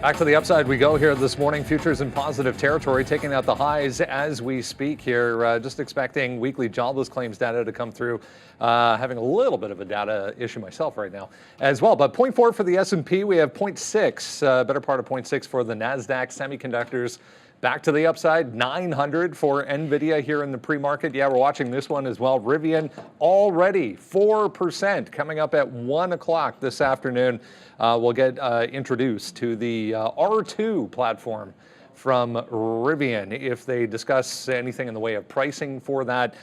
Back to the upside we go here this morning. Futures in positive territory, taking out the highs as we speak here. Just expecting weekly jobless claims data to come through. Having a little bit of a data issue myself right now as well. But 0.4 for the S&P. We have 0.6, better part of 0.6 for the Nasdaq. Semiconductors back to the upside. 900 for NVDA here in the pre-market. Yeah, we're watching this one as well. Rivian already 4% coming up at 1 o'clock this afternoon. We'll get introduced to the R2 platform from Rivian. If they discuss anything in the way of pricing for that,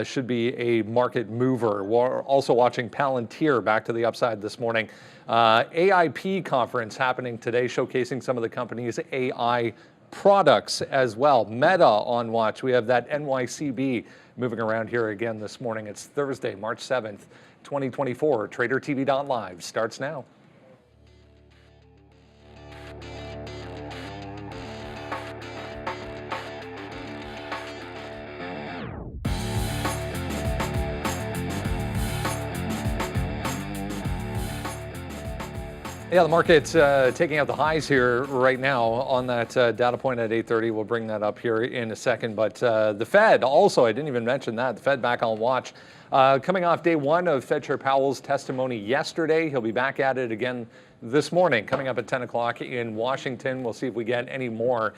should be a market mover. We're also watching Palantir back to the upside this morning. AIP conference happening today, showcasing some of the company's AI products as well. Meta on watch. We have that NYCB moving around here again this morning. It's Thursday, March 7th, 2024. Tradertv.live starts now. Yeah, the market's taking out the highs here right now on that data point at 8:30. We'll bring that up here in a second. But the Fed also, I didn't even mention that, the Fed back on watch. Coming off day one of Fed Chair Powell's testimony yesterday. He'll be back at it again this morning, coming up at 10 o'clock in Washington. We'll see if we get any more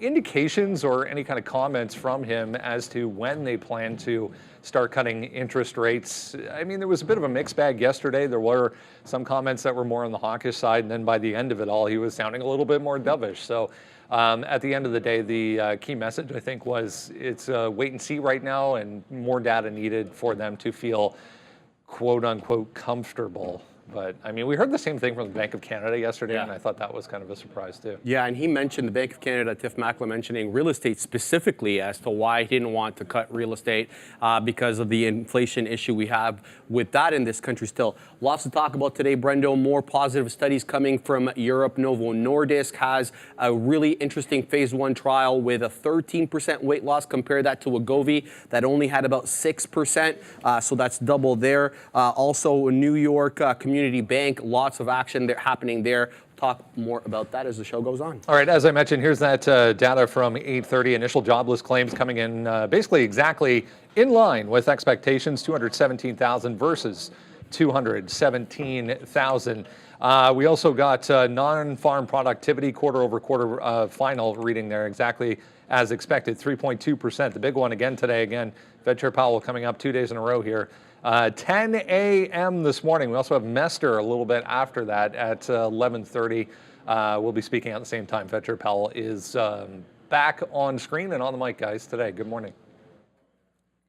indications or any kind of comments from him as to when they plan to start cutting interest rates. I mean, there was a bit of a mixed bag yesterday. There were some comments that were more on the hawkish side, and then by the end of it all, he was sounding a little bit more dovish. So at the end of the day, the key message, I think, was it's wait and see right now, and more data needed for them to feel quote unquote comfortable. But, I mean, we heard the same thing from the Bank of Canada yesterday, and I thought that was kind of a surprise, too. Yeah, and he mentioned the Bank of Canada, Tiff Macklem mentioning real estate specifically as to why he didn't want to cut real estate because of the inflation issue we have with that in this country still. Lots to talk about today, Brendo. More positive studies coming from Europe. Novo Nordisk has a really interesting phase 1 trial with a 13% weight loss. Compare that to Wegovy that only had about 6%, so that's double there. Also, New York Community Bank, lots of action happening there. Talk more about that as the show goes on. All right, as I mentioned, here's that data from 8:30. Initial jobless claims coming in basically exactly in line with expectations, 217,000 versus 217,000. We also got non-farm productivity quarter-over-quarter final reading there, exactly as expected, 3.2%. The big one again today. Again, Fed Chair Powell coming up 2 days in a row here. 10 a.m. this morning. We also have Mester a little bit after that at 11:30. We'll be speaking at the same time. Fed Chair Powell is back on screen and on the mic, guys, today. Good morning.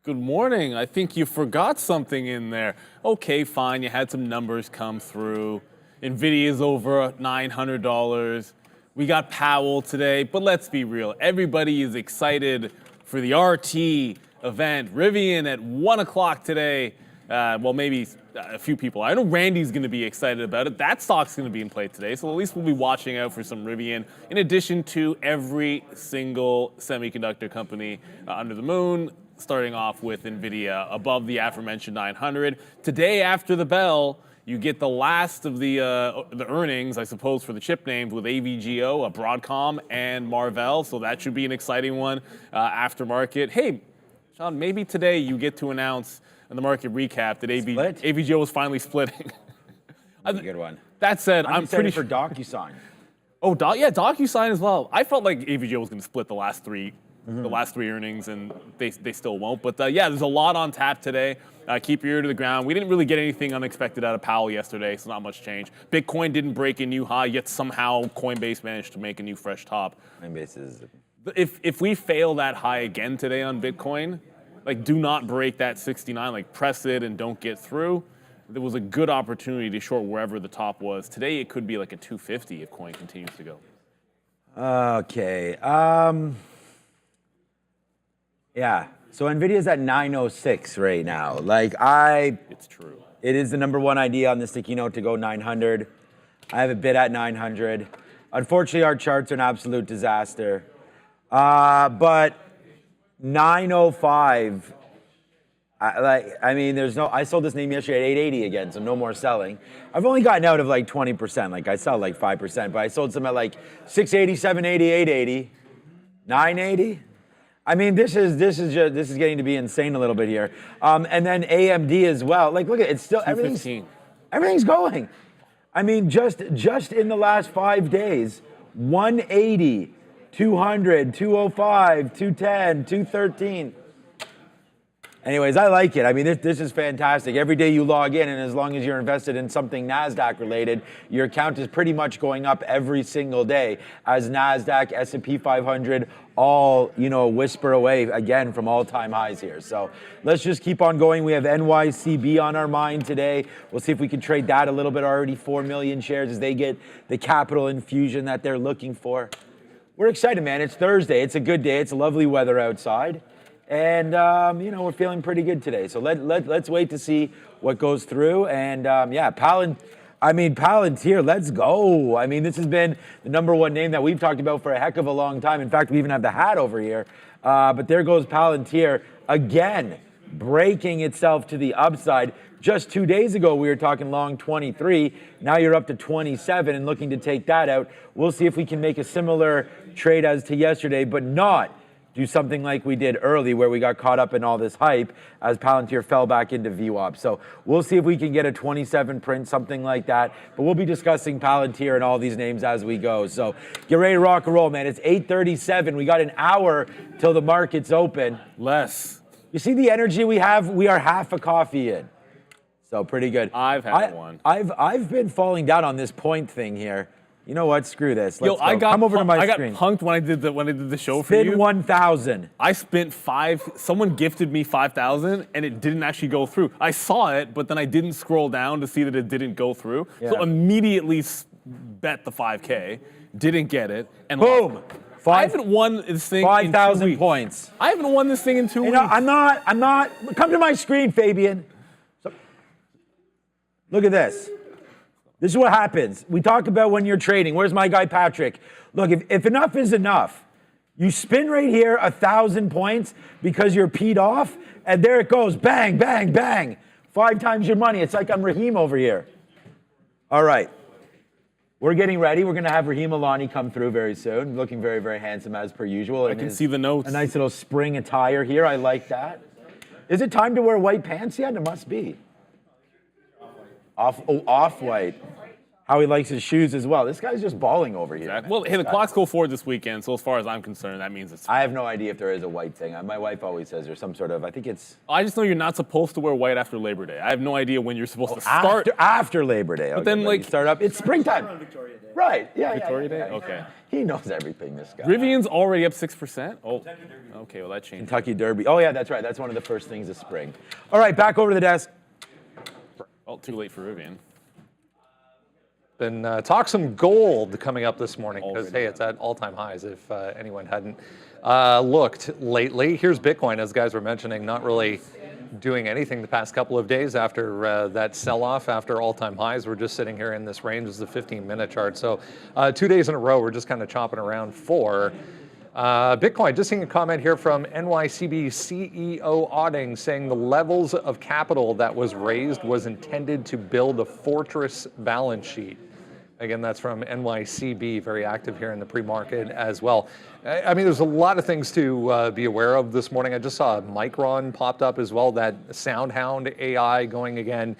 Good morning. I think you forgot something in there. Okay, fine. You had some numbers come through. NVIDIA's over $900. We got Powell today, but let's be real. Everybody is excited for the RT event. Rivian at 1 o'clock today. Well, maybe a few people. I know Randy's going to be excited about it. That stock's going to be in play today, so at least we'll be watching out for some Rivian, in addition to every single semiconductor company under the moon, starting off with NVIDIA above the aforementioned 900. Today, after the bell, you get the last of the earnings, I suppose, for the chip names with AVGO, Broadcom, and Marvell, so that should be an exciting one after market. Hey, Sean, maybe today you get to announce in the market recap that AVGO was finally splitting. That's a good one. That said, I'm pretty sure for DocuSign. Oh, yeah, DocuSign as well. I felt like AVGO was going to split the last three earnings, and they still won't. But yeah, there's a lot on tap today. Keep your ear to the ground. We didn't really get anything unexpected out of Powell yesterday, so not much change. Bitcoin didn't break a new high, yet somehow Coinbase managed to make a new fresh top. Coinbase is... If we fail that high again today on Bitcoin, like, do not break that 69, like press it and don't get through. There was a good opportunity to short wherever the top was. Today it could be like a 250 if coin continues to go. Okay. Yeah. So NVIDIA's at 906 right now. Like, It's true. It is the #1 idea on the sticky note to go 900. I have a bid at 900. Unfortunately, our charts are an absolute disaster. But 905 I mean, I sold this name yesterday at 880 again, so no more selling. I've only gotten out of like 20%. Like I sell like 5%, but I sold some at like 680, 780, 880, 980. I mean, this is getting to be insane a little bit here. And then AMD as well. Like, look at it's still everything's going. I mean, just in the last 5 days, 180, 200, 205, 210, 213. Anyways, I like it. I mean, this is fantastic. Every day you log in, and as long as you're invested in something Nasdaq related, your account is pretty much going up every single day as Nasdaq, S&P 500, all, whisper away again from all-time highs here. So let's just keep on going. We have NYCB on our mind today. We'll see if we can trade that a little bit. Already 4 million shares as they get the capital infusion that they're looking for. We're excited, man. It's Thursday. It's a good day. It's lovely weather outside. And, we're feeling pretty good today. So let's wait to see what goes through. And, Palantir, let's go. I mean, this has been the #1 name that we've talked about for a heck of a long time. In fact, we even have the hat over here. But there goes Palantir again, breaking itself to the upside. Just 2 days ago, we were talking long 23. Now you're up to 27 and looking to take that out. We'll see if we can make a similar trade as to yesterday, but not do something like we did early where we got caught up in all this hype as Palantir fell back into VWAP. So we'll see if we can get a 27 print, something like that. But we'll be discussing Palantir and all these names as we go. So get ready to rock and roll, man. It's 8:37. We got an hour till the market's open. Less. You see the energy we have? We are half a coffee in. So pretty good. I've had one. I've been falling down on this point thing here. You know what? Screw this. Let's go. Come over to my screen. I got punked when I did the show for Spin you. 1,000. I spent someone gifted me 5,000 and it didn't actually go through. I saw it, but then I didn't scroll down to see that it didn't go through. Yeah. So immediately bet the 5K, didn't get it, and boom. I haven't won this thing in 2 weeks. 5,000 points. I haven't won this thing in 2 weeks. I'm not. Come to my screen, Fabian. Look at this. This is what happens. We talk about when you're trading. Where's my guy Patrick? Look, if enough is enough, you spin right here 1,000 points because you're peed off, and there it goes. Bang, bang, bang. 5 times your money. It's like I'm Raheem over here. All right. We're getting ready. We're going to have Raheem Alani come through very soon. Looking very, very handsome as per usual. I can see the notes. A nice little spring attire here. I like that. Is it time to wear white pants yet? It must be. Off-white. How he likes his shoes as well. This guy's just balling over here. Exactly. Well, hey, the clocks go forward this weekend, so as far as I'm concerned, that means it's... I have no idea if there is a white thing. My wife always says there's some sort of, I think it's... I just know you're not supposed to wear white after Labor Day. I have no idea when you're supposed to start. After Labor Day. But then, like... Start up. It's springtime. Victoria Day. Right. Yeah. Victoria Day? Yeah. Okay. He knows everything, this guy. Rivian's already up 6%? Oh. Okay, well, that changed. Kentucky Derby. Oh, yeah, that's right. That's one of the first things of spring. All right, back over to the desk. Well, too late for Rivian. Been talk some gold coming up this morning because, hey, it's at all-time highs if anyone hadn't looked lately. Here's Bitcoin, as guys were mentioning, not really doing anything the past couple of days after that sell-off, after all-time highs. We're just sitting here in this range. This is the 15-minute chart. So 2 days in a row, we're just kind of chopping around 4. Bitcoin, just seeing a comment here from NYCB CEO Otting saying the levels of capital that was raised was intended to build a fortress balance sheet. Again, that's from NYCB, very active here in the pre-market as well. I mean, there's a lot of things to be aware of this morning. I just saw Micron popped up as well, that SoundHound AI going again.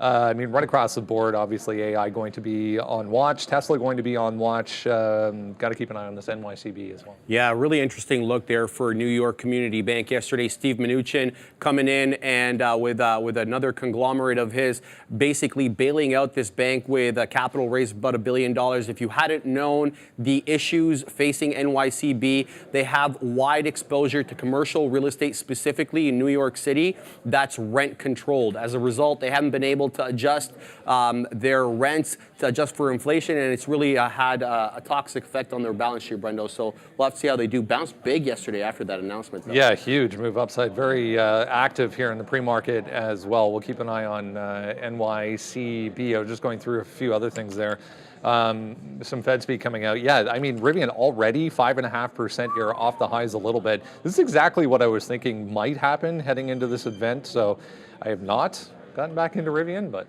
I mean, right across the board, obviously AI going to be on watch, Tesla going to be on watch. Got to keep an eye on this NYCB as well. Yeah, really interesting look there for New York Community Bank yesterday. Steve Mnuchin coming in and with another conglomerate of his, basically bailing out this bank with a capital raise of about $1 billion. If you hadn't known the issues facing NYCB, they have wide exposure to commercial real estate, specifically in New York City. That's rent controlled. As a result, they haven't been able to adjust their rents to adjust for inflation, and it's really had a toxic effect on their balance sheet, Brendo. So we'll have to see how they do. Bounced big yesterday after that announcement, though. Yeah, huge move upside. Very active here in the pre-market as well. We'll keep an eye on NYCB. I was just going through a few other things there. Some Fed speak coming out. Yeah, I mean, Rivian already 5.5% here off the highs a little bit. This is exactly what I was thinking might happen heading into this event. So I have not gotten back into Rivian, but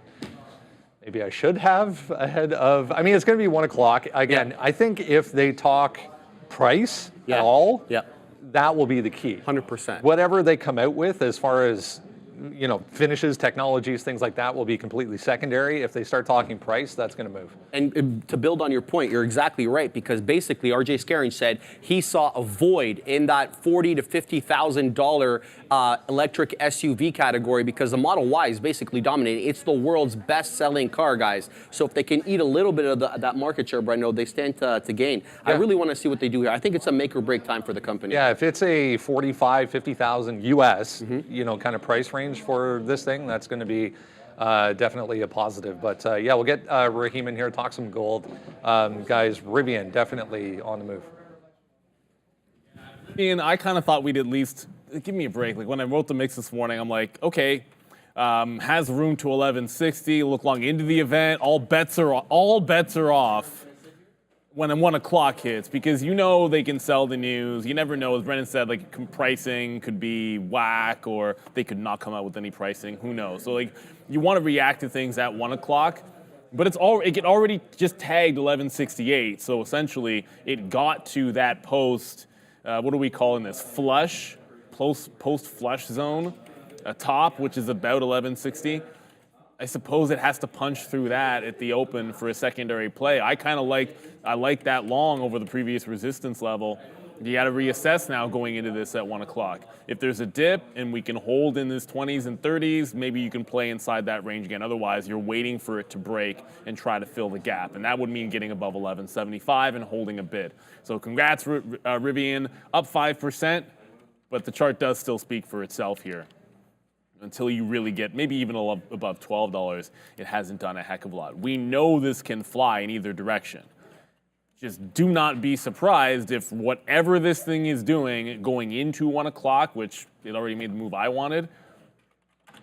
maybe I should have ahead of, I mean, it's going to be 1 o'clock. Again, I think if they talk price at all, that will be the key. 100%. Whatever they come out with as far as, you know, finishes, technologies, things like that will be completely secondary. If they start talking price, that's going to move. And to build on your point, you're exactly right, because basically RJ Scaring said he saw a void in that $40,000 to $50,000 electric SUV category because the Model Y is basically dominating. It's the world's best-selling car, guys. So if they can eat a little bit of that market share, Brendo, they stand to gain. Yeah. I really want to see what they do here. I think it's a make or break time for the company. Yeah, if it's a 45, 50,000 US, you know, kind of price range for this thing, that's going to be definitely a positive. But yeah, we'll get Raheem in here, talk some gold. Guys, Rivian definitely on the move. Ian, I kind of thought we'd at least give me a break. Like when I wrote the mix this morning, I'm like, okay, has room to 1160. Look long into the event. All bets are off when 1 o'clock hits, because you know they can sell the news. You never know. As Brendan said, like pricing could be whack, or they could not come out with any pricing. Who knows? So like you want to react to things at 1 o'clock, but it already just tagged 1168. So essentially, it got to that post. What are we calling this? Flush, post flush zone, a top, which is about 1160. I suppose it has to punch through that at the open for a secondary play. I like that long over the previous resistance level. You got to reassess now going into this at 1 o'clock. If there's a dip and we can hold in this 20s and 30s, maybe you can play inside that range again. Otherwise, you're waiting for it to break and try to fill the gap. And that would mean getting above 1175 and holding a bid. So congrats, Rivian, up 5%, but the chart does still speak for itself here. Until you really get maybe even above $12, it hasn't done a heck of a lot. We know this can fly in either direction. Just do not be surprised if whatever this thing is doing going into 1 o'clock, which it already made the move I wanted,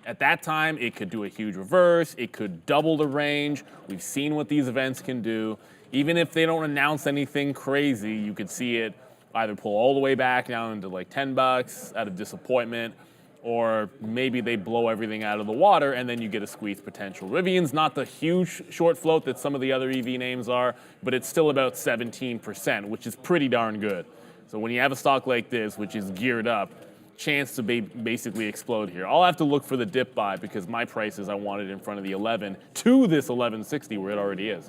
at that time it could do a huge reverse, it could double the range. We've seen what these events can do. Even if they don't announce anything crazy, you could see it either pull all the way back down into like $10 out of disappointment, or maybe they blow everything out of the water and then you get a squeeze potential. Rivian's not the huge short float that some of the other EV names are, but it's still about 17%, which is pretty darn good. So when you have a stock like this, which is geared up, chance to basically explode here. I'll have to look for the dip buy because my prices I wanted in front of the 11 to this 1160 where it already is.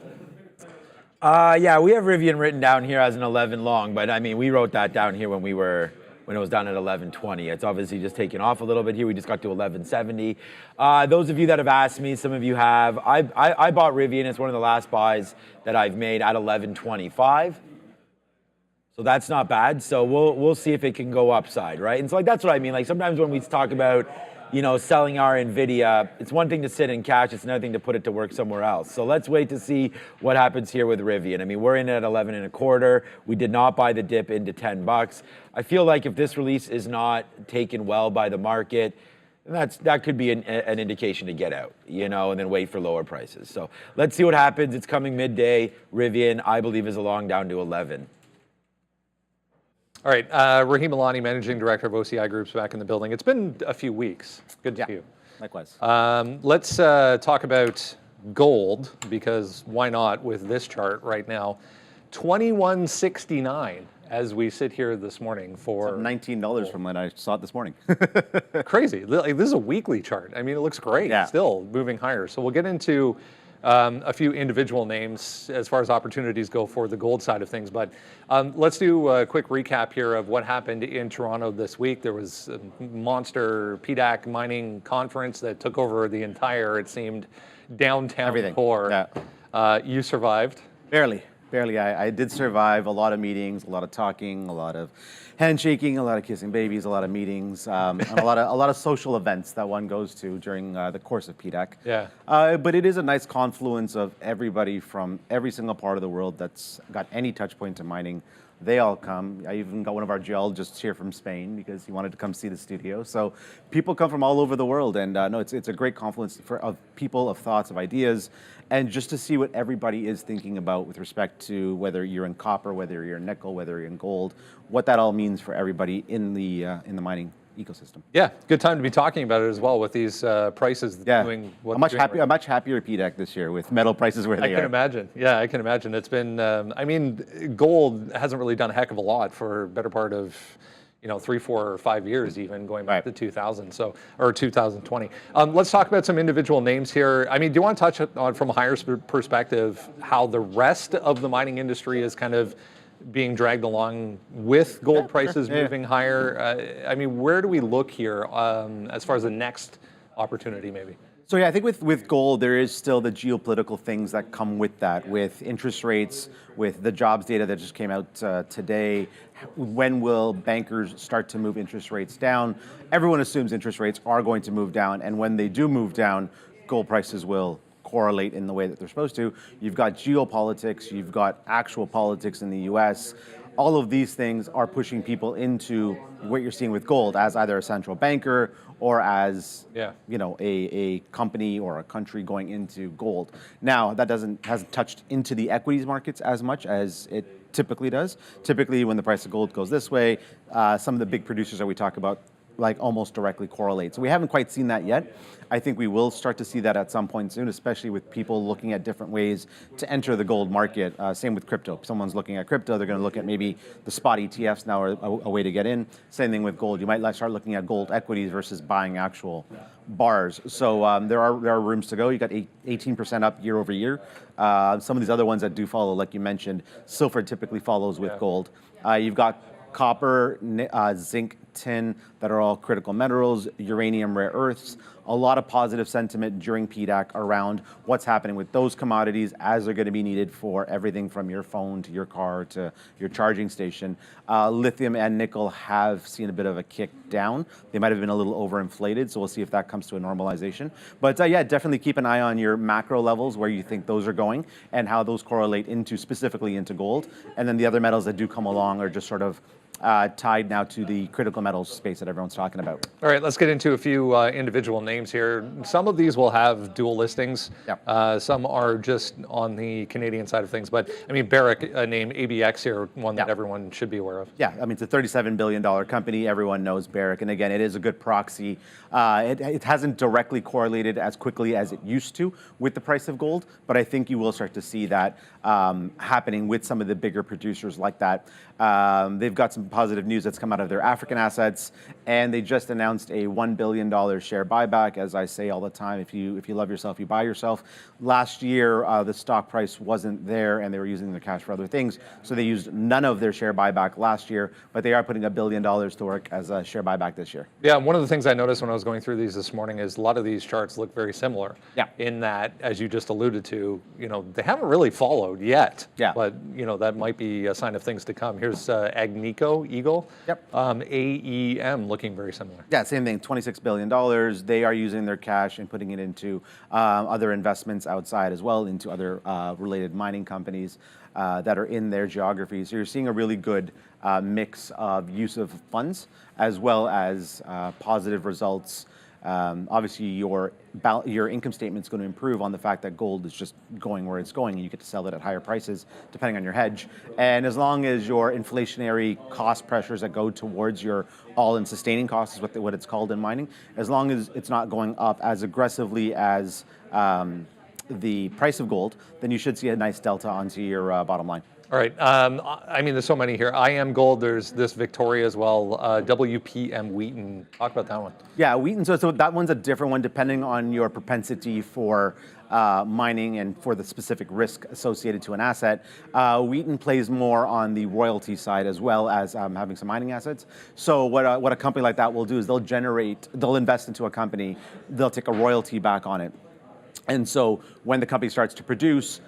Yeah, we have Rivian written down here as an 11 long, but I mean, we wrote that down here when it was down at 1120. It's obviously just taken off a little bit here. We just got to 1170. Those of you that have asked me, some of you have, I bought Rivian. It's one of the last buys that I've made at 1125. So that's not bad. So we'll see if it can go upside, right? And so like that's what I mean. Like sometimes when we talk about, you know, selling our NVIDIA, it's one thing to sit in cash, it's another thing to put it to work somewhere else. So let's wait to see what happens here with Rivian. I mean, we're in at 11 1/4. We did not buy the dip into $10. I feel like if this release is not taken well by the market, that could be an indication to get out, you know, and then wait for lower prices. So let's see what happens. It's coming midday. Rivian, I believe, is along down to 11. All right, Raheem Alani, Managing Director of OCI Groups, back in the building. It's been a few weeks. Good to see you. Likewise. Let's talk about gold, because why not with this chart right now. 2169 as we sit here this morning for $19 from when I saw it this morning. Crazy. Like, this is a weekly chart. I mean, it looks great. Yeah. Still moving higher. So we'll get into a few individual names as far as opportunities go for the gold side of things. But let's do a quick recap here of what happened in Toronto this week. There was a monster PDAC mining conference that took over the entire, it seemed, downtown core. Yeah. You survived. Barely. I did survive a lot of meetings, a lot of talking, a lot of handshaking, a lot of kissing babies, a lot of meetings, and a lot of social events that one goes to during the course of PDAC. Yeah. But it is a nice confluence of everybody from every single part of the world that's got any touch point to mining. they all come. I even got one of our geologists here from Spain because he wanted to come see the studio. So people come from all over the world, and no, it's a great confluence of people, of thoughts, of ideas, and just to see what everybody is thinking about with respect to whether you're in copper, whether you're in nickel, whether you're in gold, what that all means for everybody in the mining ecosystem. Yeah, good time to be talking about it as well with these prices doing what I'm much happier PDAC this year with metal prices where they are. I can imagine. Yeah, I can imagine. It's been, I mean, gold hasn't really done a heck of a lot for a better part of, 3, 4, or 5 years even, going back to 2000, or 2020. Let's talk about some individual names here. I mean, do you want to touch on, from a higher perspective, how the rest of the mining industry is kind of being dragged along with gold prices moving higher? I mean, where do we look here as far as the next opportunity maybe? So yeah, I think with gold, there is still the geopolitical things that come with that, with interest rates, with the jobs data that just came out today. When will bankers start to move interest rates down? Everyone assumes interest rates are going to move down, and when they do move down, gold prices will correlate in the way that they're supposed to. You've got geopolitics, you've got actual politics in the US. All of these things are pushing people into what you're seeing with gold as either a central banker or as a company or a country going into gold. Now, that hasn't touched into the equities markets as much as it typically does. Typically, when the price of gold goes this way, some of the big producers that we talk about almost directly correlate. So we haven't quite seen that yet. I think we will start to see that at some point soon, especially with people looking at different ways to enter the gold market. Same with crypto. If someone's looking at crypto, they're going to look at maybe the spot ETFs now are a way to get in. Same thing with gold. You might start looking at gold equities versus buying actual bars. So there are rooms to go. You got 18% up year over year. Some of these other ones that do follow, like you mentioned, silver typically follows with gold. You've got copper, zinc, tin, that are all critical minerals, uranium, rare earths. A lot of positive sentiment during PDAC around what's happening with those commodities as they're going to be needed for everything from your phone to your car to your charging station. Lithium and nickel have seen a bit of a kick down. They might have been a little overinflated, so we'll see if that comes to a normalization. But yeah, definitely keep an eye on your macro levels, where you think those are going and how those correlate specifically into gold. And then the other metals that do come along are just sort of tied now to the critical metals space that everyone's talking about. All right, let's get into a few individual names here. Some of these will have dual listings. Some are just on the Canadian side of things. But I mean, Barrick, a name, ABX here, one that everyone should be aware of. Yeah, I mean, it's a $37 billion company. Everyone knows Barrick. And again, it is a good proxy. It hasn't directly correlated as quickly as it used to with the price of gold, but I think you will start to see that happening with some of the bigger producers like that. They've got some positive news that's come out of their African assets, and they just announced a $1 billion share buyback. As I say all the time, if you love yourself, you buy yourself. Last year, the stock price wasn't there, and they were using their cash for other things, so they used none of their share buyback last year, but they are putting $1 billion to work as a share buyback this year. Yeah, one of the things I noticed when I was going through these this morning is a lot of these charts look very similar. In that, as you just alluded to, they haven't really followed yet. But that might be a sign of things to come. Here's Agnico Eagle. AEM looking very similar. Yeah, same thing. $26 billion. They are using their cash and putting it into other investments outside as well, into other related mining companies that are in their geography. So you're seeing a really good mix of use of funds as well as positive results. Obviously, your income statement is going to improve on the fact that gold is just going where it's going, and you get to sell it at higher prices depending on your hedge. And as long as your inflationary cost pressures that go towards your all-in sustaining costs is what it's called in mining, as long as it's not going up as aggressively as the price of gold, then you should see a nice delta onto your bottom line. All right. I mean, there's so many here. IM Gold, there's this Victoria as well. WPM Wheaton. Talk about that one. Yeah, Wheaton. So that one's a different one depending on your propensity for mining and for the specific risk associated to an asset. Wheaton plays more on the royalty side as well as having some mining assets. So what a company like that will do is they'll invest into a company, they'll take a royalty back on it. And so when the company starts to produce,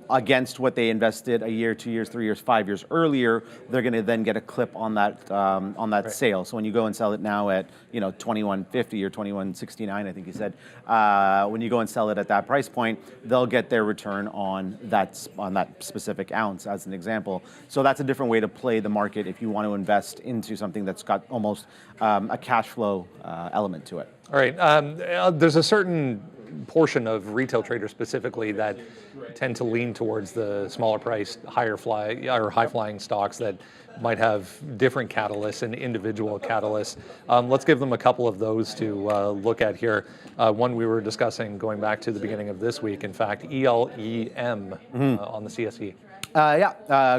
against what they invested a year, 2 years, 3 years, 5 years earlier, they're going to then get a clip on that sale. So when you go and sell it now at 21.50 or 21.69, I think you said, when you go and sell it at that price point, they'll get their return on that specific ounce, as an example. So that's a different way to play the market if you want to invest into something that's got almost a cash flow element to it. All right. There's a certain portion of retail traders specifically that tend to lean towards the smaller priced, high flying stocks that might have different catalysts and individual catalysts. Let's give them a couple of those to look at here. One we were discussing going back to the beginning of this week, in fact, ELEM on the CSE.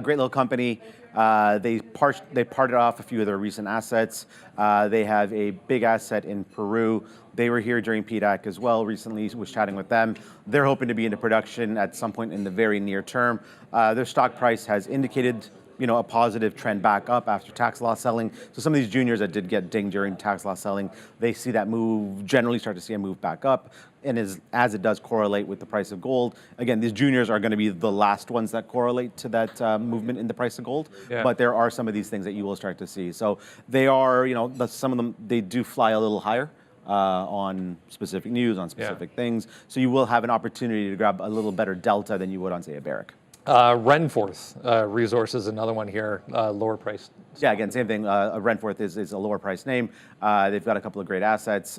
Great little company. They parted off a few of their recent assets. They have a big asset in Peru. They were here during PDAC as well recently, was chatting with them. They're hoping to be into production at some point in the very near term. Their stock price has indicated a positive trend back up after tax loss selling. So some of these juniors that did get dinged during tax loss selling, they see that move, generally start to see a move back up. And as it does correlate with the price of gold, again, these juniors are going to be the last ones that correlate to that movement in the price of gold. Yeah. But there are some of these things that you will start to see. So they are, some of them, they do fly a little higher on specific news, on specific things. So you will have an opportunity to grab a little better delta than you would on, say, a Barrick. Renforth Resources, another one here, lower priced. Yeah, again, same thing. Renforth is a lower price name. They've got a couple of great assets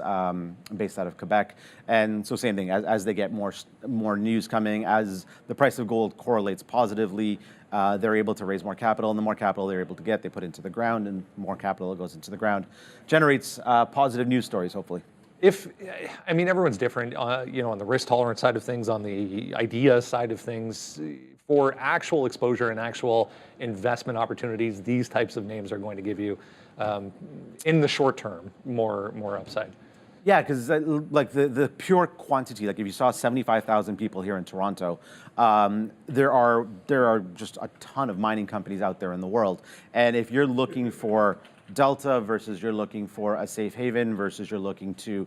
based out of Quebec. And so same thing, as they get more news coming, as the price of gold correlates positively, they're able to raise more capital. And the more capital they're able to get, they put into the ground, and more capital that goes into the ground generates positive news stories, hopefully. Everyone's different, on the risk tolerance side of things, on the idea side of things. For actual exposure and actual investment opportunities, these types of names are going to give you, in the short term, more upside. Yeah, because like the pure quantity, like if you saw 75,000 people here in Toronto, there are just a ton of mining companies out there in the world. And if you're looking for delta versus you're looking for a safe haven versus you're looking to,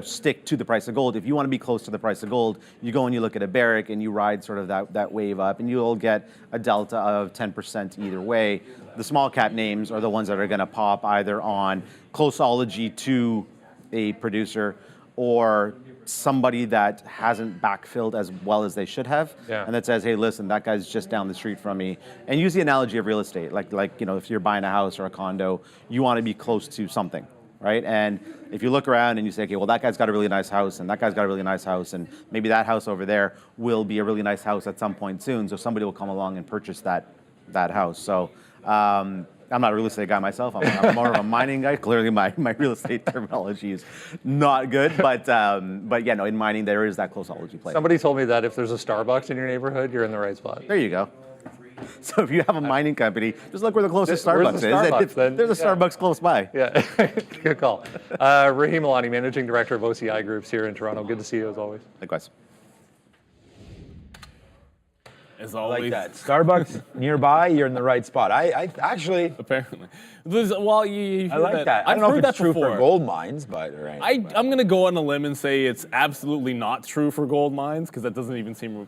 stick to the price of gold. If you want to be close to the price of gold, you go and you look at a Barrick and you ride sort of that wave up, and you'll get a delta of 10% either way. The small cap names are the ones that are going to pop either on closeology to a producer or somebody that hasn't backfilled as well as they should have, and that says, hey, listen, that guy's just down the street from me. And use the analogy of real estate, like if you're buying a house or a condo, you want to be close to something, right? And if you look around and you say, okay, well, that guy's got a really nice house, and that guy's got a really nice house, and maybe that house over there will be a really nice house at some point soon, so somebody will come along and purchase that house. So I'm not a real estate guy myself. I'm more of a mining guy. Clearly, my real estate terminology is not good, but in mining there is that closeology play. Somebody told me that if there's a Starbucks in your neighborhood, you're in the right spot. There you go. So if you have a mining company, just look where the closest Starbucks is. There's a Starbucks close by. Yeah, good call. Rahim Alani, Managing Director of OCI Groups here in Toronto. Good to see you as always. Likewise. As always. Like that. Starbucks nearby, you're in the right spot. I actually. Apparently. You I like that. I don't know if it's true for gold mines, but right. I'm going to go on a limb and say it's absolutely not true for gold mines, because that doesn't even seem.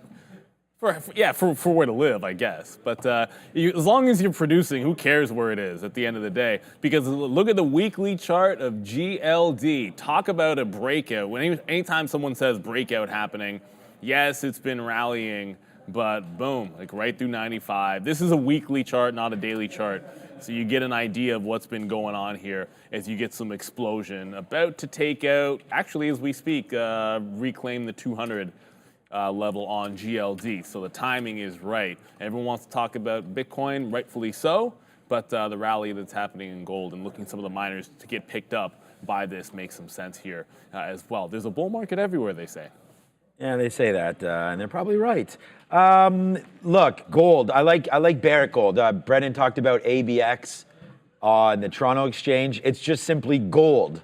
For where to live, I guess. But as long as you're producing, who cares where it is at the end of the day? Because look at the weekly chart of GLD. Talk about a breakout. Anytime someone says breakout happening, yes, it's been rallying, but boom, like right through 95. This is a weekly chart, not a daily chart. So you get an idea of what's been going on here as you get some explosion. About to take out, actually as we speak, reclaim the 200 level on GLD. So the timing is right. Everyone wants to talk about Bitcoin, rightfully so, but the rally that's happening in gold and looking at some of the miners to get picked up by this makes some sense here as well. There's a bull market everywhere, they say. Yeah, they say that, and they're probably right. Look, gold. I like Barrick Gold. Brennan talked about ABX on the Toronto Exchange. It's just simply gold.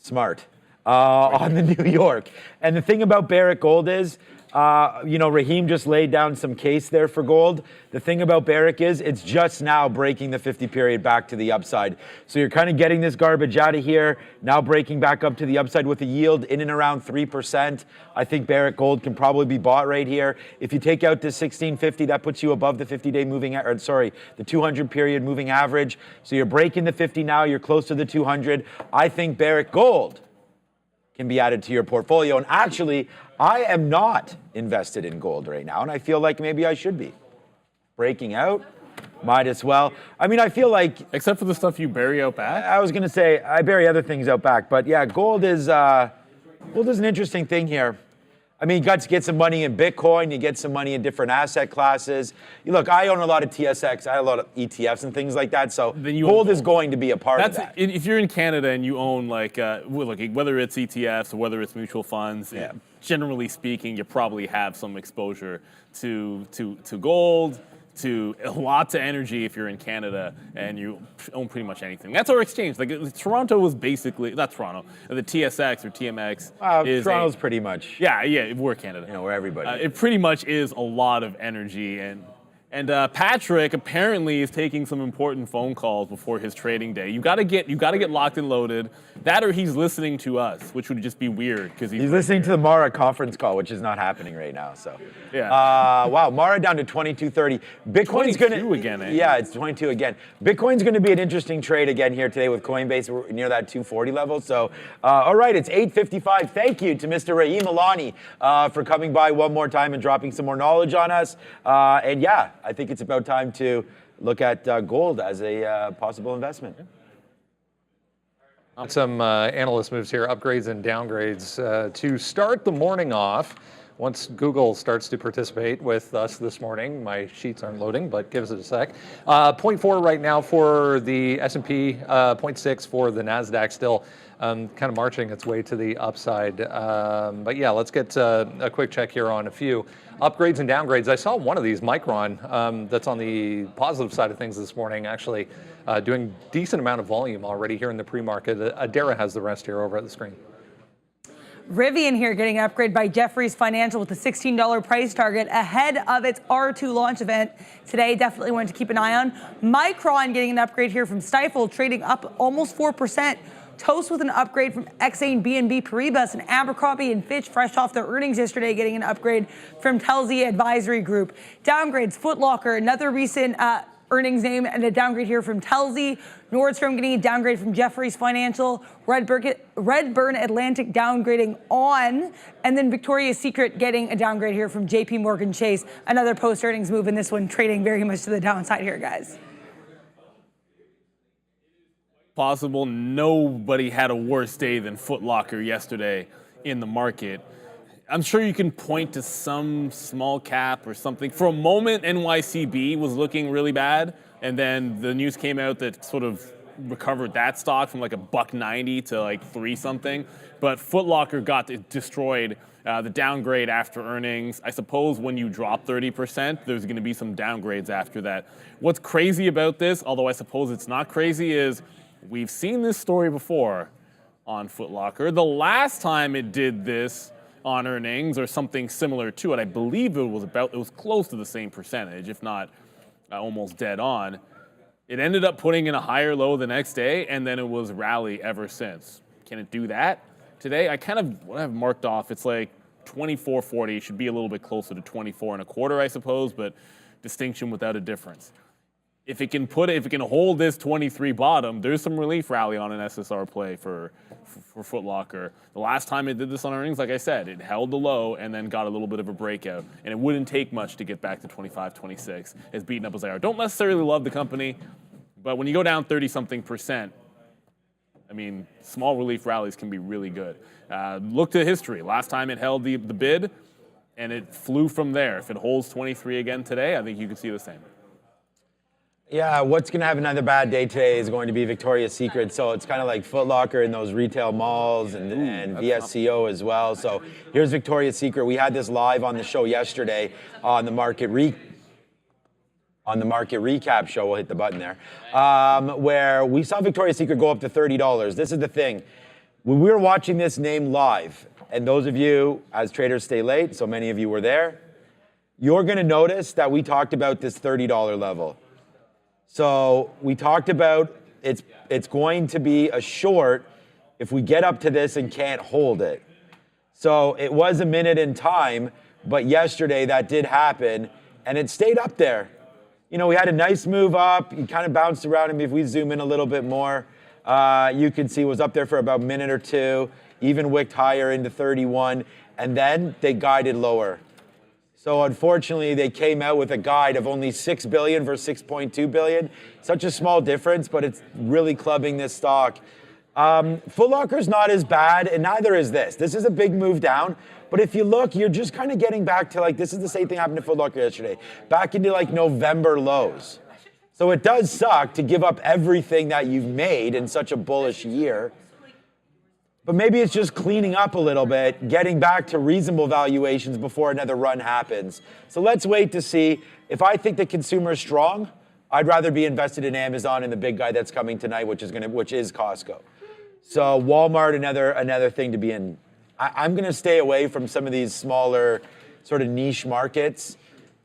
Smart. On the New York. And the thing about Barrick Gold is Raheem just laid down some case there for gold. The thing about Barrick is it's just now breaking the 50 period back to the upside. So you're kind of getting this garbage out of here, now breaking back up to the upside with a yield in and around 3%. I think Barrick Gold can probably be bought right here. If you take out this 1650, that puts you above the 50-day the 200 period moving average. So you're breaking the 50 now, you're close to the 200. I think Barrick Gold can be added to your portfolio. And actually, I am not invested in gold right now, and I feel like maybe I should be. Breaking out, might as well. I mean, I feel like... Except for the stuff you bury out back? I was going to say, I bury other things out back, but yeah, gold is an interesting thing here. I mean, you got to get some money in Bitcoin, you get some money in different asset classes. Look, I own a lot of TSX, I have a lot of ETFs and things like that, so gold is going to be a part of that. If you're in Canada and you own whether it's ETFs or whether it's mutual funds, generally speaking, you probably have some exposure to gold, to a lot to energy if you're in Canada and you own pretty much anything. That's our exchange. Like Toronto was basically, not Toronto, the TSX or TMX is Toronto's pretty much. Yeah, we're Canada. We're everybody. It pretty much is a lot of energy, and Patrick apparently is taking some important phone calls before his trading day. You got to get locked and loaded. That or he's listening to us, which would just be weird because he's listening to the Mara conference call, which is not happening right now. So yeah. Wow, Mara down to 22.30. Bitcoin's 22 again. Eh? Yeah, it's 22 again. Bitcoin's going to be an interesting trade again here today with Coinbase. We're near that 240 level. So all right, it's 8:55. Thank you to Mr. Raheem Alani for coming by one more time and dropping some more knowledge on us. And yeah, I think it's about time to look at gold as a possible investment. Some analyst moves here, upgrades and downgrades. To start the morning off, once Google starts to participate with us this morning, my sheets aren't loading, but give us a sec. 0.4 right now for the S&P, 0.6 for the Nasdaq, still kind of marching its way to the upside. But yeah, let's get a quick check here on a few upgrades and downgrades. I saw one of these, Micron, that's on the positive side of things this morning, actually doing decent amount of volume already here in the pre-market. Adara has the rest here over at the screen. Rivian here getting an upgrade by Jefferies Financial with a $16 price target ahead of its R2 launch event today. Definitely wanted to keep an eye on. Micron getting an upgrade here from Stifel, trading up almost 4%. Toast with an upgrade from Exane, BNB Paribas, and Abercrombie and Fitch, fresh off their earnings yesterday, getting an upgrade from Telsey Advisory Group. Downgrades, Foot Locker, another recent earnings name, and a downgrade here from Telsey. Nordstrom getting a downgrade from Jefferies Financial. Redburn Atlantic downgrading on. And then Victoria's Secret getting a downgrade here from JP Morgan Chase. Another post-earnings move, and this one trading very much to the downside here, guys. Possible nobody had a worse day than Foot Locker yesterday in the market. I'm sure you can point to some small cap or something. For a moment, NYCB was looking really bad, and then the news came out that sort of recovered that stock from like $1.90 to like 3 something. But Foot Locker got destroyed. The downgrade after earnings. I suppose when you drop 30%, there's going to be some downgrades after that. What's crazy about this, although I suppose it's not crazy, is we've seen this story before on Foot Locker. The last time it did this on earnings or something similar to it, I believe it was close to the same percentage, if not almost dead on. It ended up putting in a higher low the next day, and then it was rally ever since. Can it do that today? I kind of what I've marked off. It's like 24.40. It should be a little bit closer to 24.25, I suppose, but distinction without a difference. If it can hold this 23 bottom, there's some relief rally on an SSR play for Foot Locker. The last time it did this on earnings, like I said, it held the low and then got a little bit of a breakout. And it wouldn't take much to get back to 25, 26, as beaten up as they are. Don't necessarily love the company, but when you go down 30-something%, I mean, small relief rallies can be really good. Look to history. Last time it held the bid, and it flew from there. If it holds 23 again today, I think you can see the same. Yeah, what's going to have another bad day today is going to be Victoria's Secret. So it's kind of like Foot Locker in those retail malls and VSCO as well. So here's Victoria's Secret. We had this live on the show yesterday on the market recap show. We'll hit the button there, where we saw Victoria's Secret go up to $30. This is the thing. When we were watching this name live, And those of you, as traders, stay late, so many of you were there, you're going to notice that we talked about this $30 level. So we talked about it's going to be a short if we get up to this and can't hold it. So it was a minute in time, but yesterday that did happen, and it stayed up there. You know, we had a nice move up. You kind of bounced around him. If we zoom in a little bit more, you can see it was up there for about a minute or two, even wicked higher into 31, and then they guided lower. So unfortunately, they came out with a guide of only 6 billion versus 6.2 billion. Such a small difference, but it's really clubbing this stock. Foot Locker's not as bad, and neither is this. This is a big move down, but if you look, you're just kind of getting back to like, this is the same thing happened to Foot Locker yesterday, back into like November lows. So it does suck to give up everything that you've made in such a bullish year. But maybe it's just cleaning up a little bit, getting back to reasonable valuations before another run happens. So let's wait to see. If I think the consumer is strong, I'd rather be invested in Amazon and the big guy that's coming tonight, which is Costco. So Walmart, another thing to be in. I'm going to stay away from some of these smaller sort of niche markets.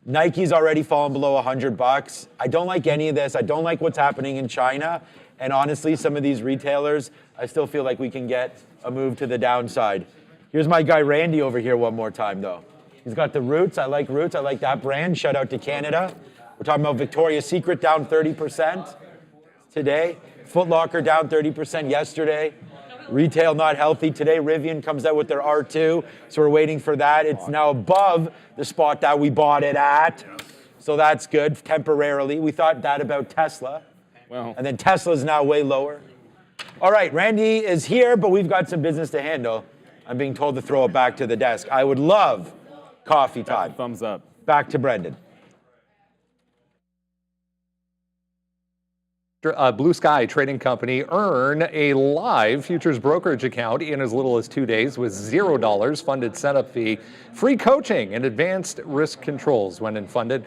Nike's already fallen below $100. I don't like any of this. I don't like what's happening in China. And honestly, some of these retailers, I still feel like we can get a move to the downside. Here's my guy Randy over here one more time, though. He's got the Roots. I like Roots. I like that brand. Shout out to Canada. We're talking about Victoria's Secret down 30% today. Foot Locker down 30% yesterday. Retail not healthy today. Rivian comes out with their R2, so we're waiting for that. It's now above the spot that we bought it at, so that's good temporarily. We thought that about Tesla, and then Tesla's now way lower. All right, Randy is here, but we've got some business to handle. I'm being told to throw it back to the desk. I would love coffee time. Thumbs up. Back to Brendan. BluSky Trading Company earn a live futures brokerage account in as little as 2 days with $0 funded setup fee, free coaching, and advanced risk controls when funded.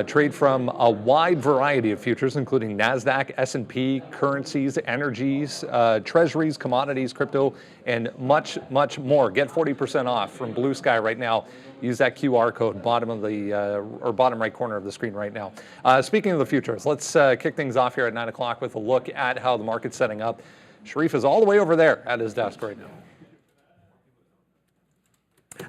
Trade from a wide variety of futures, including Nasdaq, S&P, currencies, energies, treasuries, commodities, crypto, and much, much more. Get 40% off from BluSky right now. Use that QR code bottom of the or bottom right corner of the screen right now. Speaking of the futures, let's kick things off here at 9 o'clock with a look at how the market's setting up. Sharif is all the way over there at his desk right now.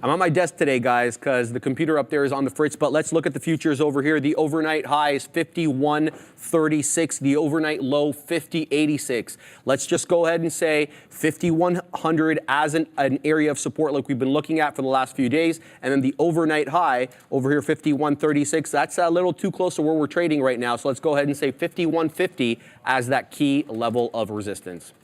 I'm on my desk today, guys, because the computer up there is on the fritz, but let's look at the futures over here. The overnight high is 51.36. The overnight low, 50.86. Let's just go ahead and say 5,100 as an area of support like we've been looking at for the last few days. And then the overnight high over here, 51.36. That's a little too close to where we're trading right now. So let's go ahead and say 51.50 as that key level of resistance.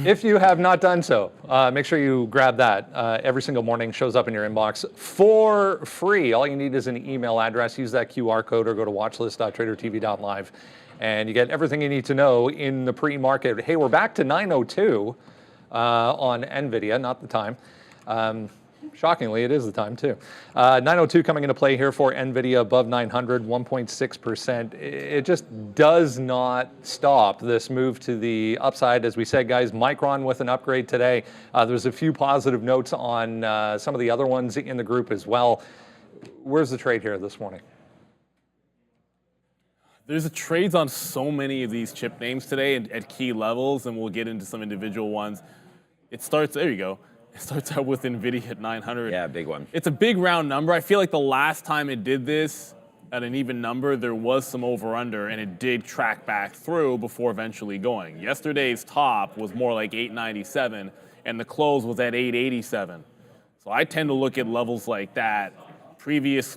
If you have not done so, make sure you grab that. Every single morning shows up in your inbox for free. All you need is an email address. Use that QR code or go to watchlist.tradertv.live. And you get everything you need to know in the pre-market. Hey, we're back to 902 on NVIDIA, not the time. Shockingly, it is the time too. 902 coming into play here for NVIDIA above 900, 1.6%. It just does not stop this move to the upside. As we said, guys, Micron with an upgrade today. There's a few positive notes on some of the other ones in the group as well. Where's the trade here this morning? There's trades on so many of these chip names today at key levels, and we'll get into some individual ones. It starts, there you go. It starts out with NVIDIA at 900. Yeah, big one. It's a big round number. I feel like the last time it did this at an even number, there was some over-under, and it did track back through before eventually going. Yesterday's top was more like 897, and the close was at 887. So I tend to look at levels like that, previous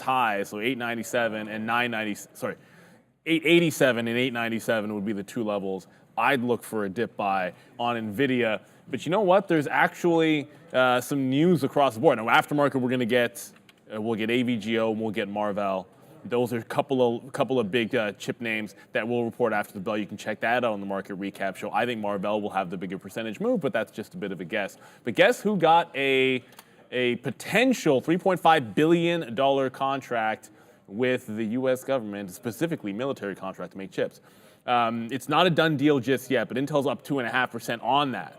highs, so 897 and 887 and 897 would be the two levels I'd look for a dip buy on NVIDIA. But you know what? There's actually some news across the board. Now, aftermarket, we're going to get, we'll get AVGO and we'll get Marvell. Those are a couple of big chip names that we'll report after the bell. You can check that out on the market recap show. I think Marvell will have the bigger percentage move, but that's just a bit of a guess. But guess who got a potential $3.5 billion contract with the U.S. government, specifically military contract to make chips? It's not a done deal just yet, but Intel's up 2.5% on that.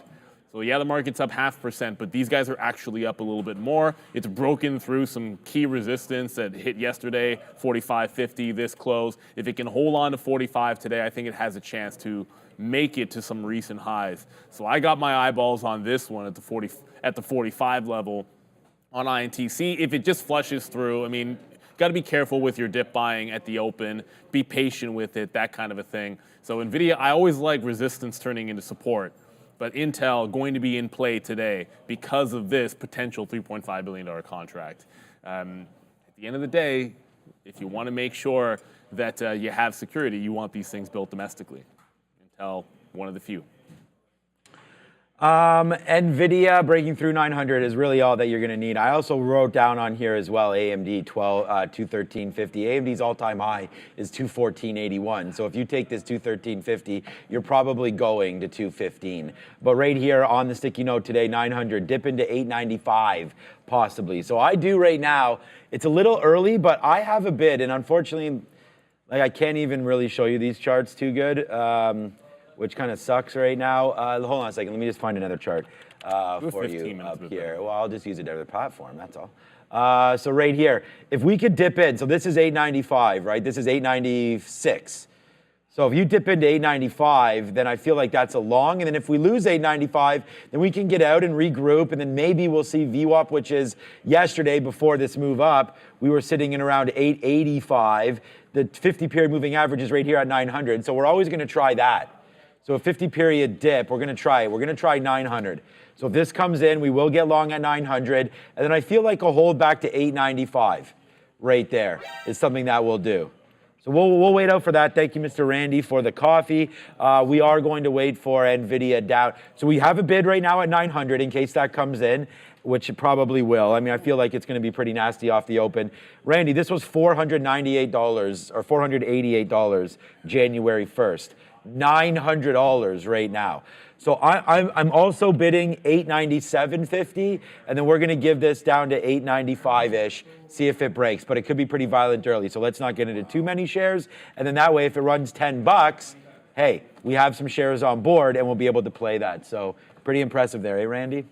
So yeah, the market's up 0.5%, but these guys are actually up a little bit more. It's broken through some key resistance that hit yesterday, 45.50 this close. If it can hold on to 45 today, I think it has a chance to make it to some recent highs. So I got my eyeballs on this one at the 45 level on INTC. If it just flushes through, I mean, got to be careful with your dip buying at the open, be patient with it, that kind of a thing. So NVIDIA, I always like resistance turning into support, but Intel going to be in play today because of this potential $3.5 billion contract. At the end of the day, if you want to make sure that you have security, you want these things built domestically. Intel, one of the few. NVIDIA breaking through 900 is really all that you're going to need. I also wrote down on here as well AMD 213.50. AMD's all-time high is 214.81. So if you take this 213.50, you're probably going to 215. But right here on the sticky note today, 900, dip into 895 possibly. So I do right now. It's a little early, but I have a bid, and unfortunately, like I can't even really show you these charts too good. Which kind of sucks right now. Hold on a second. Let me just find another chart for you up here. Well, I'll just use a different platform. That's all. So right here, if we could dip in, so this is 895, right? This is 896. So if you dip into 895, then I feel like that's a long. And then if we lose 895, then we can get out and regroup. And then maybe we'll see VWAP, which is yesterday before this move up. We were sitting in around 885. The 50-period moving average is right here at 900. So we're always going to try that. So a 50-period dip, we're going to try it. We're going to try 900. So if this comes in, we will get long at 900. And then I feel like a hold back to 895 right there is something that we'll do. So we'll wait out for that. Thank you, Mr. Randy, for the coffee. We are going to wait for NVIDIA down. So we have a bid right now at 900 in case that comes in, which it probably will. I mean, I feel like it's going to be pretty nasty off the open. Randy, this was $498 or $488 January 1st. $900 right now. So I'm also bidding $897.50, and then we're going to give this down to $895-ish, see if it breaks. But it could be pretty violent early, so let's not get into too many shares. And then that way, if it runs $10, hey, we have some shares on board, and we'll be able to play that. So pretty impressive there, eh, Randy?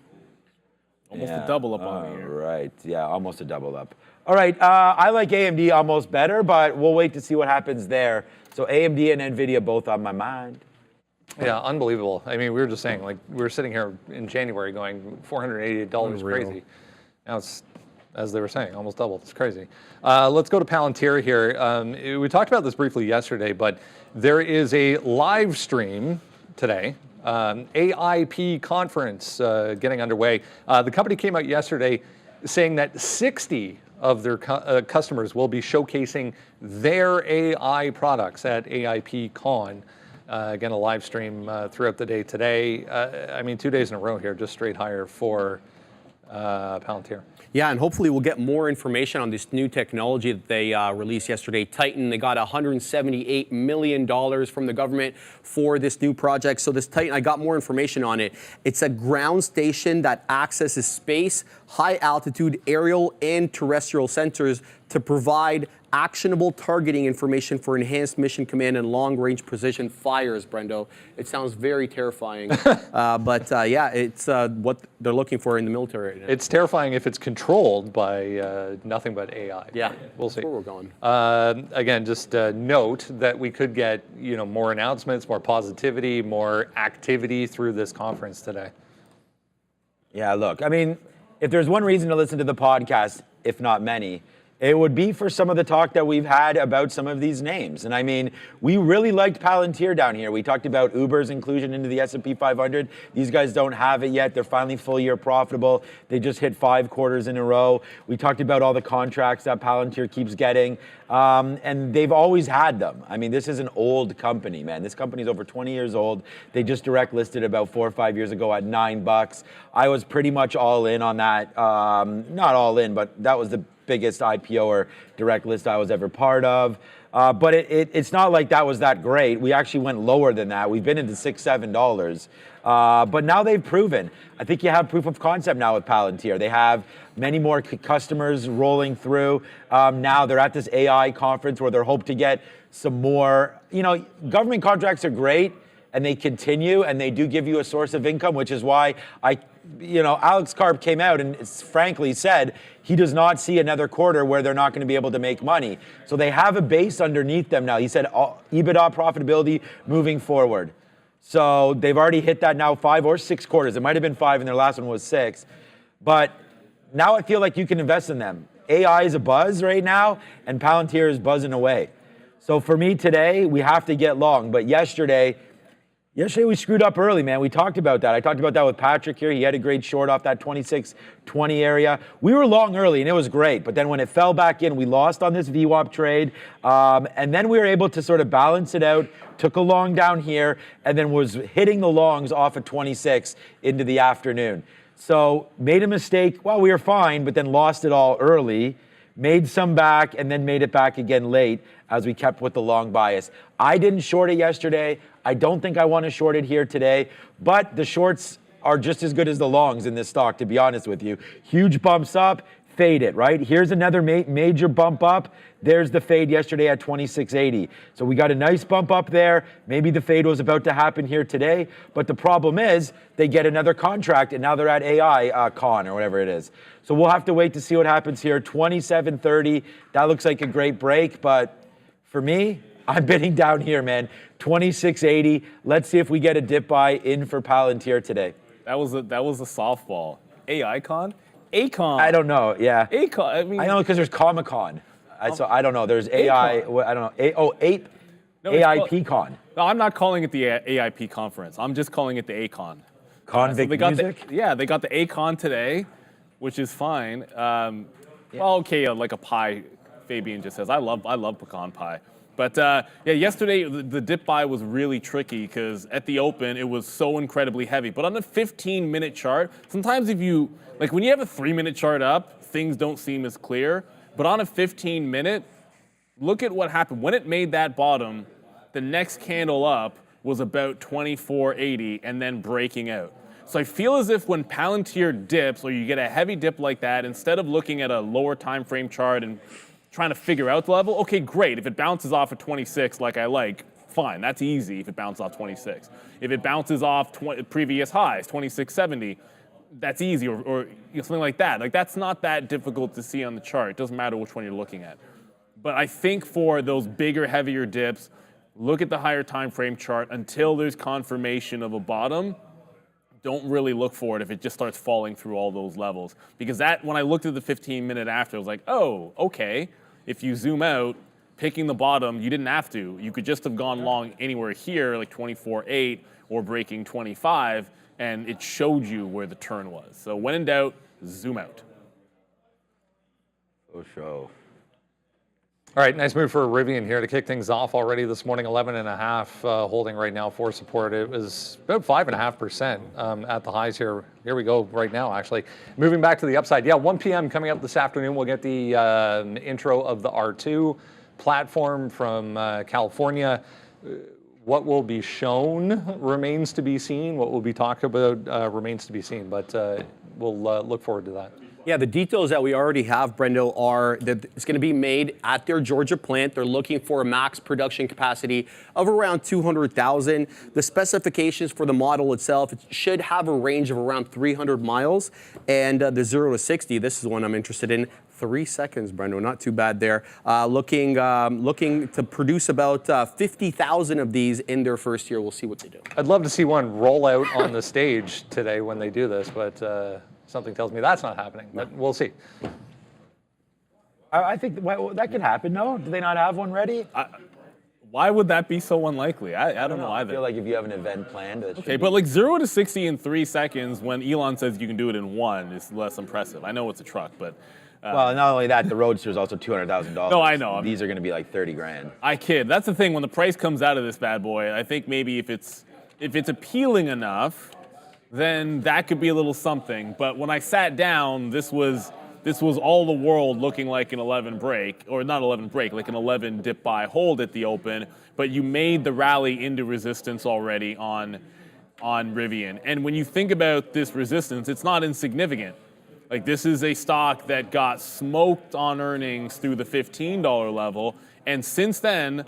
Almost a double up on here. Right, yeah, almost a double up. All right, I like AMD almost better, but we'll wait to see what happens there. So AMD and NVIDIA both on my mind. Yeah, unbelievable. I mean, we were just saying, like, we were sitting here in January going $488 is crazy. Now it's, as they were saying, almost doubled. It's crazy. Let's go to Palantir here. We talked about this briefly yesterday, but there is a live stream today. AAPL conference getting underway. The company came out yesterday saying that 60 of their customers will be showcasing their AI products at AAPL Con. Again, a live stream throughout the day today. I mean, 2 days in a row here, just straight higher for Palantir. Yeah, and hopefully we'll get more information on this new technology that they released yesterday. Titan, they got $178 million from the government for this new project. So this Titan, I got more information on it. It's a ground station that accesses space, high altitude aerial and terrestrial sensors to provide actionable targeting information for enhanced mission command and long-range precision fires, Brendo. It sounds very terrifying, but yeah, it's what they're looking for in the military right now. It's terrifying if it's controlled by nothing but AI. Yeah, we'll see. That's where we're going. Again, just note that we could get more announcements, more positivity, more activity through this conference today. Yeah, look, I mean, if there's one reason to listen to the podcast, if not many, it would be for some of the talk that we've had about some of these names. And I mean, we really liked Palantir down here. We talked about Uber's inclusion into the S&P 500. These guys don't have it yet. They're finally full year profitable. They just hit 5 quarters in a row. We talked about all the contracts that Palantir keeps getting. And they've always had them. I mean, this is an old company, man. This company's over 20 years old. They just direct listed about 4 or 5 years ago at $9. I was pretty much all in on that. Not all in, but that was the biggest IPO or direct list I was ever part of. But it's not like that was that great. We actually went lower than that. We've been into $6, $7. But now they've proven. I think you have proof of concept now with Palantir. They have many more customers rolling through. Now they're at this AI conference where they're hoping to get some more. You know, government contracts are great and they continue and they do give you a source of income, which is why Alex Karp came out and frankly said he does not see another quarter where they're not going to be able to make money. So they have a base underneath them now. He said EBITDA profitability moving forward. So they've already hit that now 5 or 6 quarters. It might have been 5 and their last one was 6. But now I feel like you can invest in them. AI is a buzz right now and Palantir is buzzing away. So for me today, we have to get long. But yesterday we screwed up early, man. We talked about that. I talked about that with Patrick here. He had a great short off that 26.20 area. We were long early, and it was great. But then when it fell back in, we lost on this VWAP trade. And then we were able to sort of balance it out, took a long down here, and then was hitting the longs off of 26 into the afternoon. So made a mistake. Well, we were fine, but then lost it all early. Made some back, and then made it back again late as we kept with the long bias. I didn't short it yesterday. I don't think I want to short it here today, but the shorts are just as good as the longs in this stock, to be honest with you. Huge bumps up, fade it, right? Here's another major bump up. There's the fade yesterday at 26.80. So we got a nice bump up there. Maybe the fade was about to happen here today, but the problem is they get another contract and now they're at AI con or whatever it is. So we'll have to wait to see what happens here. 27.30, that looks like a great break, but for me, I'm bidding down here, man. 26.80. Let's see if we get a dip buy in for Palantir today. That was a softball. AI con? ACON. I don't know. Yeah. ACON. I mean, I know because there's Comic-Con. So I don't know. There's AI. I don't know. AIP Con. No, I'm not calling it the AIP conference. I'm just calling it the ACON. Convict music? They got the ACON today, which is fine. Well, okay, like a pie. Fabian just says, I love pecan pie. But yesterday the dip buy was really tricky because at the open it was so incredibly heavy. But on a 15-minute chart, sometimes if you, like when you have a 3-minute chart up, things don't seem as clear. But on a 15-minute, look at what happened. When it made that bottom, the next candle up was about 24.80 and then breaking out. So I feel as if when Palantir dips or you get a heavy dip like that, instead of looking at a lower time frame chart and trying to figure out the level, okay, great. If it bounces off of 26 like I like, fine, that's easy if it bounces off 26. If it bounces off previous highs, 26.70, that's easy, or something like that. Like that's not that difficult to see on the chart. It doesn't matter which one you're looking at. But I think for those bigger, heavier dips, look at the higher time frame chart until there's confirmation of a bottom. Don't really look for it if it just starts falling through all those levels. Because that, when I looked at the 15-minute after, I was like, oh, okay. If you zoom out, picking the bottom, you didn't have to. You could just have gone long anywhere here, like 24.8 or breaking 25, and it showed you where the turn was. So when in doubt, zoom out. Oh, show. All right, nice move for Rivian here to kick things off already this morning. 11.5 holding right now for support. It was about 5.5% at the highs here. Here we go right now, actually. Moving back to the upside. Yeah, 1 p.m. coming up this afternoon. We'll get the intro of the R2 platform from California. What will be shown remains to be seen. What will be talked about remains to be seen. But we'll look forward to that. Yeah, the details that we already have, Brendo, are that it's going to be made at their Georgia plant. They're looking for a max production capacity of around 200,000. The specifications for the model itself, it should have a range of around 300 miles. And the 0 to 60, this is the one I'm interested in, 3 seconds, Brendo, not too bad there. Looking to produce about 50,000 of these in their first year. We'll see what they do. I'd love to see one roll out on the stage today when they do this, but something tells me that's not happening, but we'll see. I think that could happen, no? Do they not have one ready? Why would that be so unlikely? I don't know either. I feel like if you have an event planned, okay, but like 0 to 60 in 3 seconds when Elon says you can do it in 1 is less impressive. I know it's a truck, but... well, not only that, the Roadster is also $200,000. No, I know. These are going to be like 30 grand. I kid. That's the thing. When the price comes out of this bad boy, I think maybe if it's appealing enough, then that could be a little something. But when I sat down, this was this was all the world looking like an 11 break, or not 11 break, like an 11 dip buy hold at the open, but you made the rally into resistance already on Rivian. And when you think about this resistance, it's not insignificant. Like, this is a stock that got smoked on earnings through the $15 level, and since then,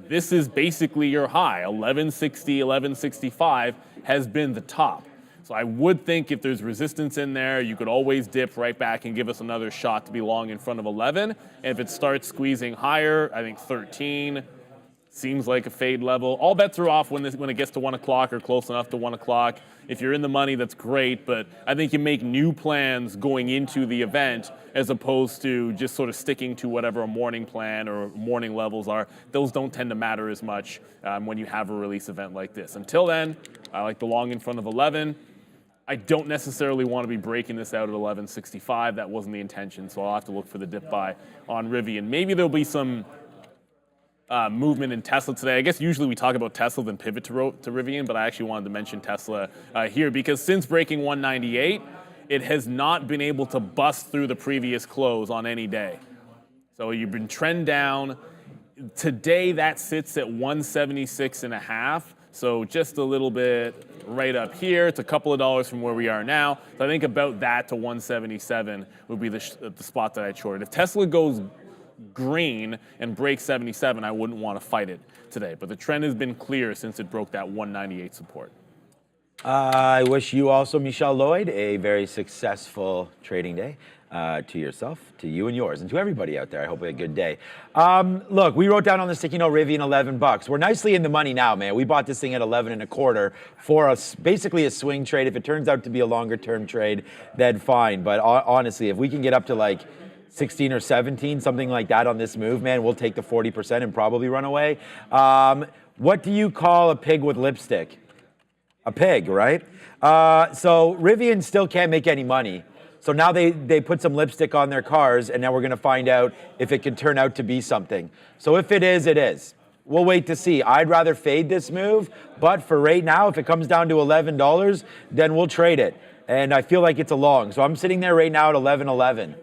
this is basically your high. 1160, 1165 has been the top. So I would think if there's resistance in there, you could always dip right back and give us another shot to be long in front of 11. And if it starts squeezing higher, I think 13 seems like a fade level. All bets are off when it gets to 1 o'clock or close enough to 1 o'clock. If you're in the money, that's great, but I think you make new plans going into the event as opposed to just sort of sticking to whatever a morning plan or morning levels are. Those don't tend to matter as much when you have a release event like this. Until then, I like the long in front of 11. I don't necessarily want to be breaking this out at 1165. That wasn't the intention, so I'll have to look for the dip buy on Rivian. Maybe there'll be some movement in Tesla today. I guess usually we talk about Tesla then pivot to Rivian, but I actually wanted to mention Tesla here because since breaking 198, it has not been able to bust through the previous close on any day. So you've been trend down. Today that sits at 176.5, so just a little bit right up here. It's a couple of dollars from where we are now. So I think about that to 177 would be the spot that I'd short. If Tesla goes green and breaks 77, I wouldn't want to fight it today. But the trend has been clear since it broke that 198 support. I wish you also, Michelle Lloyd, a very successful trading day. To yourself, to you and yours, and to everybody out there. I hope you had a good day. Look, we wrote down on the sticky note Rivian $11. We're nicely in the money now, man. We bought this thing at 11.25 for us, basically a swing trade. If it turns out to be a longer term trade, then fine. But honestly, if we can get up to like 16 or 17, something like that on this move, man, we'll take the 40% and probably run away. What do you call a pig with lipstick? A pig, right? So Rivian still can't make any money. So now they put some lipstick on their cars, and now we're going to find out if it can turn out to be something. So if it is, it is. We'll wait to see. I'd rather fade this move, but for right now, if it comes down to $11, then we'll trade it. And I feel like it's a long. So I'm sitting there right now at 11.11.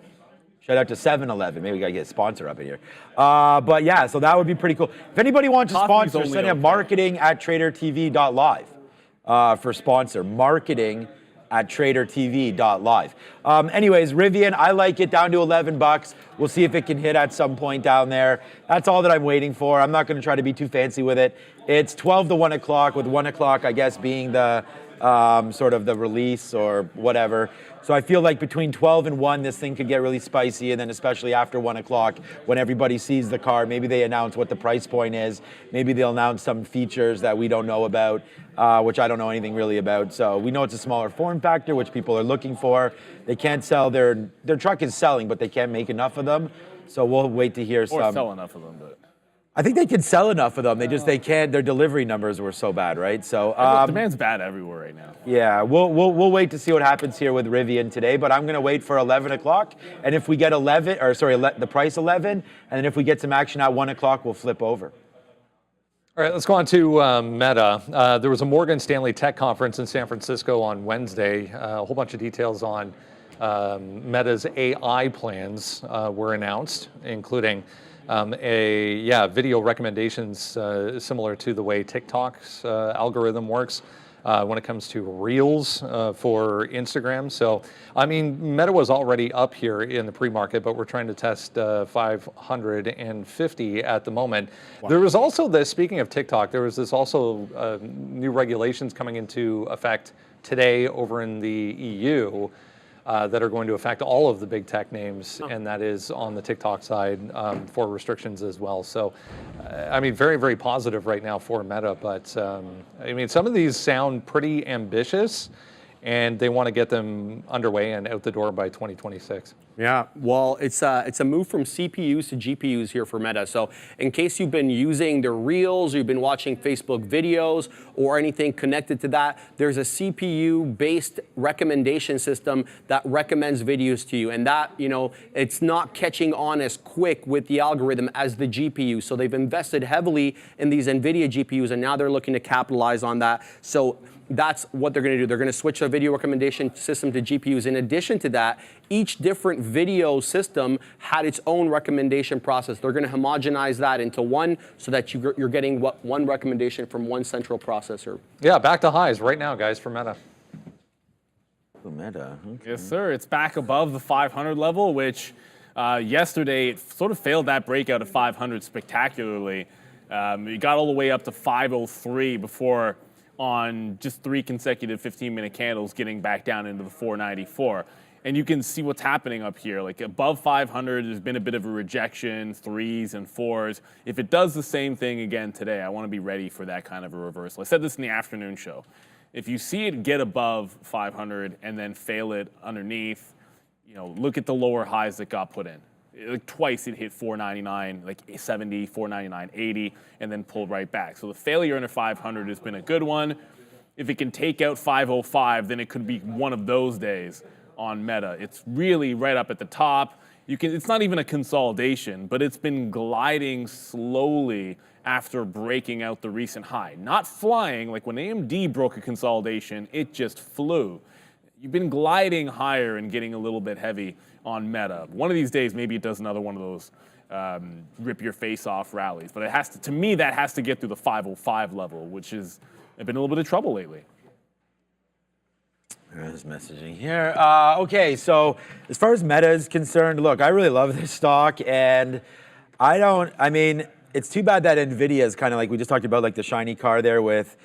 Shout out to 7-Eleven. Maybe we got to get a sponsor up in here. But yeah, so that would be pretty cool. If anybody wants to sponsor, send them marketing at tradertv.live for sponsor. Marketing at tradertv.live. Anyways, Rivian, I like it down to $11. We'll see if it can hit at some point down there. That's all that I'm waiting for. I'm not going to try to be too fancy with it. It's 12 to 1 o'clock, with 1 o'clock, I guess, being the sort of the release or whatever. So I feel like between 12 and 1, this thing could get really spicy, and then especially after 1 o'clock, when everybody sees the car, maybe they announce what the price point is. Maybe they'll announce some features that we don't know about, which I don't know anything really about. So we know it's a smaller form factor, which people are looking for. They can't sell their truck is selling, but they can't make enough of them. So we'll wait to hear some. Or sell enough of them, but. I think they can sell enough of them. They can't. Their delivery numbers were so bad, right? So demand's bad everywhere right now. Yeah, we'll wait to see what happens here with Rivian today. But I'm going to wait for 11 o'clock, and if we get the price 11, and then if we get some action at 1 o'clock, we'll flip over. All right, let's go on to Meta. There was a Morgan Stanley tech conference in San Francisco on Wednesday. A whole bunch of details on Meta's AI plans were announced, including video recommendations similar to the way TikTok's algorithm works when it comes to Reels for Instagram. So, I mean, Meta was already up here in the pre-market, but we're trying to test 550 at the moment. Wow. There was also this, speaking of TikTok, there was this also new regulations coming into effect today over in the EU. That are going to affect all of the big tech names, and that is on the TikTok side for restrictions as well. So, I mean, very, very positive right now for Meta, but I mean, some of these sound pretty ambitious, and they want to get them underway and out the door by 2026. Yeah, well, it's a move from CPUs to GPUs here for Meta. So in case you've been using the Reels, or you've been watching Facebook videos or anything connected to that, there's a CPU-based recommendation system that recommends videos to you. And that, it's not catching on as quick with the algorithm as the GPU. So they've invested heavily in these NVIDIA GPUs, and now they're looking to capitalize on that. So that's what they're going to do. They're going to switch their video recommendation system to GPUs. In addition to that, each different video system had its own recommendation process. They're going to homogenize that into one so that you're getting one recommendation from one central processor. Yeah, back to highs right now, guys, for Meta. Meta. Okay. Yes, sir. It's back above the 500 level, which yesterday it sort of failed that breakout at 500 spectacularly. It got all the way up to 503 before, on just 3 consecutive 15-minute candles, getting back down into the 494. And you can see what's happening up here. Like above 500, there's been a bit of a rejection, 3s and 4s. If it does the same thing again today, I want to be ready for that kind of a reversal. I said this in the afternoon show. If you see it get above 500 and then fail it underneath, look at the lower highs that got put in. Like twice it hit 499, like 70, 499, 80, and then pulled right back. So the failure under 500 has been a good one. If it can take out 505, then it could be one of those days on Meta. It's really right up at the top. It's not even a consolidation, but it's been gliding slowly after breaking out the recent high. Not flying, like when AMD broke a consolidation, it just flew. You've been gliding higher and getting a little bit heavy on Meta. One of these days, maybe it does another one of those rip your face off rallies. But it has to me, that has to get through the 505 level, which has been a little bit of trouble lately. There's messaging here. Okay, so as far as Meta is concerned, look, I really love this stock, and it's too bad that NVIDIA is kind of like we just talked about, like the shiny car there with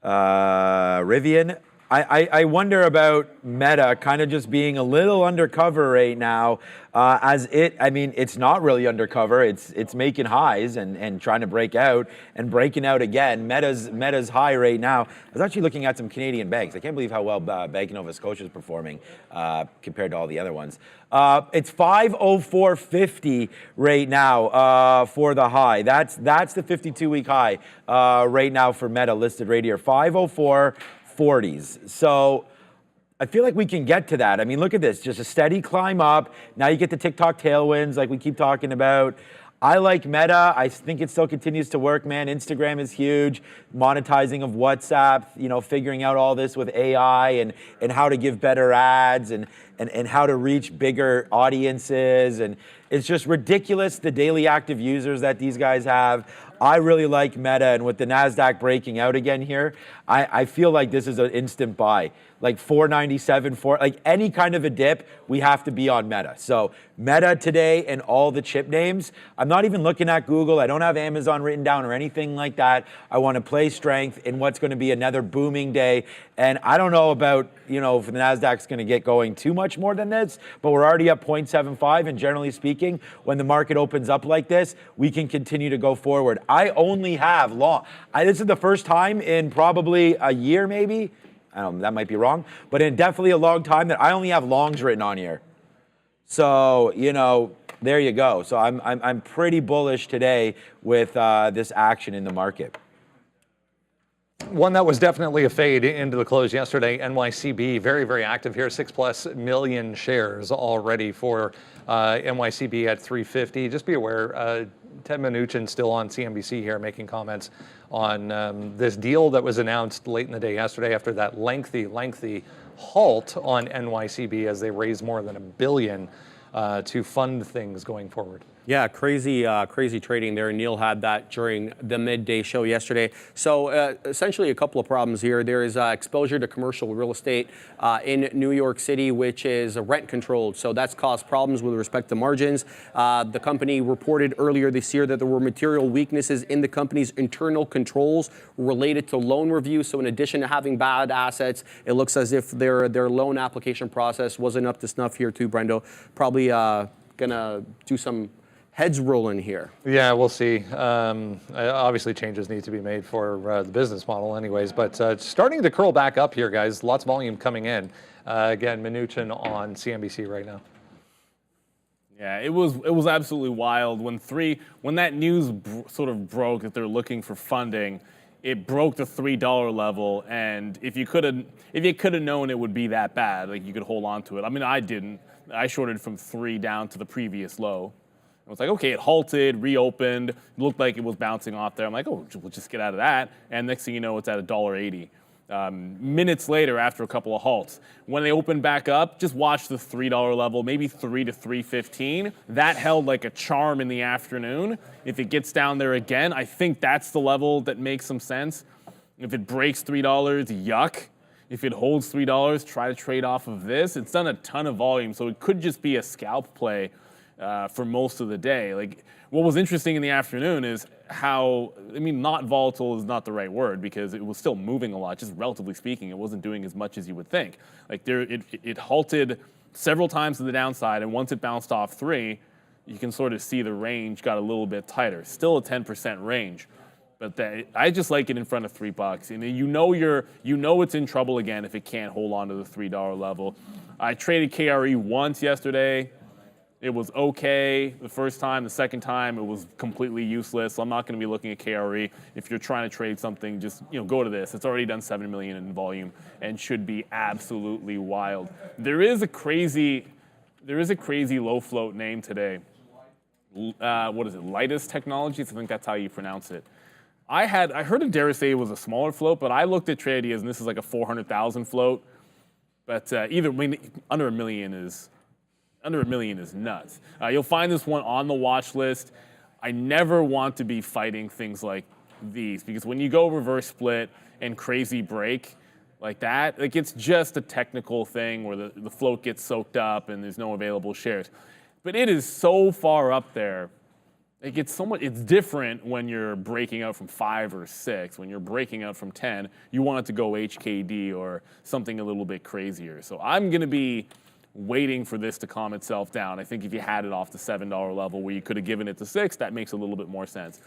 Rivian. I wonder about Meta kind of just being a little undercover right now, it's not really undercover. It's making highs and trying to break out and breaking out again. Meta's high right now. I was actually looking at some Canadian banks. I can't believe how well Bank of Nova Scotia is performing compared to all the other ones. It's 504.50 right now for the high. That's the 52-week high right now for Meta listed right here. 504.40s. So I feel like we can get to that. I mean, look at this, just a steady climb up. Now you get the TikTok tailwinds like we keep talking about. I like Meta. I think it still continues to work, man. Instagram is huge. Monetizing of WhatsApp, figuring out all this with AI and how to give better ads and how to reach bigger audiences. And it's just ridiculous, the daily active users that these guys have. I really like Meta, and with the Nasdaq breaking out again here, I feel like this is an instant buy. Like 497, like any kind of a dip, we have to be on Meta. So Meta today and all the chip names. I'm not even looking at Google. I don't have Amazon written down or anything like that. I want to play strength in what's going to be another booming day. And I don't know about, if the Nasdaq's going to get going too much more than this, but we're already up 0.75. And generally speaking, when the market opens up like this, we can continue to go forward. I only have long. This is the first time in probably a year, maybe. I don't know, that might be wrong, but in definitely a long time that I only have longs written on here. So, there you go. So I'm pretty bullish today with this action in the market. One that was definitely a fade into the close yesterday, NYCB, very, very active here, 6+ million shares already for NYCB at 350. Just be aware, Ted Mnuchin still on CNBC here making comments on this deal that was announced late in the day yesterday after that lengthy halt on NYCB as they raised more than $1 billion to fund things going forward. Yeah, crazy trading there. Neil had that during the midday show yesterday. So essentially a couple of problems here. There is exposure to commercial real estate in New York City, which is rent controlled. So that's caused problems with respect to margins. The company reported earlier this year that there were material weaknesses in the company's internal controls related to loan review. So in addition to having bad assets, it looks as if their loan application process wasn't up to snuff here too, Brendo. Probably gonna do some heads rolling here. Yeah, we'll see. Obviously, changes need to be made for the business model anyways, but starting to curl back up here, guys. Lots of volume coming in. Again, Mnuchin on CNBC right now. Yeah, it was absolutely wild when that news sort of broke that they're looking for funding. It broke the $3 level, and if you could have known it would be that bad, like you could hold on to it. I mean, I didn't. I shorted from 3 down to the previous low. I was like, okay, it halted, reopened. It looked like it was bouncing off there. I'm like, oh, we'll just get out of that. And next thing you know, it's at $1.80. minutes later after a couple of halts. When they opened back up, just watch the $3 level, maybe 3 to 315. That held like a charm in the afternoon. If it gets down there again, I think that's the level that makes some sense. If it breaks $3, yuck. If it holds $3, try to trade off of this. It's done a ton of volume, so it could just be a scalp play for most of the day. Like, what was interesting in the afternoon is how, I mean, not volatile is not the right word because it was still moving a lot, just relatively speaking. It wasn't doing as much as you would think. Like, it halted several times to the downside, and once it bounced off 3, you can sort of see the range got a little bit tighter. Still a 10% range. But I just like it in front of $3, and you know it's in trouble again if it can't hold on to the $3 level. I traded KRE once yesterday. It was okay the first time. The second time, it was completely useless. So I'm not going to be looking at KRE. If you're trying to trade something, just go to this. It's already done $7 million in volume and should be absolutely wild. There is a crazy low float name today. What is it? Lightest Technologies. I think that's how you pronounce it. I heard Adair say it was a smaller float, but I looked at trade ideas and this is like a 400,000 float. But under $1 million is nuts. You'll find this one on the watch list. I never want to be fighting things like these because when you go reverse split and crazy break like that, like it's just a technical thing where the float gets soaked up and there's no available shares. But it is so far up there. Like it's different when you're breaking out from 5 or 6. When you're breaking out from 10, you want it to go HKD or something a little bit crazier. So I'm going to be waiting for this to calm itself down. I think if you had it off the $7 level where you could have given it to 6, that makes a little bit more sense.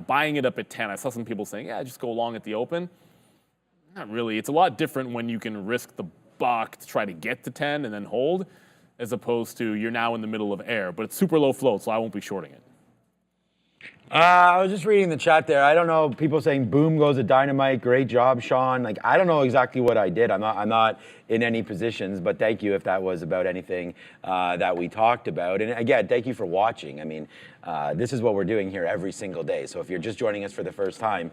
Buying it up at 10, I saw some people saying, yeah, just go long at the open. Not really. It's a lot different when you can risk the buck to try to get to 10 and then hold, as opposed to you're now in the middle of air. But it's super low float, so I won't be shorting it. I was just reading the chat there. I don't know. People saying boom goes to dynamite. Great job, Sean. Like I don't know exactly what I did. I'm not in any positions, but thank you if that was about anything that we talked about. And again, thank you for watching. I mean, this is what we're doing here every single day. So if you're just joining us for the first time,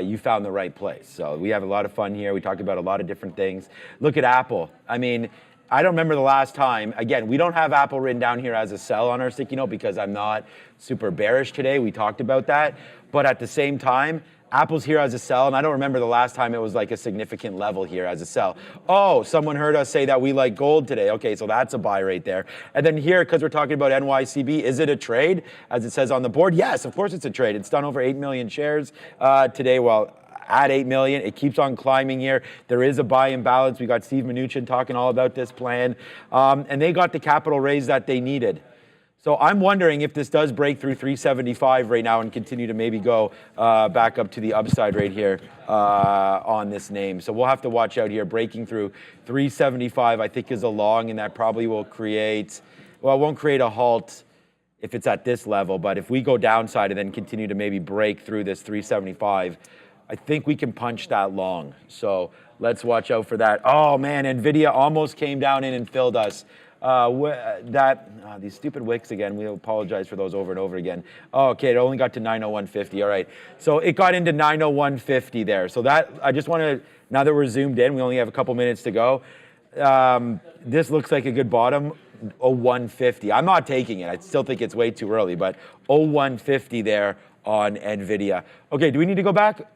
you found the right place. So we have a lot of fun here. We talked about a lot of different things. Look at Apple. I mean, I don't remember the last time. Again, we don't have Apple written down here as a sell on our sticky note because I'm not super bearish today. We talked about that. But at the same time, Apple's here as a sell, and I don't remember the last time it was like a significant level here as a sell. Oh, someone heard us say that we like gold today. Okay, so that's a buy right there. And then here, because we're talking about NYCB, is it a trade, as it says on the board? Yes, of course it's a trade. It's done over 8 million shares today. Well, at 8 million, it keeps on climbing here. There is a buy imbalance. We got Steve Mnuchin talking all about this plan. And they got the capital raise that they needed. So I'm wondering if this does break through 375 right now and continue to maybe go back up to the upside right here on this name. So we'll have to watch out here. Breaking through 375, I think, is a long, and that probably will create, well, it won't create a halt if it's at this level. But if we go downside and then continue to maybe break through this 375, I think we can punch that long. So let's watch out for that. Oh, man, NVIDIA almost came down in and filled us. These stupid wicks again. We apologize for those over and over again. Oh, okay, it only got to 901.50. All right. So it got into 901.50 there. So that, I just want to, now that we're zoomed in, we only have a couple minutes to go. This looks like a good bottom. 0150. I'm not taking it. I still think it's way too early, but 0150 there on NVIDIA. Okay, do we need to go back?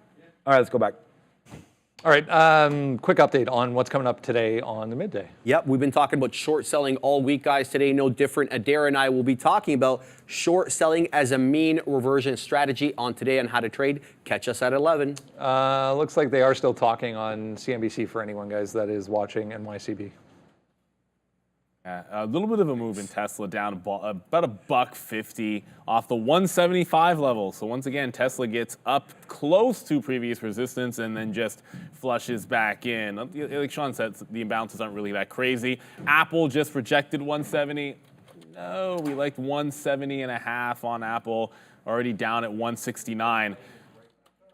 All right, let's go back. All right, quick update on what's coming up today on the midday. Yep, we've been talking about short selling all week, guys. Today, no different. Adair and I will be talking about short selling as a mean reversion strategy on Today on How to Trade. Catch us at 11. Looks like they are still talking on CNBC for anyone, guys, that is watching NYCB. A little bit of a move in Tesla, down about $1.50 off the 175 level. So once again, Tesla gets up close to previous resistance and then just flushes back in. Like Sean said, the imbalances aren't really that crazy. Apple just rejected 170. No, we liked 170.5 on Apple, already down at 169.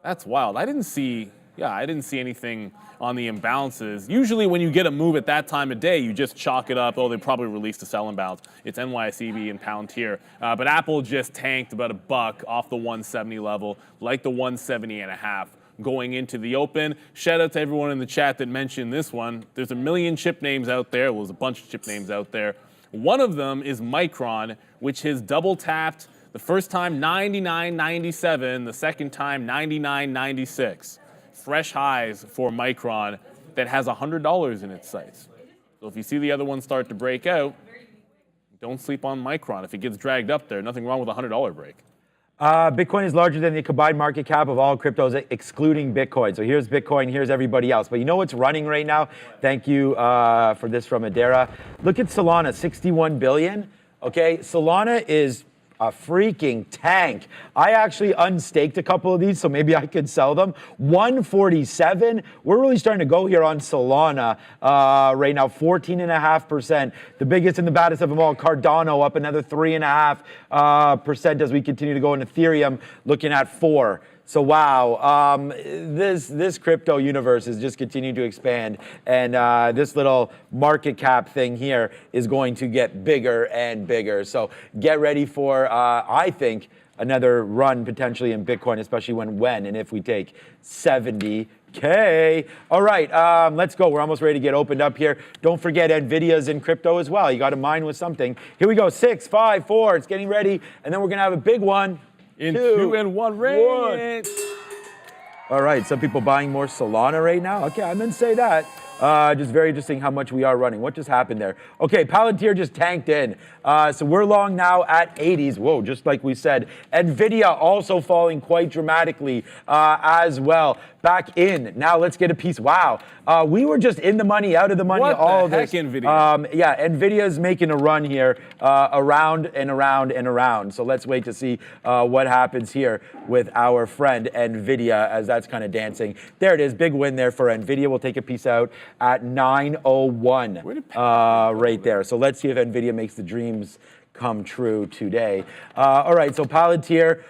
That's wild. I didn't see anything on the imbalances. Usually when you get a move at that time of day, you just chalk it up. Oh, they probably released a sell imbalance. It's NYCB and Palantir. But Apple just tanked about $1 off the 170 level, like the 170.5 going into the open. Shout out to everyone in the chat that mentioned this one. There's a million chip names out there. Well, there's a bunch of chip names out there. One of them is Micron, which has double tapped the first time 99.97, the second time 99.96. Fresh highs for Micron that has $100 in its sights. So if you see the other one start to break out, don't sleep on Micron. If it gets dragged up there, nothing wrong with a $100 break. Bitcoin is larger than the combined market cap of all cryptos, excluding Bitcoin. So here's Bitcoin, here's everybody else. But you know what's running right now? Thank you for this from Adara. Look at Solana, 61 billion. Okay, Solana is a freaking tank. I actually unstaked a couple of these, so maybe I could sell them. 147. We're really starting to go here on Solana right now, 14.5%. The biggest and the baddest of them all, Cardano, up another 3.5% as we continue to go in Ethereum, looking at 4. So wow, this crypto universe is just continuing to expand, and this little market cap thing here is going to get bigger and bigger. So get ready for, I think, another run potentially in Bitcoin, especially when and if we take 70K. All right, let's go. We're almost ready to get opened up here. Don't forget NVIDIA's in crypto as well. You got to mine with something. Here we go, 6, 5, 4. It's getting ready, and then we're gonna have a big one. In 2 and 1 range. All right, some people buying more Solana right now. Okay, I didn't say that. Just very interesting how much we are running. What just happened there? Okay, Palantir just tanked in. So we're long now at 80s. Whoa, just like we said. NVIDIA also falling quite dramatically as well. Back in. Now let's get a piece. Wow. We were just in the money, out of the money, what all the of this. Heck, NVIDIA? Yeah, NVIDIA's making a run here around and around and around. So let's wait to see what happens here with our friend NVIDIA as that's kind of dancing. There it is. Big win there for NVIDIA. We'll take a piece out at 9:01 right there. So let's see if NVIDIA makes the dreams come true today. All right, so Palantir.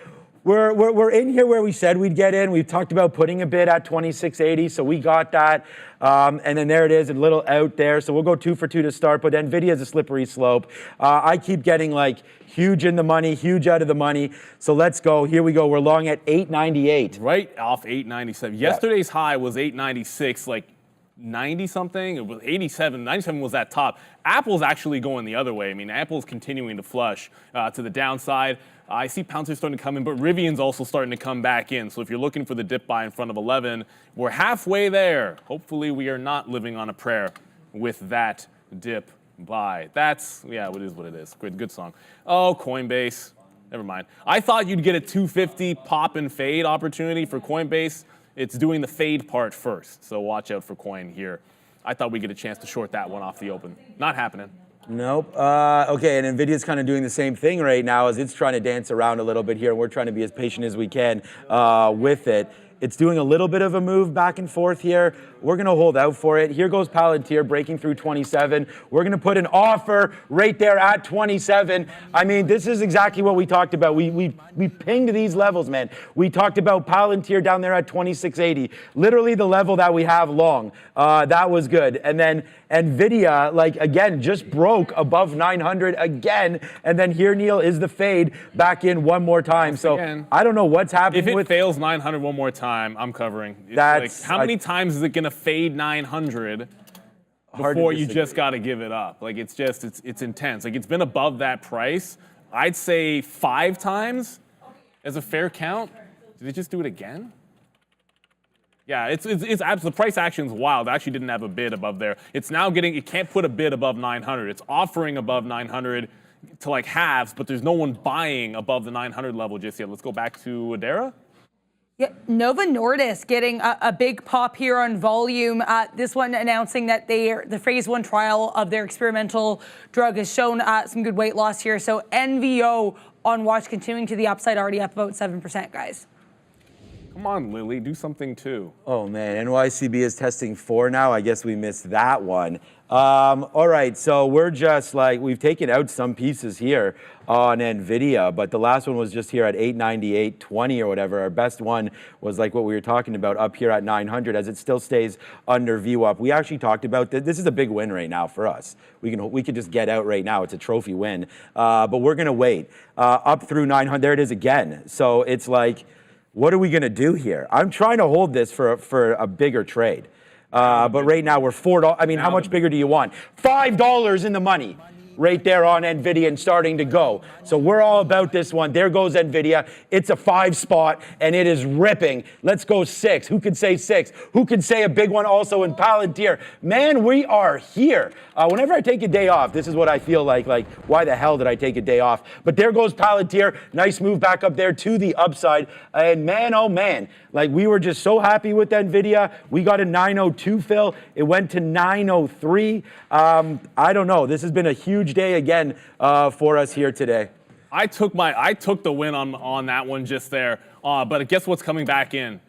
We're in here where we said we'd get in. We've talked about putting a bid at 2680, so we got that. And then there it is, a little out there. So we'll go 2 for 2 to start, but NVIDIA is a slippery slope. I keep getting like huge in the money, huge out of the money. So let's go. Here we go. We're long at 898. Right off 897. Yesterday's high was 896, like 90 something. It was 87. 97 was that top. Apple's actually going the other way. I mean, Apple's continuing to flush to the downside. I see Palantir starting to come in, but Rivian's also starting to come back in. So if you're looking for the dip buy in front of 11, we're halfway there. Hopefully we are not living on a prayer with that dip buy. That's, yeah, it is what it is. Good song. Oh, Coinbase. Never mind. I thought you'd get a 250 pop and fade opportunity for Coinbase. It's doing the fade part first. So watch out for Coin here. I thought we'd get a chance to short that one off the open. Not happening. Nope. Okay, and NVIDIA's kind of doing the same thing right now as it's trying to dance around a little bit here, and we're trying to be as patient as we can with it. It's doing a little bit of a move back and forth here. We're going to hold out for it. Here goes Palantir breaking through 27. We're going to put an offer right there at 27. I mean, this is exactly what we talked about. We pinged these levels, man. We talked about Palantir down there at 2680. Literally the level that we have long. That was good. And then NVIDIA, like, again, just broke above 900 again. And then here, Neil, is the fade back in one more time. So again, I don't know what's happening if it fails 900 one more time, I'm covering. It's that's like, how many times is it going to fade 900 before you just got to give it up? Like, it's just, it's intense. Like, it's been above that price. I'd say 5 times as a fair count. Did they just do it again? Yeah, it's the price action's wild. I actually didn't have a bid above there. It's now getting, it can't put a bid above 900. It's offering above 900 to like halves, but there's no one buying above the 900 level just yet. Let's go back to Adara. Yeah, Novo Nordisk getting a big pop here on volume. This one announcing that the phase 1 trial of their experimental drug has shown some good weight loss here. So NVO on watch, continuing to the upside, already up about 7%, guys. Come on, Lily, do something too. Oh man, NYCB is testing 4 now. I guess we missed that one. All right, so we're just like, we've taken out some pieces here on NVIDIA, but the last one was just here at 898.20 or whatever. Our best one was like what we were talking about up here at 900 as it still stays under VWAP. We actually talked about this is a big win right now for us. We could just get out right now. It's a trophy win, but we're gonna wait up through 900. There it is again. So it's like, what are we going to do here? I'm trying to hold this for a bigger trade. But right now we're $4. I mean, how much bigger do you want? $5 in the money right there on NVIDIA and starting to go. So we're all about this one. There goes NVIDIA. It's a 5 spot and it is ripping. Let's go 6. Who could say 6? Who could say a big one also in Palantir? Man, we are here. Whenever I take a day off, this is what I feel like why the hell did I take a day off? But there goes Palantir. Nice move back up there to the upside. And man, oh man, like we were just so happy with NVIDIA. We got a 902 fill. It went to 903. I don't know. This has been a huge day again for us here today. I took the win on that one just there. But guess what's coming back in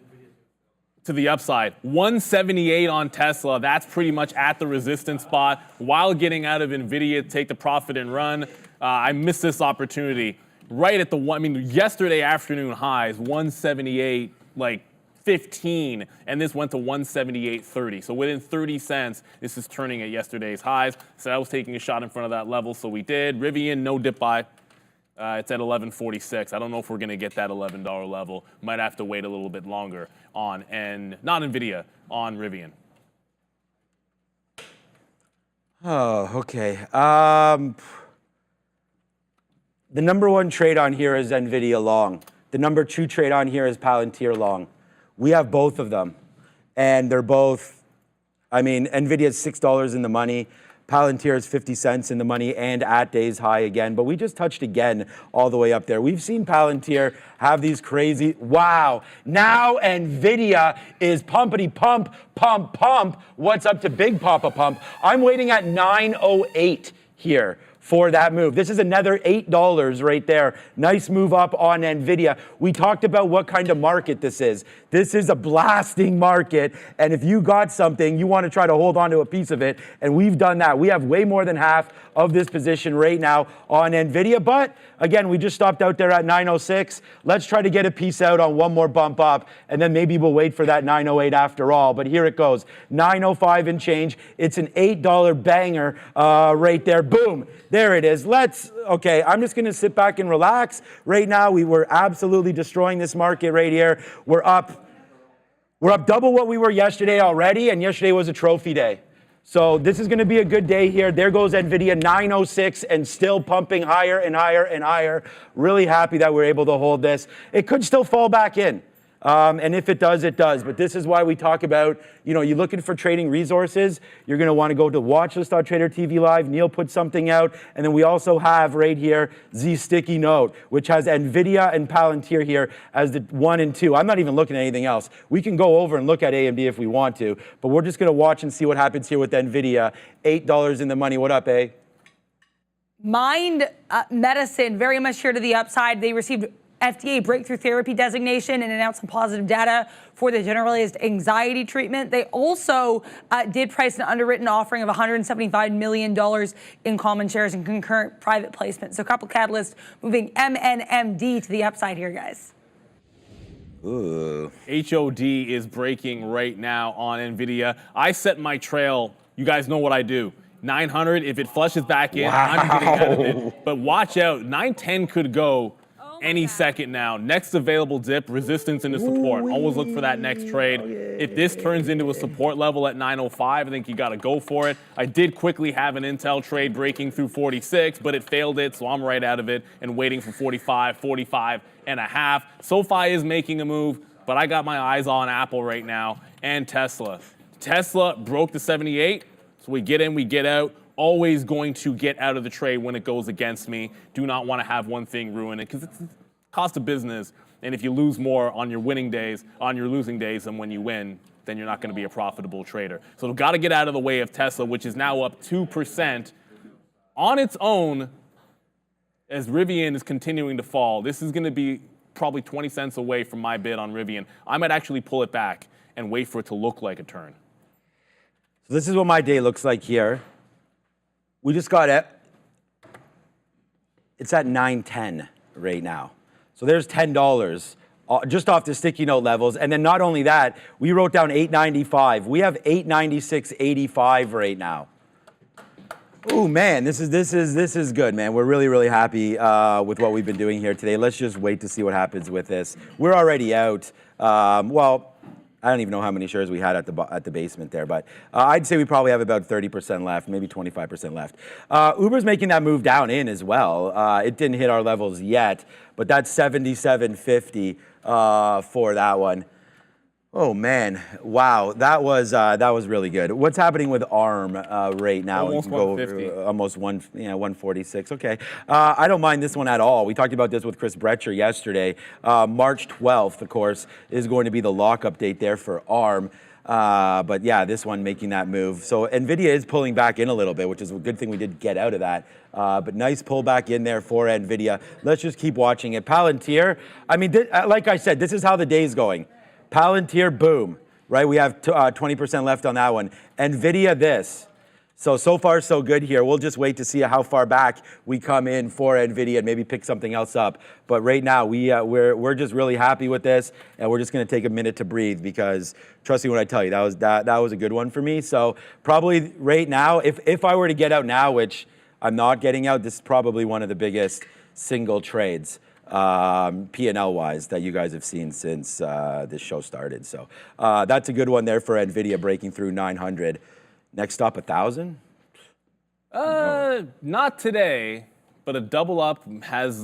to the upside? 178 on Tesla. That's pretty much at the resistance spot while getting out of NVIDIA, take the profit and run. I missed this opportunity right at the one. I mean, yesterday afternoon highs 178 like 15, and this went to 178.30. So within 30 cents, this is turning at yesterday's highs. So I was taking a shot in front of that level, so we did. Rivian, no dip buy. It's at 11.46. I don't know if we're going to get that $11 level. Might have to wait a little bit longer on, and not NVIDIA, on Rivian. Oh, okay. The number 1 trade on here is NVIDIA long. The number 2 trade on here is Palantir long. We have both of them, and they're both, I mean, NVIDIA is $6 in the money. Palantir is 50 cents in the money and at day's high again, but we just touched again all the way up there. We've seen Palantir have these crazy, wow. Now NVIDIA is pumpity pump, pump, pump. What's up to Big Papa Pump? I'm waiting at 908 here for that move. This is another $8 right there. Nice move up on NVIDIA. We talked about what kind of market this is. This is a blasting market, and if you got something, you want to try to hold on to a piece of it, and we've done that. We have way more than half of this position right now on NVIDIA, but again, we just stopped out there at 906. Let's try to get a piece out on one more bump up, and then maybe we'll wait for that 908 after all, but here it goes. 905 and change. It's an $8 banger right there. Boom. There it is. Okay, I'm just going to sit back and relax. Right now, we were absolutely destroying this market right here. We're up double what we were yesterday already, and yesterday was a trophy day. So this is going to be a good day here. There goes NVIDIA, 906, and still pumping higher and higher and higher. Really happy that we're able to hold this. It could still fall back in. And if it does, it does. But this is why we talk about, you're looking for trading resources. You're going to want to go to watchlist.tradertv.live. Neil put something out. And then we also have right here the sticky note, which has NVIDIA and Palantir here as the 1 and 2. I'm not even looking at anything else. We can go over and look at AMD if we want to. But we're just going to watch and see what happens here with NVIDIA. $8 in the money. What up, eh? Mind Medicine, very much here to the upside. They received FDA breakthrough therapy designation and announced some positive data for the generalized anxiety treatment. They also did price an underwritten offering of $175 million in common shares and concurrent private placement. So a couple catalysts moving MNMD to the upside here, guys. Ooh. HOD is breaking right now on NVIDIA. I set my trail. You guys know what I do. 900, if it flushes back in, I'm getting out of it. But watch out, 910 could go any second now. Next available dip, resistance into support. Always look for that next trade. If this turns into a support level at 905, I think you got to go for it. I did quickly have an Intel trade breaking through 46, but it failed it, so I'm right out of it and waiting for 45, 45 and a half. SoFi is making a move, but I got my eyes on Apple right now and Tesla. Tesla broke the 78, so we get in, we get out. Always going to get out of the trade when it goes against me. Do not want to have one thing ruin it because it's the cost of business. And if you lose more on your winning days, on your losing days than when you win, then you're not going to be a profitable trader. So we've got to get out of the way of Tesla, which is now up 2% on its own as Rivian is continuing to fall. This is going to be probably 20 cents away from my bid on Rivian. I might actually pull it back and wait for it to look like a turn. So this is what my day looks like here. We just got it. It's at 910 right now. So there's $10 just off the sticky note levels. And then not only that, we wrote down 895. We have 896.85 right now. Oh man, this is good, man. We're really happy with what we've been doing here today. Let's just wait to see what happens with this. We're already out. Well, I don't even know how many shares we had at the basement there, but I'd say we probably have about 30% left, maybe 25% left. Uber's making that move down in as well. It didn't hit our levels yet, but that's 77.50 for that one. Oh man, wow, that was really good. What's happening with ARM right now? Almost 150. Almost 146. Okay, I don't mind this one at all. We talked about this with Chris Bretcher yesterday. March 12th, of course, is going to be the lockup date there for ARM. But yeah, this one making that move. So NVIDIA is pulling back in a little bit, which is a good thing we did get out of that. But nice pullback in there for NVIDIA. Let's just keep watching it. Palantir, I mean, like I said, this is how the day's going. Palantir, boom, right? We have 20% left on that one. NVIDIA, this. So far, so good here. We'll just wait to see how far back we come in for NVIDIA and maybe pick something else up. But right now, we're just really happy with this, and we're just going to take a minute to breathe because trust me when I tell you, that was a good one for me. So probably right now, if I were to get out now, which I'm not getting out, this is probably one of the biggest single trades. P&L wise that you guys have seen since this show started. So that's a good one there for NVIDIA breaking through 900. Next up, 1,000? Not today, but a double up has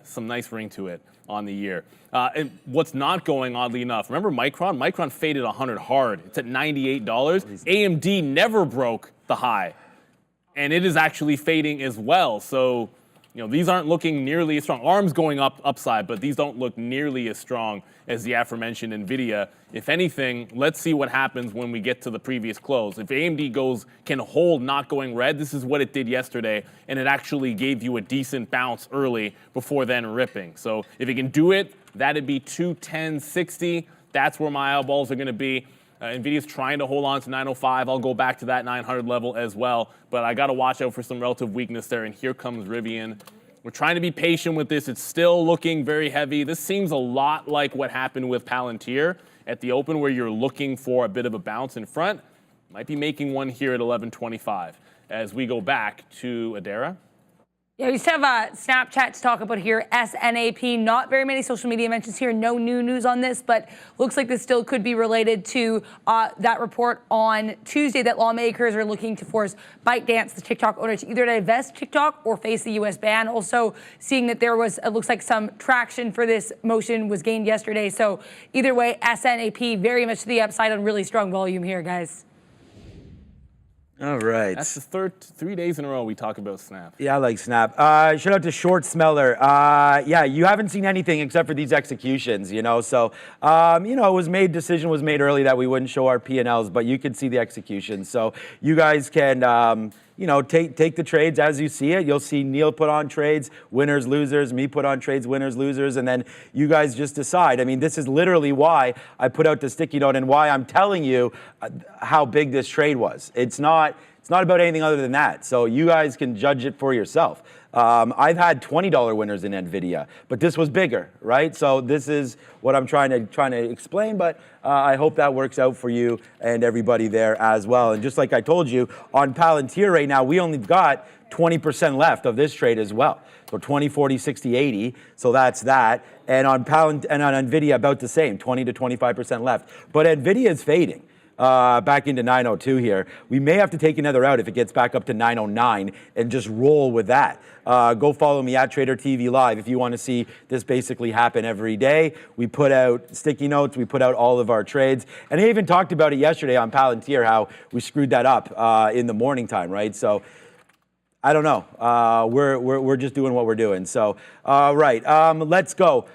some nice ring to it on the year. And what's not going, oddly enough, remember Micron? Micron faded 100 hard. It's at $98. AMD never broke the high, and it is actually fading as well. So these aren't looking nearly as strong. ARM's going upside, but these don't look nearly as strong as the aforementioned NVIDIA. If anything, let's see what happens when we get to the previous close. If AMD can hold not going red, this is what it did yesterday, and it actually gave you a decent bounce early before then ripping. So if it can do it, that'd be 210.60. That's where my eyeballs are going to be. NVIDIA's trying to hold on to 905. I'll go back to that 900 level as well, but I got to watch out for some relative weakness there, and here comes Rivian. We're trying to be patient with this. It's still looking very heavy. This seems a lot like what happened with Palantir at the open, where you're looking for a bit of a bounce in front. Might be making one here at 11.25 as we go back to Adara. Yeah, we used to have a Snapchat to talk about here, SNAP. Not very many social media mentions here. No new news on this, but looks like this still could be related to that report on Tuesday that lawmakers are looking to force ByteDance, the TikTok owner, to either divest TikTok or face the U.S. ban. Also, seeing that there was, it looks like some traction for this motion was gained yesterday. So either way, SNAP very much to the upside on really strong volume here, guys. All right. That's the 3 days in a row we talk about Snap. Yeah, I like Snap. Shout out to Short Smeller. Yeah, you haven't seen anything except for these executions, So, decision was made early that we wouldn't show our P&Ls, but you can see the execution. So you guys can, take the trades as you see it. You'll see Neil put on trades, winners, losers, me put on trades, winners, losers, and then you guys just decide. I mean, this is literally why I put out the sticky note and why I'm telling you how big this trade was. It's not about anything other than that. So you guys can judge it for yourself. I've had $20 winners in NVIDIA, but this was bigger, right? So this is what I'm trying to explain, but I hope that works out for you and everybody there as well. And just like I told you, on Palantir right now, we only got 20% left of this trade as well. So 20, 40, 60, 80. So that's that. And on NVIDIA, about the same, 20 to 25% left. But NVIDIA is fading. Back into 902 here. We may have to take another out if it gets back up to 909 and just roll with that. Go follow me at Tradertv.live if you want to see this basically happen every day. We put out sticky notes. We put out all of our trades. And I even talked about it yesterday on Palantir, how we screwed that up in the morning time, right? So I don't know. We're just doing what we're doing. So, right, let's go.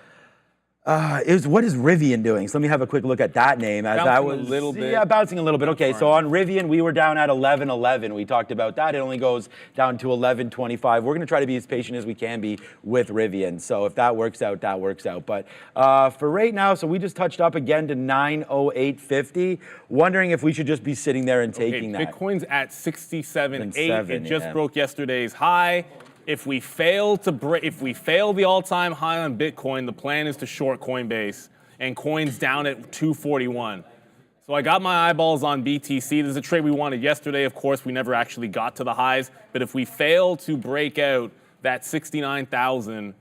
What is Rivian doing? So let me have a quick look at that name. As that was a little bit. Yeah, bouncing a little bit. Okay, so on Rivian, we were down at 11.11. We talked about that. It only goes down to 11.25. We're going to try to be as patient as we can be with Rivian. So if that works out, that works out. But for right now, so we just touched up again to 908.50. Wondering if we should just be sitting there and taking that. Bitcoin's at 67.8. It just broke yesterday's high. If we fail the all-time high on Bitcoin, the plan is to short Coinbase, and Coin's down at 241. So I got my eyeballs on BTC. This is a trade we wanted yesterday. Of course, we never actually got to the highs. But if we fail to break out that 69,000,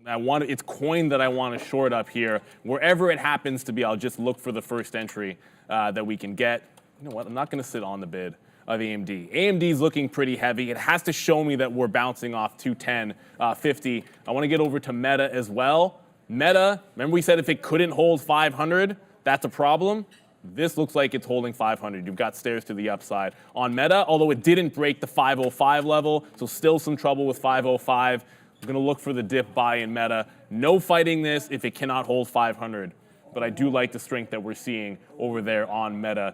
it's coin that I want to short up here. Wherever it happens to be, I'll just look for the first entry that we can get. You know what? I'm not going to sit on the bid of AMD. AMD is looking pretty heavy. It has to show me that we're bouncing off 210.50. I want to get over to Meta as well. Meta, remember we said if it couldn't hold 500, that's a problem. This looks like it's holding 500. You've got stairs to the upside on Meta, although it didn't break the 505 level, so still some trouble with 505. I'm going to look for the dip buy in Meta. No fighting this if it cannot hold 500, but I do like the strength that we're seeing over there on Meta.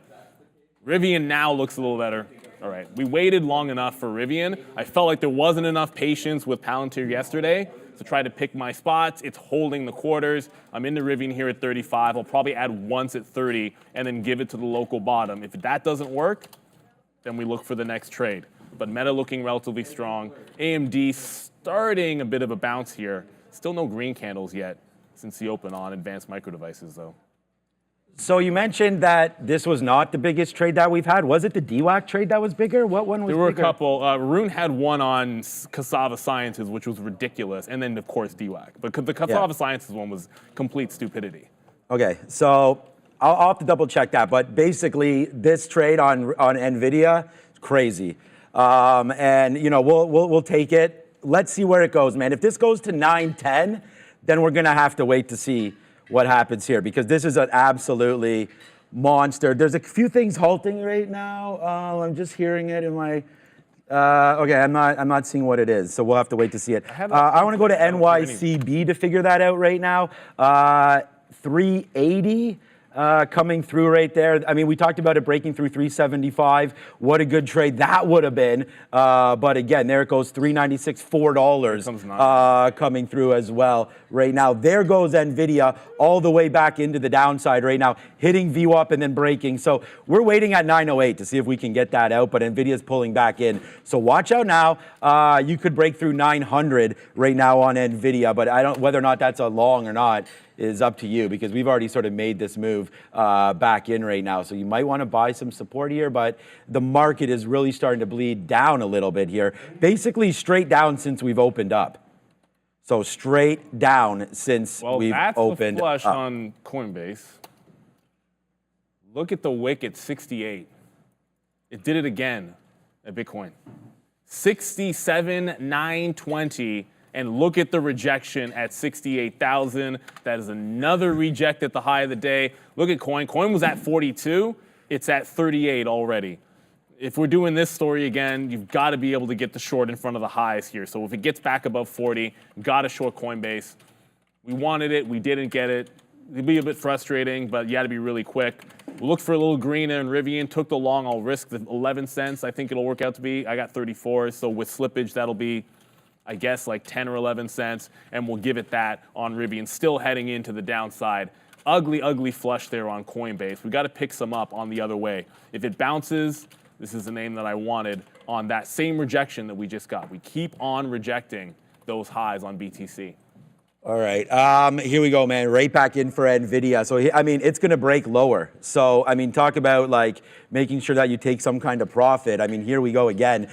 Rivian now looks a little better. All right, we waited long enough for Rivian. I felt like there wasn't enough patience with Palantir yesterday to try to pick my spots. It's holding the quarters. I'm in the Rivian here at 35. I'll probably add once at 30 and then give it to the local bottom. If that doesn't work, then we look for the next trade. But Meta looking relatively strong. AMD starting a bit of a bounce here. Still no green candles yet since the open on advanced micro devices though. So you mentioned that this was not the biggest trade that we've had. Was it the DWAC trade that was bigger? What one was bigger? There were a couple. Rune had one on Cassava Sciences, which was ridiculous, and then, of course, DWAC. But the Cassava Sciences one was complete stupidity. Okay, so I'll have to double check that. But basically, this trade on NVIDIA is crazy. And, you know, we'll take it. Let's see where it goes, man. If this goes to 910, then we're going to have to wait to see what happens here, because this is an absolutely monster. There's a few things halting right now. I'm just hearing it in my. Okay, I'm not seeing what it is, so we'll have to wait to see it. I want to go to NYCB to figure that out right now. 380. Coming through right there. I mean, we talked about it breaking through 375. What a good trade that would have been. But again, there it goes, 396, $4 coming through as well right now. There goes NVIDIA all the way back into the downside right now, hitting VWAP and then breaking. So we're waiting at 908 to see if we can get that out, but NVIDIA's pulling back in. So watch out now. You could break through 900 right now on NVIDIA, but whether or not that's a long or not is up to you, because we've already sort of made this move back in right now. So you might want to buy some support here, but the market is really starting to bleed down a little bit here. Basically straight down since we've opened up. So straight down since we've opened up. Well, that's the flush up. on Coinbase. Look at the wick at 68. It did it again at Bitcoin. 67,920. And look at the rejection at 68,000. That is another reject at the high of the day. Look at Coin. Coin was at 42. It's at 38 already. If we're doing this story again, you've got to be able to get the short in front of the highs here. So if it gets back above 40, got to short Coinbase. We wanted it. We didn't get it. It'd be a bit frustrating, but you got to be really quick. We'll look for a little green in Rivian. Took the long. I'll risk the 11 cents. I think it'll work out to be. I got 34. So with slippage, that'll be, I guess, like 10 or 11 cents, and we'll give it that on Rivian. Still heading into the downside. Ugly, ugly flush there on Coinbase. We got to pick some up on the other way. If it bounces, this is the name that I wanted on that same rejection that we just got. We keep on rejecting those highs on BTC. All right, here we go, man. Right back in for NVIDIA. So, I mean, it's going to break lower. So, I mean, talk about, like, making sure that you take some kind of profit. I mean, here we go again.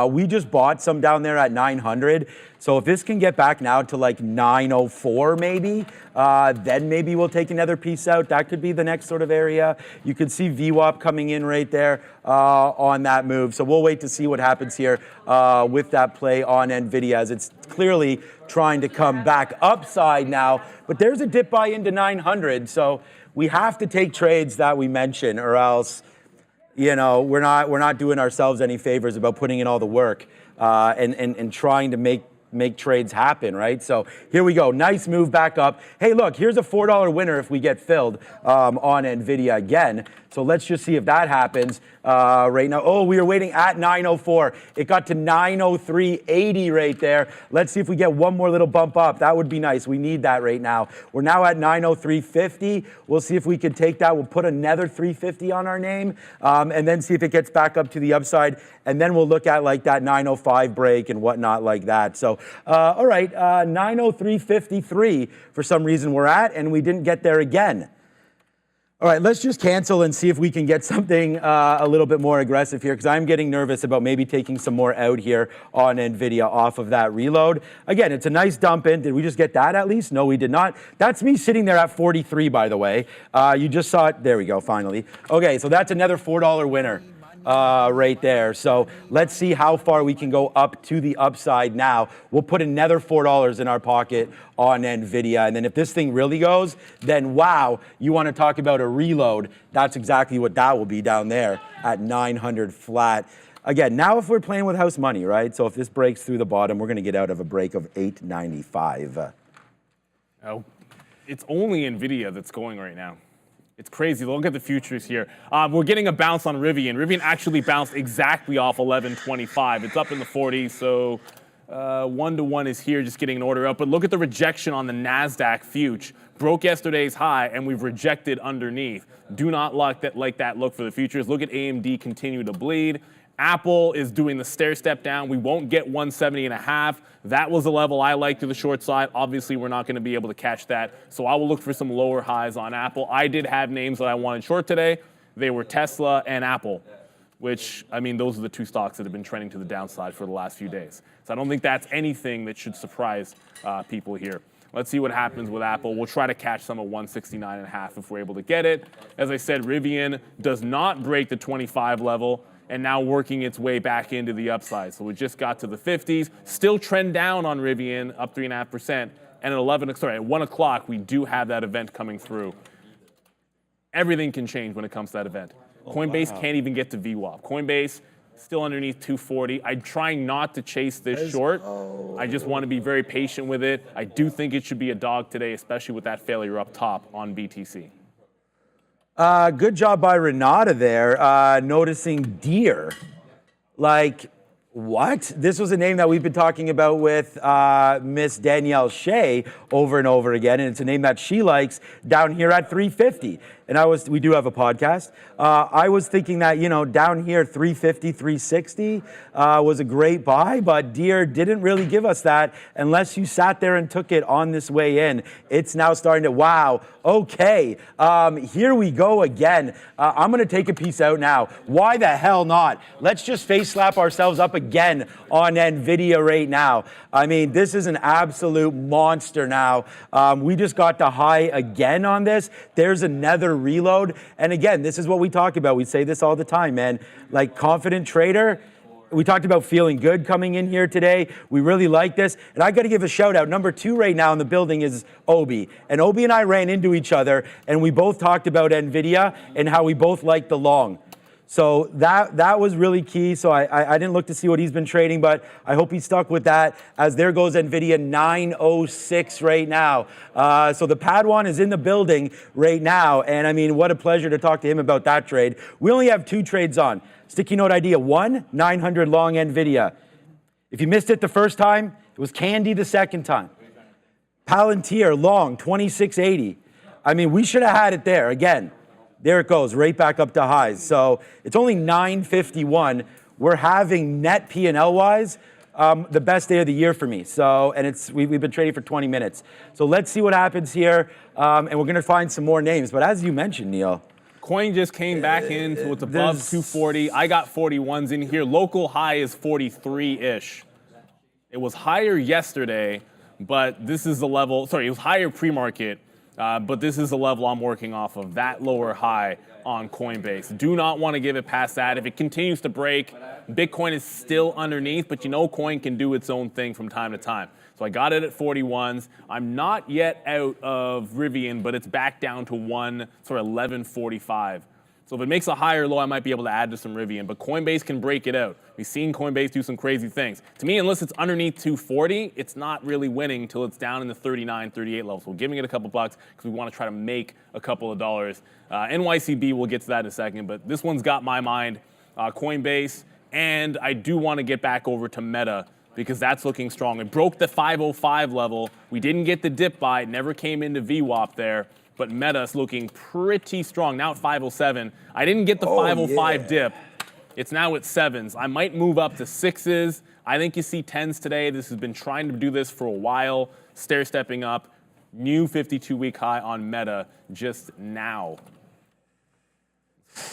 We just bought some down there at 900. So if this can get back now to, like, 904 maybe, then maybe we'll take another piece out. That could be the next sort of area. You could see VWAP coming in right there on that move. So we'll wait to see what happens here with that play on NVIDIA, as it's clearly trying to come back upside now. But there's a dip buy into 900. So we have to take trades that we mention, or else, you know, we're not doing ourselves any favors about putting in all the work and trying to make trades happen, right? So here we go. Nice move back up. Hey, look, here's a $4 winner if we get filled on NVIDIA again. So let's just see if that happens right now. Oh, we were waiting at 904. It got to 903.80 right there. Let's see if we get one more little bump up. That would be nice. We need that right now. We're now at 903.50. We'll see if we can take that. We'll put another 350 on our name, and then see if it gets back up to the upside. And then we'll look at, like, that 905 break and whatnot like that. So, all right, 903.53 for some reason we're at, and we didn't get there again. All right, let's just cancel and see if we can get something a little bit more aggressive here, because I'm getting nervous about maybe taking some more out here on NVIDIA off of that reload. Again, it's a nice dump in. Did we just get that at least? No, we did not. That's me sitting there at 43, by the way. You just saw it. There we go, finally. Okay, so that's another $4 winner. Right there. So let's see how far we can go up to the upside now. We'll put another $4 in our pocket on NVIDIA. And then if this thing really goes, then wow, you want to talk about a reload. That's exactly what that will be down there at 900 flat. Again, now if we're playing with house money, right? So if this breaks through the bottom, we're going to get out of a break of 895. Oh, it's only NVIDIA that's going right now. It's crazy. Look at the futures here. We're getting a bounce on Rivian. Rivian actually bounced exactly off 1125. It's up in the 40s, so 1-to-1 is here, just getting an order up. But look at the rejection on the Nasdaq future. Broke yesterday's high, and we've rejected underneath. Do not like that look for the futures. Look at AMD continue to bleed. Apple is doing the stair step down. We won't get 170.5. That was a level I like to the short side. Obviously, we're not going to be able to catch that. So I will look for some lower highs on Apple. I did have names that I wanted short today. They were Tesla and Apple, which, I mean, those are the two stocks that have been trending to the downside for the last few days. So I don't think that's anything that should surprise people here. Let's see what happens with Apple. We'll try to catch some at 169.5 if we're able to get it. As I said, Rivian does not break the 25 level, and now working its way back into the upside. So we just got to the 50s, still trend down on Rivian, up 3.5%. And at 1 o'clock, we do have that event coming through. Everything can change when it comes to that event. Coinbase can't even get to VWAP. Coinbase still underneath 240. I'm trying not to chase this short. I just want to be very patient with it. I do think it should be a dog today, especially with that failure up top on BTC. Good job by Renata there, noticing deer. Like, what? This was a name that we've been talking about with Miss Danielle Shea over and over again, and it's a name that she likes down here at 350. And we do have a podcast. I was thinking that, down here, 350, 360 was a great buy, but Deere didn't really give us that unless you sat there and took it on this way in. It's now starting to, wow, okay, here we go again. I'm going to take a piece out now. Why the hell not? Let's just face slap ourselves up again on NVIDIA right now. I mean, this is an absolute monster now. We just got the high again on this. There's another reload. And again, this is what we talk about. We say this all the time, man. Like, confident trader. We talked about feeling good coming in here today. We really like this. And I got to give a shout out. Number 2 right now in the building is Obi. And Obi and I ran into each other, and we both talked about NVIDIA and how we both like the long. So that was really key. So I didn't look to see what he's been trading, but I hope he's stuck with that, as there goes NVIDIA 906 right now. So the Padawan is in the building right now. And I mean, what a pleasure to talk to him about that trade. We only have 2 trades on. Sticky note idea 1, 900 long NVIDIA. If you missed it the first time, it was candy the second time. Palantir long 2680. I mean, we should have had it there again. There it goes, right back up to highs. So it's only 951. We're having net P&L wise the best day of the year for me. So, and we've been trading for 20 minutes. So let's see what happens here, and we're going to find some more names. But as you mentioned, Neil, coin just came back in, so it's above 240. I got 41s in here. Local high is 43-ish. It was higher yesterday, but this is the level. Sorry, it was higher pre-market. But this is the level I'm working off of, that lower high on Coinbase. Do not want to give it past that. If it continues to break, Bitcoin is still underneath, but coin can do its own thing from time to time. So I got it at 41s. I'm not yet out of Rivian, but it's back down to 1145. So if it makes a higher low, I might be able to add to some Rivian, but Coinbase can break it out. We've seen Coinbase do some crazy things. To me, unless it's underneath 240, it's not really winning until it's down in the 39, 38 levels. We're giving it a couple bucks because we want to try to make a couple of dollars. NYCB, we'll get to that in a second, but this one's got my mind, Coinbase, and I do want to get back over to Meta because that's looking strong. It broke the 505 level. We didn't get the dip buy. It never came into VWAP there. But Meta's looking pretty strong. Now at 507. I didn't get the 505 dip. It's now at 7s. I might move up to 6s. I think you see 10s today. This has been trying to do this for a while. Stair stepping up. New 52-week high on Meta just now.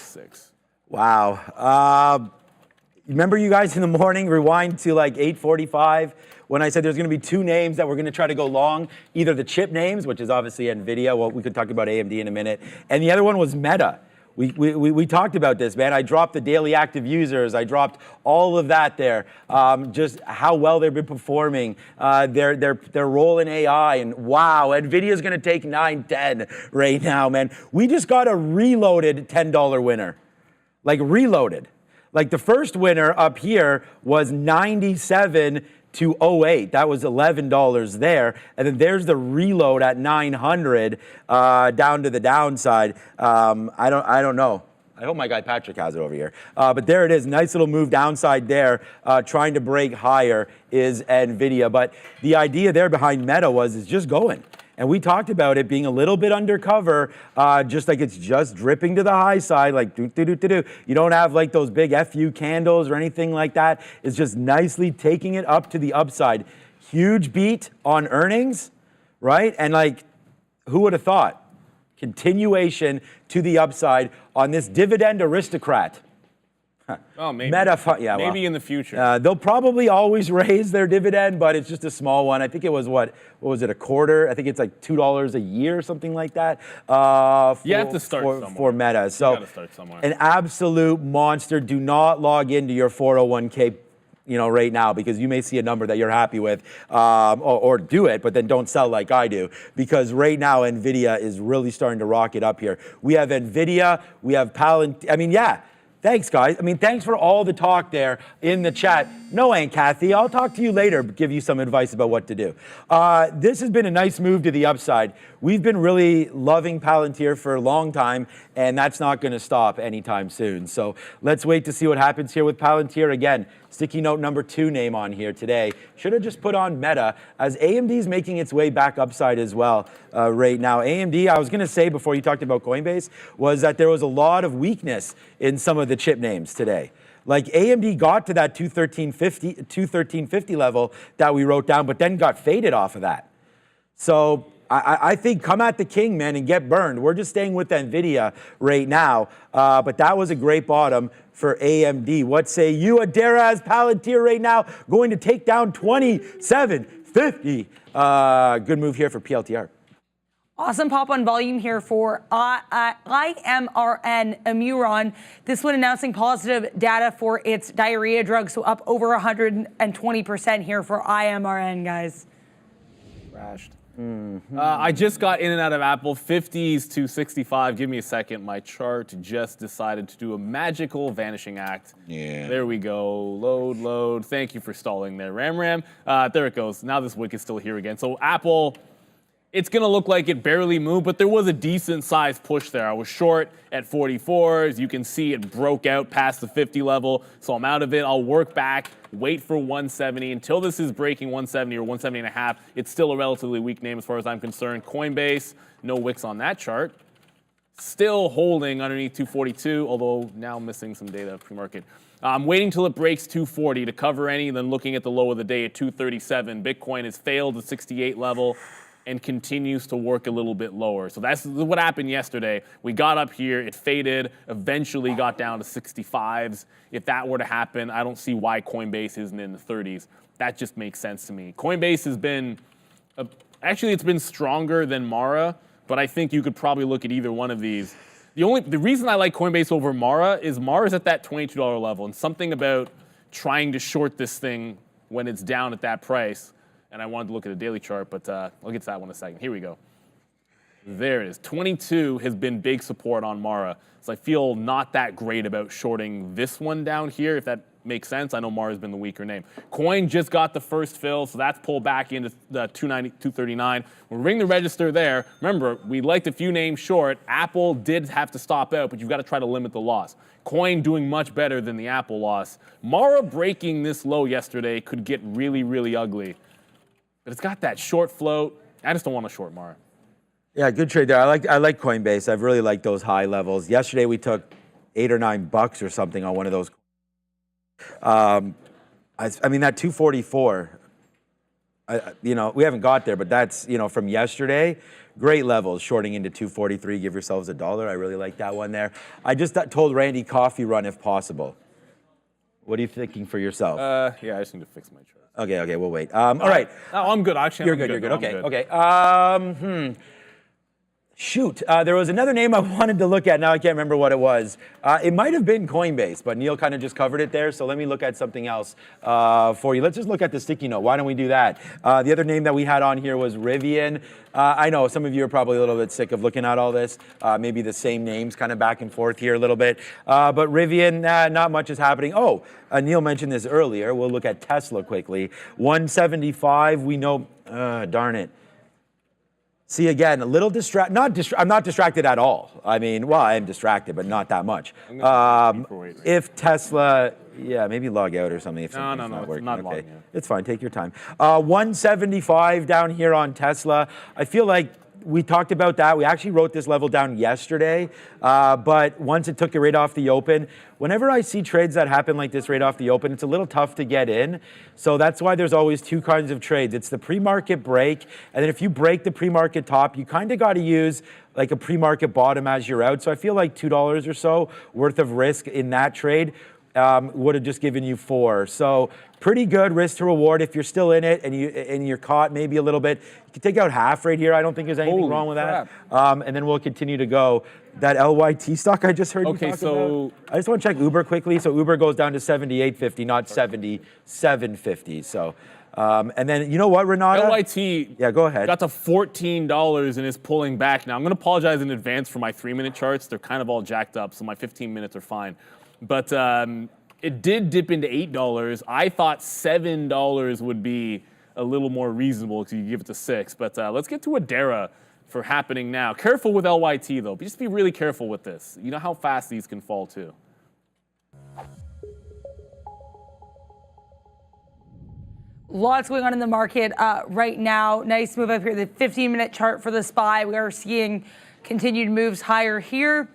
6. Wow. Remember you guys in the morning, rewind to like 8:45, when I said there's going to be two names that we're going to try to go long, either the chip names, which is obviously NVIDIA, well, we could talk about AMD in a minute, and the other one was Meta. We talked about this, man. I dropped the daily active users. I dropped all of that there. Just how well they've been performing, their role in AI, and wow, NVIDIA's going to take 9-10 right now, man. We just got a reloaded $10 winner, like reloaded. Like the first winner up here was 97 to 08. That was $11 there. And then there's the reload at 900 down to the downside. I don't know. I hope my guy Patrick has it over here. But there it is. Nice little move downside there. Trying to break higher is NVIDIA. But the idea there behind Meta was it's just going. And we talked about it being a little bit undercover, just like it's just dripping to the high side, like do-do-do-do-do. You don't have like those big FU candles or anything like that. It's just nicely taking it up to the upside. Huge beat on earnings, right? And like, who would have thought? Continuation to the upside on this dividend aristocrat. Oh, maybe. Maybe in the future. They'll probably always raise their dividend, but it's just a small one. I think it was what was it, a quarter? I think it's like $2 a year or something like that. You have to start somewhere. For Meta. So you gotta start somewhere. An absolute monster. Do not log into your 401k, right now, because you may see a number that you're happy with, or do it, but then don't sell like I do, because right now NVIDIA is really starting to rocket up here. We have NVIDIA, we have Palantir. Thanks, guys. Thanks for all the talk there in the chat. No, Aunt Kathy, I'll talk to you later, give you some advice about what to do. This has been a nice move to the upside. We've been really loving Palantir for a long time, and that's not going to stop anytime soon. So let's wait to see what happens here with Palantir. Again, sticky note number 2 name on here today. Should have just put on Meta, as AMD's making its way back upside as well right now. AMD, I was going to say before you talked about Coinbase, was that there was a lot of weakness in some of the chip names today. Like AMD got to that 213.50 level that we wrote down, but then got faded off of that. So I think come at the king, man, and get burned. We're just staying with NVIDIA right now, but that was a great bottom for AMD. What say you? Adara has Palantir right now, going to take down 27.50. Good move here for PLTR. Awesome pop on volume here for IMRN Imuron. This one announcing positive data for its diarrhea drug, so up over 120% here for IMRN, guys. Crashed. I just got in and out of Apple, 50s to 65. Give me a second. My chart just decided to do a magical vanishing act. Yeah. There we go. Load. Thank you for stalling there, Ram. There it goes. Now this wick is still here again. So Apple, it's going to look like it barely moved, but there was a decent sized push there. I was short at 44. As you can see, it broke out past the 50 level, so I'm out of it. I'll work back, wait for 170. Until this is breaking 170 or 170 and a half, it's still a relatively weak name as far as I'm concerned. Coinbase, no wicks on that chart. Still holding underneath 242, although now missing some data pre-market. I'm waiting till it breaks 240 to cover any, then looking at the low of the day at 237. Bitcoin has failed the 68 level and continues to work a little bit lower. So that's what happened yesterday. We got up here, it faded, eventually got down to 65s. If that were to happen, I don't see why Coinbase isn't in the 30s. That just makes sense to me. Coinbase has been, actually it's been stronger than Mara, but I think you could probably look at either one of these. The reason I like Coinbase over Mara is Mara's at that $22 level, and something about trying to short this thing when it's down at that price. And I wanted to look at a daily chart, but I'll get to that one in a second. Here we go. There it is. 22 has been big support on Mara. So I feel not that great about shorting this one down here, if that makes sense. I know Mara's been the weaker name. Coin just got the first fill, so that's pulled back into the 239. We'll ring the register there. Remember, we liked a few names short. Apple did have to stop out, but you've got to try to limit the loss. Coin doing much better than the Apple loss. Mara breaking this low yesterday could get really, really ugly. But it's got that short float. I just don't want to short Mara. Yeah, good trade there. I like Coinbase. I've really liked those high levels. Yesterday we took $8 or $9 or something on one of those. That 244. We haven't got there, but that's from yesterday. great levels, shorting into 243, give yourselves $1. I really like that one there. I just told Randy coffee run if possible. What are you thinking for yourself? Yeah, I just need to fix my chart. Okay, we'll wait. All right. No, I'm good. Actually, You're I'm good. No, I'm Okay. Shoot, there was another name I wanted to look at. Now I can't remember what it was. It might have been Coinbase, but Neil kind of just covered it there. So let me look at something else for you. Let's just look at the sticky note. Why don't we do that? The other name that we had on here was Rivian. I know some of you are probably a little bit sick of looking at all this. Maybe the same names kind of back and forth here a little bit. But Rivian, not much is happening. Oh, Neil mentioned this earlier. We'll look at Tesla quickly. 175, we know, darn it. See, again, a little I'm not distracted at all. I mean, well, I am distracted, but not that much. If Tesla, yeah, maybe log out or something. If No, not working. not okay. logging out. It's fine. Take your time. 175 down here on Tesla. I feel like we talked about that. We actually wrote this level down yesterday, but once it took it right off the open, whenever I see trades that happen like this right off the open, it's a little tough to get in. So that's why there's always two kinds of trades. It's the pre-market break, and then if you break the pre-market top, you kind of got to use like a pre-market bottom as you're out. So I feel like $2 or so worth of risk in that trade would have just given you 4. So pretty good risk to reward if you're still in it and you're caught maybe a little bit. You can take out half right here. I don't think there's anything wrong with that. And then we'll continue to go. That LYT stock I just heard you talk about. I just want to check Uber quickly. So Uber goes down to 78.50, not 77.50. So. And then, you know what, Renata? LYT yeah, go ahead. got to $14 and is pulling back. Now, I'm going to apologize in advance for my 3-minute charts. They're kind of all jacked up, so my 15 minutes are fine. But it did dip into $8. I thought $7 would be a little more reasonable because you give it to 6. But let's get to Adara for happening now. Careful with LYT, though. Just be really careful with this. You know how fast these can fall, too. Lots going on in the market right now. Nice move up here. The 15-minute chart for the SPY. We are seeing continued moves higher here.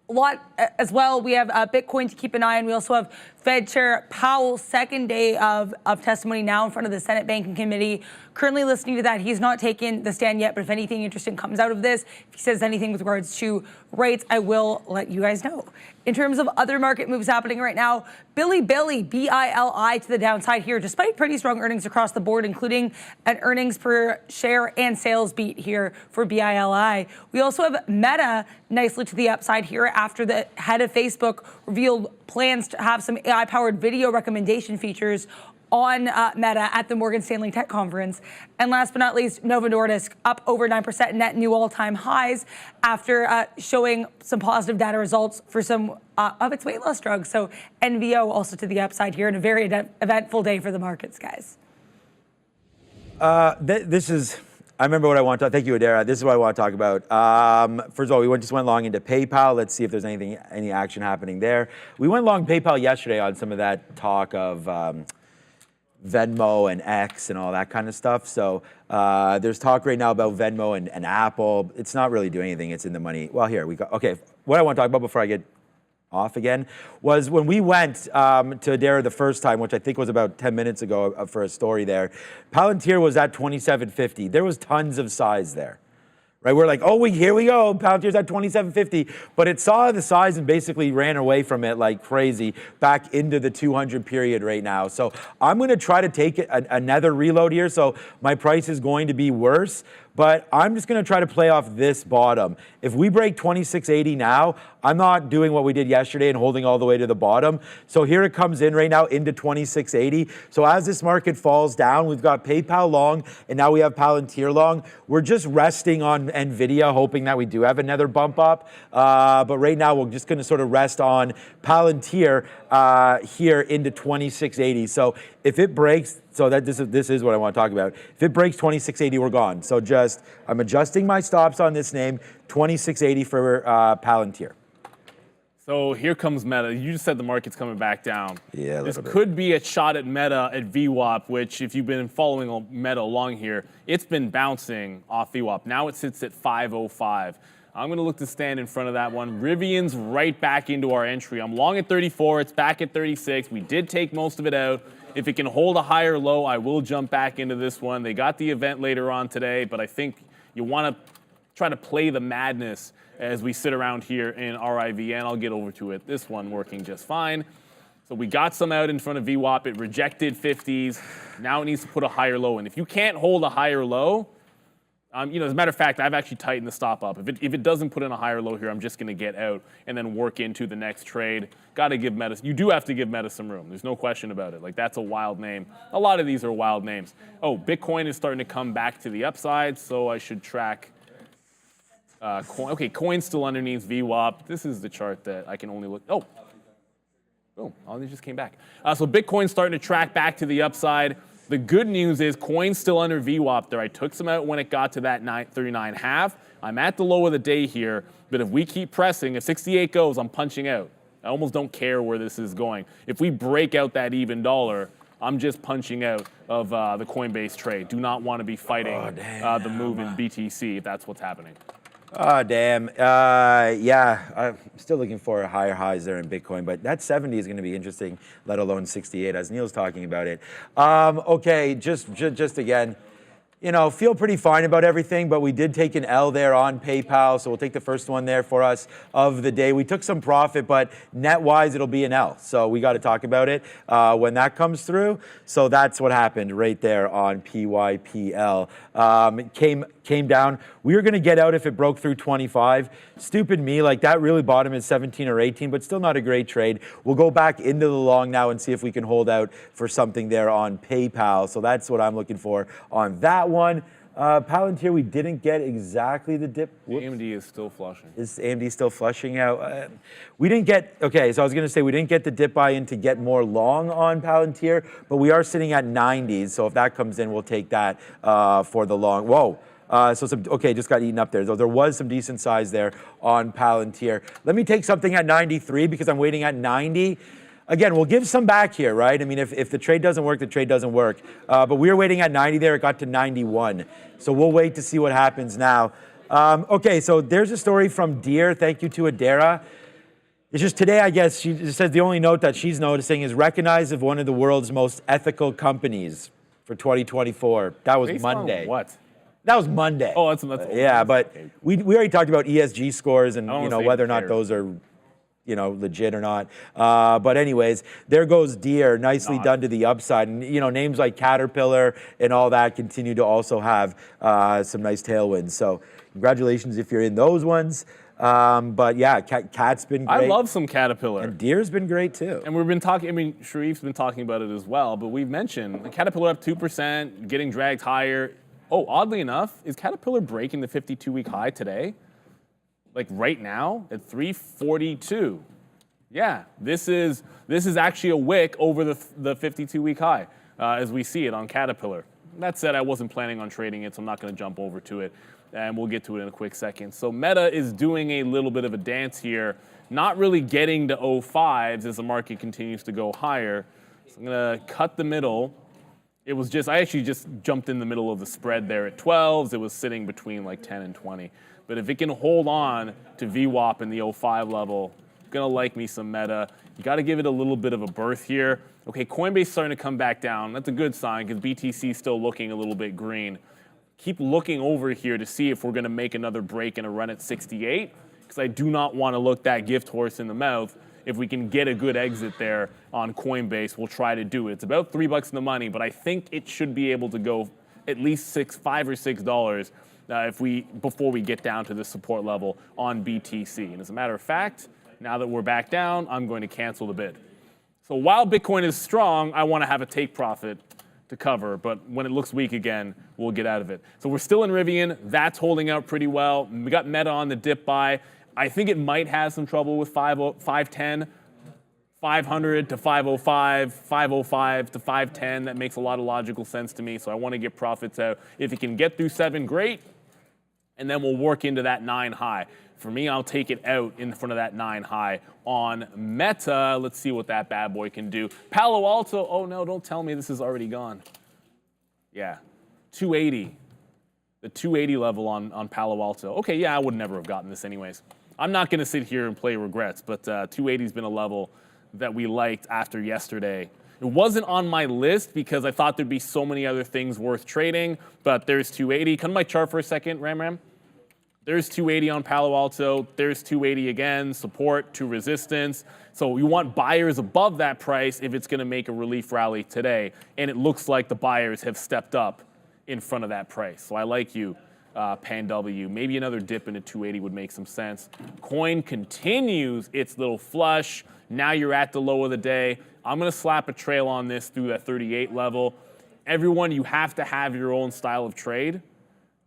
A lot as well. We have Bitcoin to keep an eye on. We also have Fed Chair Powell's second day of testimony now in front of the Senate Banking Committee. Currently listening to that. He's not taken the stand yet, but if anything interesting comes out of this, if he says anything with regards to rates, I will let you guys know. In terms of other market moves happening right now, Billy, B-I-L-I to the downside here, despite pretty strong earnings across the board, including an earnings per share and sales beat here for BILI. We also have Meta nicely to the upside here after the head of Facebook revealed plans to have some AI-powered video recommendation features on Meta at the Morgan Stanley Tech Conference. And last but not least, Novo Nordisk up over 9%, net new all-time highs after showing some positive data results for some of its weight loss drugs. So NVO also to the upside here, and a very eventful day for the markets, guys. This is, I remember what I want to, thank you, Adara. This is what I want to talk about. First of all, we just went long into PayPal. Let's see if there's any action happening there. We went long PayPal yesterday on some of that talk of Venmo and X and all that kind of stuff. So there's talk right now about Venmo and Apple. It's not really doing anything. It's in the money. Well, here we go. Okay, what I want to talk about before I get off again was when we went to Adara the first time, which I think was about 10 minutes ago for a story there, Palantir was at 27.50. There was tons of size there. Right, we're like, oh, here we go. Palantir's at 27.50, but it saw the size and basically ran away from it like crazy back into the 200 period right now. So I'm going to try to take another reload here. So my price is going to be worse, but I'm just going to try to play off this bottom. If we break 26.80 now, I'm not doing what we did yesterday and holding all the way to the bottom. So here it comes in right now into 26.80. So as this market falls down, we've got PayPal long, and now we have Palantir long. We're just resting on NVIDIA, hoping that we do have another bump up. But right now, we're just going to sort of rest on Palantir here into 26.80. So if it breaks, so that this is what I want to talk about. If it breaks 26.80, we're gone. So I'm adjusting my stops on this name, 26.80 for Palantir. So here comes Meta. You just said the market's coming back down. Yeah, this could be a shot at Meta at VWAP, which if you've been following Meta along here, it's been bouncing off VWAP. Now it sits at 505. I'm going to look to stand in front of that one. Rivian's right back into our entry. I'm long at 34. It's back at 36. We did take most of it out. If it can hold a higher low, I will jump back into this one. They got the event later on today, but I think You want to try to play the madness as we sit around here in RIVN. I'll get over to it. This one working just fine. So we got some out in front of VWAP. It rejected 50s. Now it needs to put a higher low in. If you can't hold a higher low, as a matter of fact, I've actually tightened the stop up. If it doesn't put in a higher low here, I'm just going to get out and then work into the next trade. Got to give Meta. You do have to give Meta some room. There's no question about it. Like, that's a wild name. A lot of these are wild names. Oh, Bitcoin is starting to come back to the upside, so I should track. Okay, coin's still underneath VWAP. This is the chart that I can only look. Oh, boom! Oh, they just came back. So Bitcoin's starting to track back to the upside. The good news is coin's still under VWAP there. I took some out when it got to that 39.5. I'm at the low of the day here, but if we keep pressing, if 68 goes, I'm punching out. I almost don't care where this is going. If we break out that even dollar, I'm just punching out of the Coinbase trade. Do not want to be fighting the move in BTC if that's what's happening. Oh, damn. Yeah, I'm still looking for higher highs there in Bitcoin, but that 70 is going to be interesting, let alone 68, as Neil's talking about it. Okay, just again, feel pretty fine about everything, but we did take an L there on PayPal, so we'll take the first one there for us of the day. We took some profit, but net-wise, it'll be an L, so we got to talk about it when that comes through. So that's what happened right there on PYPL. It came down. We were going to get out if it broke through 25. Stupid me, like that really bottom at 17 or 18, but still not a great trade. We'll go back into the long now and see if we can hold out for something there on PayPal. So that's what I'm looking for on that one. Palantir, we didn't get exactly the dip. Whoops. AMD is still flushing. Is AMD still flushing out? We didn't get, okay, so I was going to say we didn't get the dip buy in to get more long on Palantir, but we are sitting at 90s. So if that comes in, we'll take that for the long. Whoa. Just got eaten up there. So there was some decent size there on Palantir. Let me take something at 93 because I'm waiting at 90. Again, we'll give some back here, right? I mean, if the trade doesn't work, the trade doesn't work. But we were waiting at 90 there. It got to 91. So we'll wait to see what happens now. Okay, so there's a story from Deer. Thank you to Adara. It's just today, I guess, she says the only note that she's noticing is recognized as one of the world's most ethical companies for 2024. That was Monday. What? That was Monday. Oh, that's yeah, but we already talked about ESG scores and whether or not those are legit or not. But anyways, there goes Deere, nicely done to the upside. And names like Caterpillar and all that continue to also have some nice tailwinds. So congratulations if you're in those ones. But yeah, Cat's been great. I love some Caterpillar. And Deere's been great too. And we've been talking, Sharif's been talking about it as well, but we've mentioned Caterpillar up 2%, getting dragged higher. Oh, oddly enough, is Caterpillar breaking the 52-week high today? Like right now at 342. Yeah, this is actually a wick over the 52-week high as we see it on Caterpillar. That said, I wasn't planning on trading it, so I'm not going to jump over to it, and we'll get to it in a quick second. So Meta is doing a little bit of a dance here, not really getting to 05s as the market continues to go higher. So I'm going to cut the middle. I actually just jumped in the middle of the spread there at 12s. It was sitting between like 10 and 20. But if it can hold on to VWAP in the 05 level, gonna like me some Meta. You got to give it a little bit of a berth here. Okay, Coinbase starting to come back down. That's a good sign because BTC is still looking a little bit green. Keep looking over here to see if we're gonna make another break and a run at 68 because I do not want to look that gift horse in the mouth. If we can get a good exit there on Coinbase, we'll try to do it. It's about $3 in the money, but I think it should be able to go at least $5 or $6 before we get down to the support level on BTC. And as a matter of fact, now that we're back down, I'm going to cancel the bid. So while Bitcoin is strong, I want to have a take profit to cover, but when it looks weak again, we'll get out of it. So we're still in Rivian. That's holding out pretty well. We got Meta on the dip buy. I think it might have some trouble with 510, 500 to 505, 505 to 510. That makes a lot of logical sense to me, so I want to get profits out. If it can get through 7, great, and then we'll work into that 9 high. For me, I'll take it out in front of that 9 high on Meta. Let's see what that bad boy can do. Palo Alto, oh no, don't tell me this is already gone. Yeah, 280. The 280 level on Palo Alto. Okay, yeah, I would never have gotten this anyways. I'm not going to sit here and play regrets, but 280's been a level that we liked after yesterday. It wasn't on my list because I thought there'd be so many other things worth trading, but there's 280. Come to my chart for a second, Ram. There's 280 on Palo Alto. There's 280 again, support to resistance. So we want buyers above that price if it's going to make a relief rally today. And it looks like the buyers have stepped up in front of that price. So I like you, Pan W. Maybe another dip into 280 would make some sense. Coin continues its little flush. Now you're at the low of the day. I'm going to slap a trail on this through that 38 level. Everyone, you have to have your own style of trade.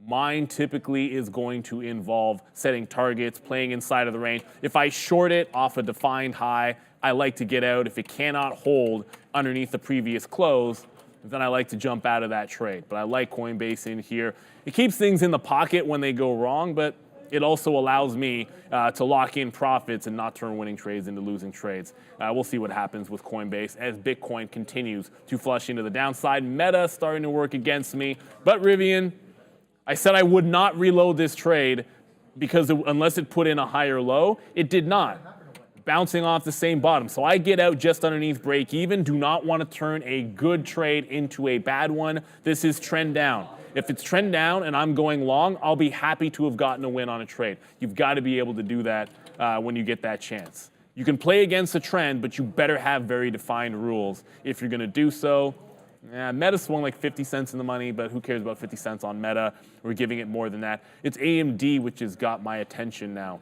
Mine typically is going to involve setting targets, playing inside of the range. If I short it off a defined high, I like to get out. If it cannot hold underneath the previous close, then I like to jump out of that trade. But I like Coinbase in here. It keeps things in the pocket when they go wrong, but it also allows me to lock in profits and not turn winning trades into losing trades. We'll see what happens with Coinbase as Bitcoin continues to flush into the downside. Meta starting to work against me, but Rivian, I said I would not reload this trade because unless it put in a higher low, it did not. Bouncing off the same bottom. So I get out just underneath break even. Do not want to turn a good trade into a bad one. This is trend down. If it's trend down and I'm going long, I'll be happy to have gotten a win on a trade. You've got to be able to do that when you get that chance. You can play against the trend, but you better have very defined rules if you're going to do so. Meta swung like 50 cents in the money, but who cares about 50 cents on Meta? We're giving it more than that. It's AMD which has got my attention now.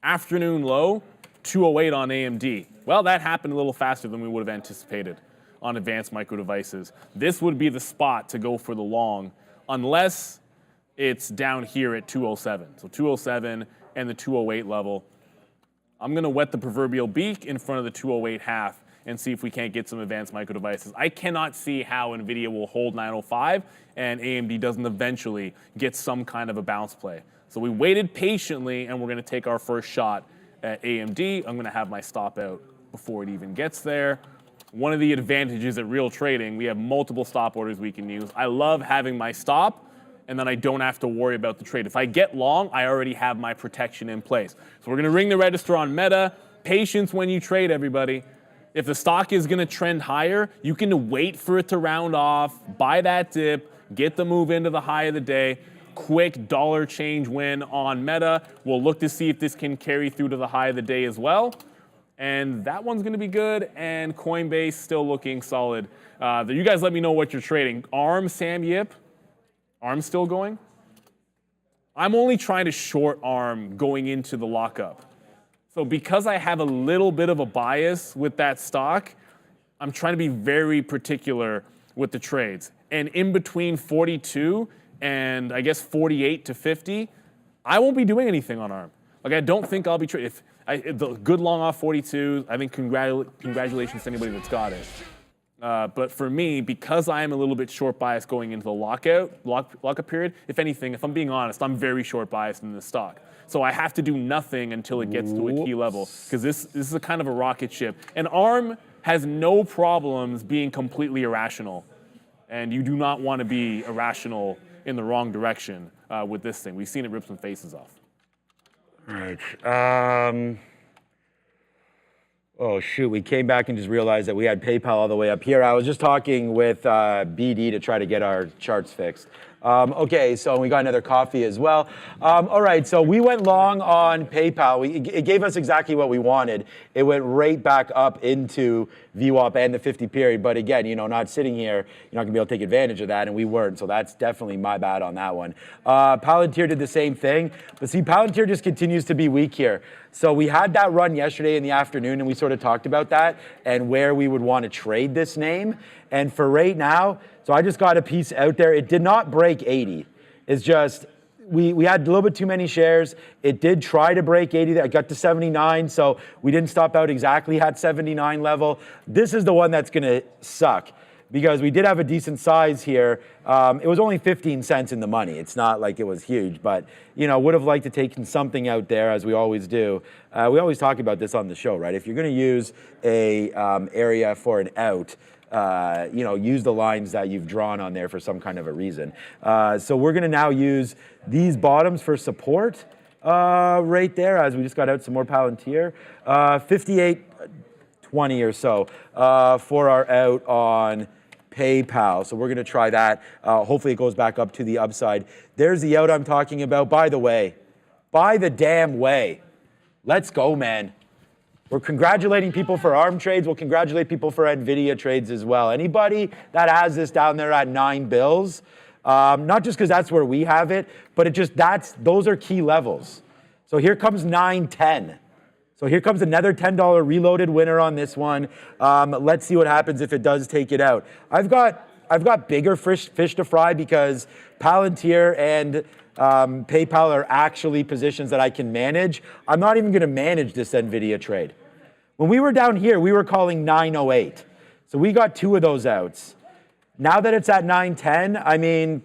Afternoon low, 208 on AMD. Well, that happened a little faster than we would have anticipated on advanced micro devices. This would be the spot to go for the long, unless it's down here at 207. So 207 and the 208 level. I'm going to wet the proverbial beak in front of the 208 half and see if we can't get some advanced micro devices. I cannot see how NVIDIA will hold 905 and AMD doesn't eventually get some kind of a bounce play. So we waited patiently and we're going to take our first shot at AMD. I'm going to have my stop out before it even gets there. One of the advantages at real trading, we have multiple stop orders we can use. I love having my stop and then I don't have to worry about the trade. If I get long, I already have my protection in place. So we're going to ring the register on Meta. Patience when you trade, everybody. If the stock is going to trend higher, you can wait for it to round off, buy that dip, get the move into the high of the day. Quick dollar change win on Meta. We'll look to see if this can carry through to the high of the day as well. And that one's going to be good. And Coinbase still looking solid. You guys let me know what you're trading. ARM, Sam Yip. ARM still going? I'm only trying to short ARM going into the lockup. So because I have a little bit of a bias with that stock, I'm trying to be very particular with the trades. And in between 42 and I guess 48 to 50, I won't be doing anything on ARM. Like I don't think I'll be trading. The good long off 42, I think congratulations to anybody that's got it. But for me, because I am a little bit short biased going into the lockup period, if anything, if I'm being honest, I'm very short biased in this stock. So I have to do nothing until it gets to a key level because this is a kind of a rocket ship. And ARM has no problems being completely irrational. And you do not want to be irrational in the wrong direction with this thing. We've seen it rip some faces off. All right. Oh, shoot. We came back and just realized that we had PayPal all the way up here. I was just talking with BD to try to get our charts fixed. Okay, so we got another coffee as well. All right, so we went long on PayPal. It gave us exactly what we wanted. It went right back up into VWAP and the 50 period. But again, you know, not sitting here, you're not going to be able to take advantage of that, and we weren't. So that's definitely my bad on that one. Palantir did the same thing. But see, Palantir just continues to be weak here. So we had that run yesterday in the afternoon, and we sort of talked about that and where we would want to trade this name. And for right now, so I just got a piece out there. It did not break 80. It's just, we had a little bit too many shares. It did try to break 80. I got to 79, so we didn't stop out exactly at 79 level. This is the one that's going to suck because we did have a decent size here. It was only 15 cents in the money. It's not like it was huge, but you know, would have liked to take something out there as we always do. We always talk about this on the show, right? If you're going to use a area for an out, you know, use the lines that you've drawn on there for some kind of a reason. So we're going to now use these bottoms for support right there as we just got out some more Palantir. 58.20 20 or so for our out on PayPal. So we're going to try that. Hopefully it goes back up to the upside. There's the out I'm talking about. By the way, by the damn way, let's go, man. We're congratulating people for ARM trades. We'll congratulate people for NVIDIA trades as well. Anybody that has this down there at 9 bills, not just because that's where we have it, but those are key levels. So here comes 9.10. So here comes another $10 reloaded winner on this one. Let's see what happens if it does take it out. I've got bigger fish to fry because Palantir and PayPal are actually positions that I can manage. I'm not even going to manage this NVIDIA trade. When we were down here, we were calling 908. So we got 2 of those outs. Now that it's at 910, I mean,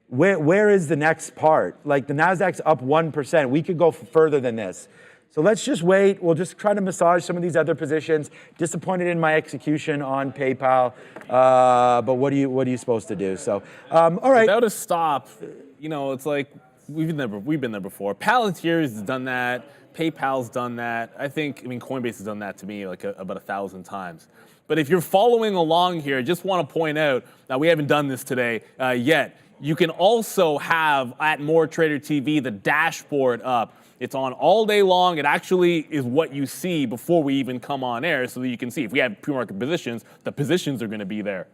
where is the next part? Like the Nasdaq's up 1%. We could go further than this. So let's just wait. We'll just try to massage some of these other positions. Disappointed in my execution on PayPal, but what are you supposed to do? So, all right. Without a stop, you know, it's like we've been there before. Palantir's done that. PayPal's done that. I mean, Coinbase has done that to me like about 1,000 times. But if you're following along here, I just want to point out that we haven't done this today yet. You can also have at More Trader TV the dashboard up. It's on all day long. It actually is what you see before we even come on air so that you can see. If we have pre-market positions, the positions are going to be there.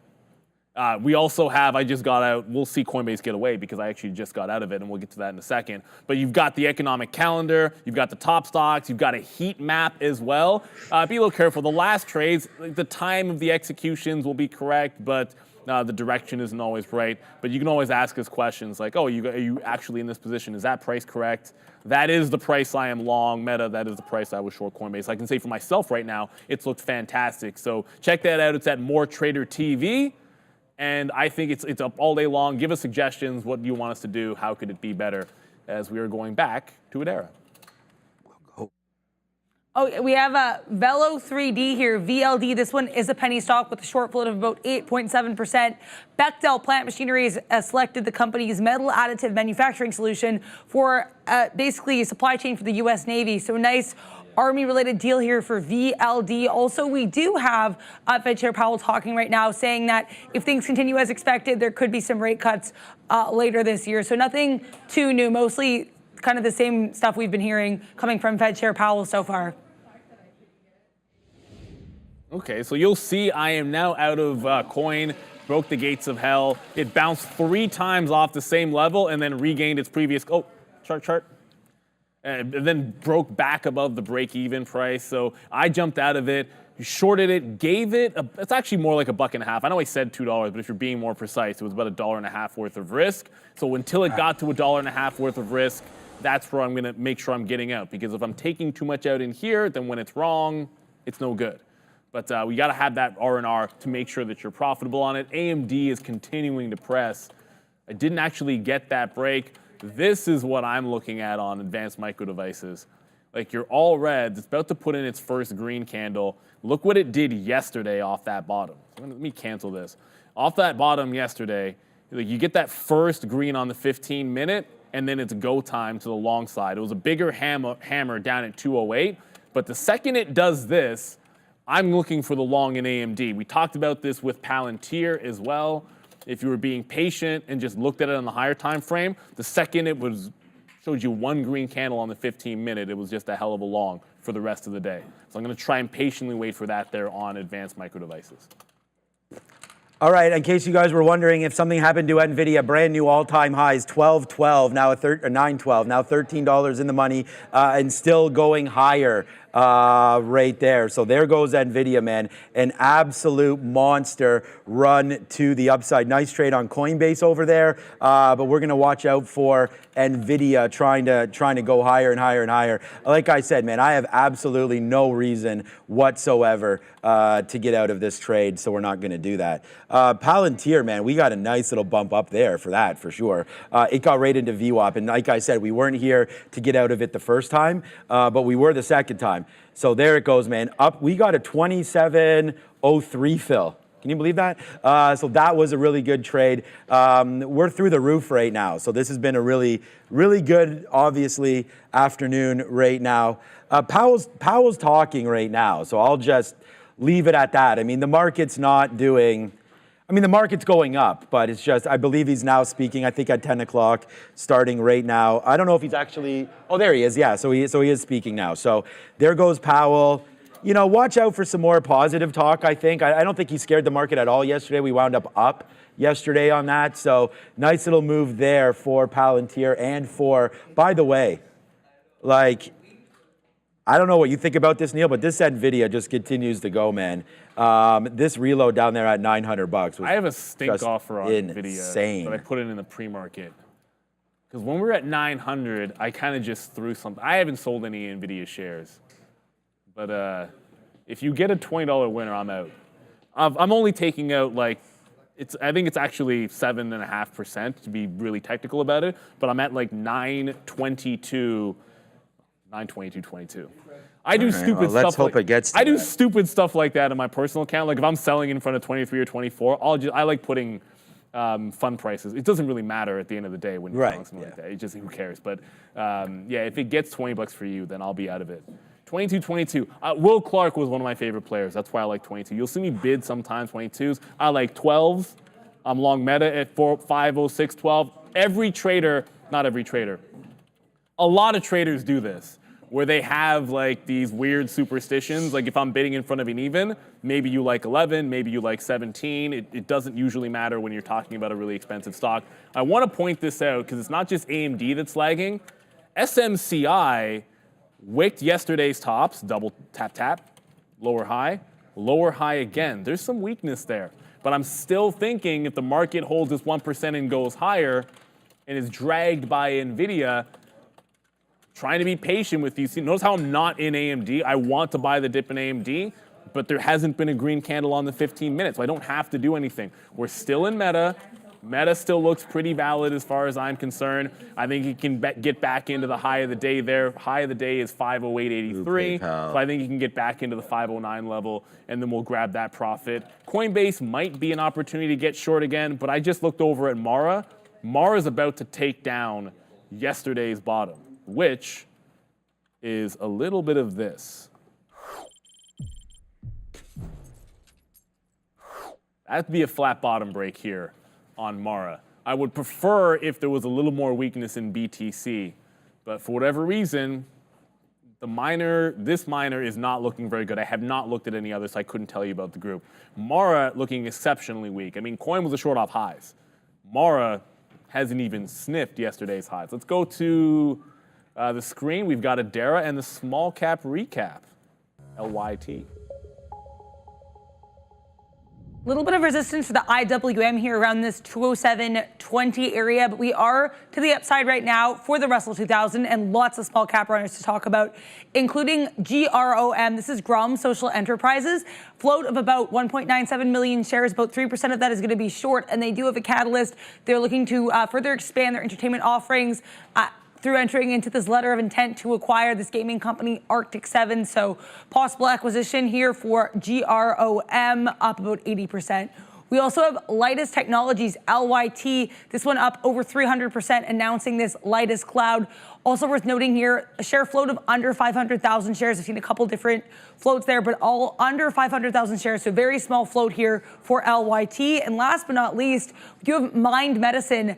We also have, I just got out, we'll see Coinbase get away because I actually just got out of it, and we'll get to that in a second. But you've got the economic calendar, you've got the top stocks, you've got a heat map as well. Be a little careful. The last trades, the time of the executions will be correct, but the direction isn't always right. But you can always ask us questions like, oh, are you actually in this position? Is that price correct? That is the price I am long Meta. That is the price I was short Coinbase. I can say for myself right now, it's looked fantastic. So check that out. It's at More Trader TV. And I think it's up all day long. Give us suggestions. What do you want us to do? How could it be better as we are going back to an era? Oh, we have a Velo 3D here, VLD. This one is a penny stock with a short float of about 8.7%. Bechtel Plant Machinery has selected the company's metal additive manufacturing solution for basically a supply chain for the U.S. Navy. So nice Army-related deal here for VLD. Also, we do have Fed Chair Powell talking right now, saying that if things continue as expected, there could be some rate cuts later this year. So nothing too new, mostly kind of the same stuff we've been hearing coming from Fed Chair Powell so far. Okay, so you'll see I am now out of coin, broke the gates of hell. It bounced 3 times off the same level and then regained its previous, chart. And then broke back above the break-even price. So I jumped out of it, shorted it, gave it, it's actually more like $1.50. I know I said $2, but if you're being more precise, it was about $1.50 worth of risk. So until it got to $1.50 worth of risk, that's where I'm gonna make sure I'm getting out. Because if I'm taking too much out in here, then when it's wrong, it's no good. But we got to have that R&R to make sure that you're profitable on it. AMD is continuing to press. I didn't actually get that break. This is what I'm looking at on advanced micro devices. Like you're all red. It's about to put in its first green candle. Look what it did yesterday off that bottom. Let me cancel this. Off that bottom yesterday, like you get that first green on the 15-minute, and then it's go time to the long side. It was a bigger hammer down at 208. But the second it does this, I'm looking for the long in AMD. We talked about this with Palantir as well. If you were being patient and just looked at it on the higher time frame, the second it showed you 1 green candle on the 15-minute, it was just a hell of a long for the rest of the day. So I'm going to try and patiently wait for that there on advanced micro devices. All right, in case you guys were wondering if something happened to NVIDIA, brand new all-time highs, $12.12, now $9.12, now $13 in the money, and still going higher right there. So there goes NVIDIA, man. An absolute monster run to the upside. Nice trade on Coinbase over there, but we're going to watch out for NVIDIA trying to go higher and higher and higher. Like I said, man, I have absolutely no reason whatsoever to get out of this trade, so we're not going to do that. Palantir, man, we got a nice little bump up there for that, for sure. It got right into VWAP, and like I said, we weren't here to get out of it the first time, but we were the second time. So there it goes, man. Up, we got a 27.03 fill. Can you believe that? So that was a really good trade. We're through the roof right now. So this has been a really, really good, obviously, afternoon right now. Powell's talking right now. So I'll just leave it at that. I mean, the market's not doing, I mean, the market's going up, but it's just, I believe he's now speaking, I think at 10 o'clock, starting right now. I don't know if he's actually, oh, there he is, yeah, so he is speaking now. So there goes Powell. You know, watch out for some more positive talk, I think. I don't think he scared the market at all yesterday. We wound up yesterday on that. So nice little move there for Palantir and for, by the way, like, I don't know what you think about this, Neil, but this NVIDIA just continues to go, man. This reload down there at $900 was I have a stink offer on insane. NVIDIA, but I put it in the pre-market. Because when we were at 900, I kind of just threw something. I haven't sold any NVIDIA shares. But if you get a $20 winner, I'm out. I'm only taking out like, I think it's actually 7.5% to be really technical about it, but I'm at like 922.22. I do stupid stuff. Let's hope it gets to I do that. stupid stuff like that in my personal account. Like if I'm selling in front of 23 or 24, I like putting fund prices. It doesn't really matter at the end of the day when you're selling something like that. It just, who cares? But yeah, if it gets $20 for you, then I'll be out of it. 22. Will Clark was one of my favorite players. That's why I like 22. You'll see me bid sometimes 22s. I like 12s. I'm long meta at 506.12. Every trader, not every trader, a lot of traders do this, where they have like these weird superstitions. Like if I'm bidding in front of an even, maybe you like 11, maybe you like 17. It doesn't usually matter when you're talking about a really expensive stock. I want to point this out because it's not just AMD that's lagging. SMCI wicked yesterday's tops, double tap, lower high again. There's some weakness there. But I'm still thinking if the market holds this 1% and goes higher and is dragged by NVIDIA, trying to be patient with these. Notice how I'm not in AMD. I want to buy the dip in AMD, but there hasn't been a green candle on the 15 minutes, so I don't have to do anything. We're still in meta. Meta still looks pretty valid as far as I'm concerned. I think he can get back into the high of the day there. High of the day is 508.83. So I think he can get back into the 509 level, and then we'll grab that profit. Coinbase might be an opportunity to get short again, but I just looked over at Mara. Mara's about to take down yesterday's bottom, which is a little bit of this. That'd be a flat bottom break here on Mara. I would prefer if there was a little more weakness in BTC, but for whatever reason, this miner is not looking very good. I have not looked at any others, so I couldn't tell you about the group. Mara looking exceptionally weak. I mean, Coin was a short off highs. Mara hasn't even sniffed yesterday's highs. Let's go to the screen. We've got Adara and the small cap recap, LYT. Little bit of resistance for the IWM here around this 207.20 area, but we are to the upside right now for the Russell 2000 and lots of small cap runners to talk about, including GROM. This is GROM Social Enterprises. Float of about 1.97 million shares. About 3% of that is going to be short, and they do have a catalyst. They're looking to further expand their entertainment offerings through entering into this letter of intent to acquire this gaming company, Arctic 7. So possible acquisition here for GROM, up about 80%. We also have Lightest Technologies, LYT. This one up over 300%, announcing this Lightest Cloud. Also worth noting here, a share float of under 500,000 shares. I've seen a couple different floats there, but all under 500,000 shares. So very small float here for LYT. And last but not least, we do have Mind Medicine,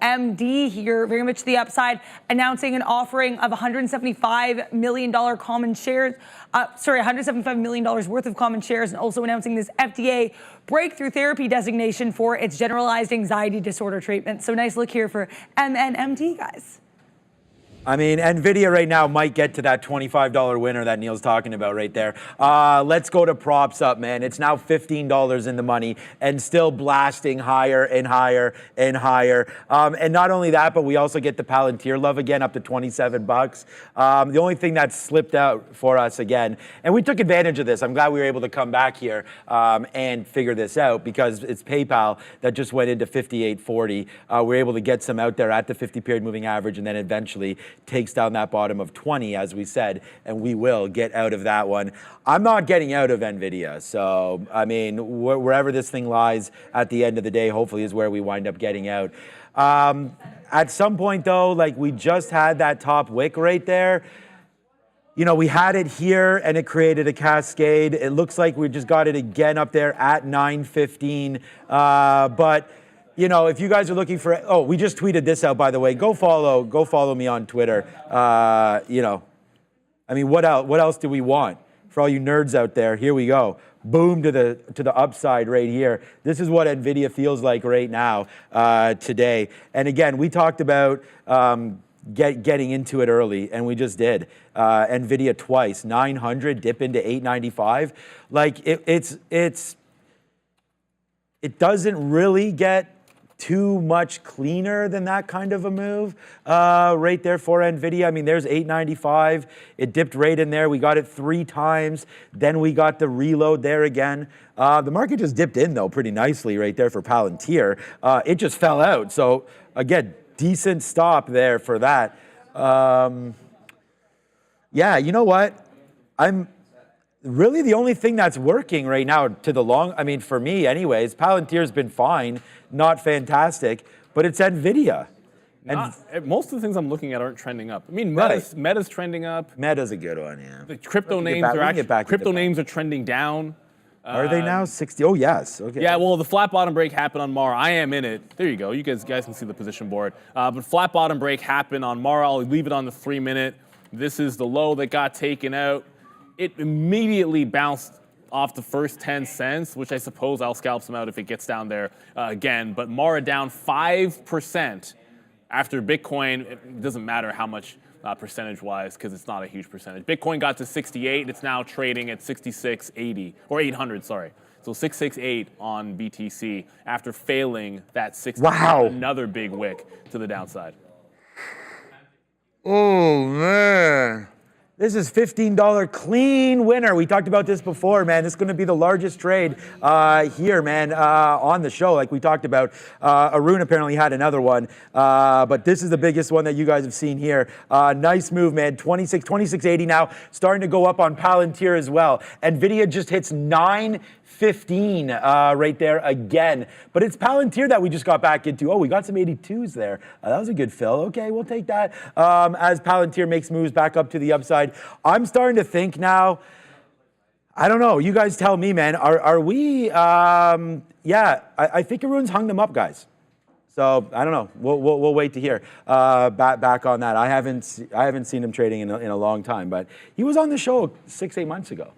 MD here, very much to the upside, announcing an offering of $175 million common shares, $175 million worth of common shares, and also announcing this FDA breakthrough therapy designation for its generalized anxiety disorder treatment. So nice look here for MNMD, guys. I mean, NVIDIA right now might get to that $25 winner that Neil's talking about right there. Let's go to props up, man. It's now $15 in the money and still blasting higher and higher and higher. And not only that, but we also get the Palantir love again, up to $27. The only thing that slipped out for us again, and we took advantage of this. I'm glad we were able to come back here and figure this out, because it's PayPal that just went into 58.40. We're able to get some out there at the 50-period moving average, and then eventually takes down that bottom of 20, as we said, and we will get out of that one. I'm not getting out of NVIDIA, so, I mean, wherever this thing lies at the end of the day, hopefully is where we wind up getting out. At some point, though, like we just had that top wick right there, we had it here and it created a cascade. It looks like we just got it again up there at 9:15. But if you guys are looking for, we just tweeted this out, by the way. Go follow me on Twitter. What else do we want? For all you nerds out there, here we go. Boom to the upside right here. This is what NVIDIA feels like right now today. And again, we talked about getting into it early, and we just did. NVIDIA twice, 900, dip into 895. Like it doesn't really get too much cleaner than that kind of a move right there for NVIDIA. I mean, there's 895. It dipped right in there. We got it 3 times. Then we got the reload there again. The market just dipped in, though, pretty nicely right there for Palantir. It just fell out. So, again, decent stop there for that. Yeah, you know what? I'm really the only thing that's working right now to the long, for me anyways, Palantir's been fine, not fantastic, but it's NVIDIA. Most of the things I'm looking at aren't trending up. Right. Meta's trending up. Meta's a good one, yeah. The crypto names are trending down. Are they now 60? Oh, yes. Okay. Yeah, well, the flat bottom break happened on Mara. I am in it. There you go. You guys can see the position board. But flat bottom break happened on Mara. I'll leave it on the 3-minute. This is the low that got taken out. It immediately bounced off the first 10 cents, which I suppose I'll scalp some out if it gets down there again. But Mara down 5% after Bitcoin. It doesn't matter how much percentage-wise, because it's not a huge percentage. Bitcoin got to 68. It's now trading at 66.80, or 800, sorry. So 668 on BTC after failing that 60. Wow. Another big wick to the downside. Oh, man. This is $15 clean winner. We talked about this before, man. This is going to be the largest trade here, man, on the show, like we talked about. Arun apparently had another one, but this is the biggest one that you guys have seen here. Nice move, man. 26.80 now, starting to go up on Palantir as well. NVIDIA just hits 915 right there again. But it's Palantir that we just got back into. Oh, we got some 82s there. That was a good fill. Okay, we'll take that as Palantir makes moves back up to the upside. I'm starting to think now, I don't know, you guys tell me, man, are we, I think Arun's hung them up, guys. So I don't know. We'll wait to hear back on that. I haven't seen him trading in a long time, but he was on the show 6-8 months ago.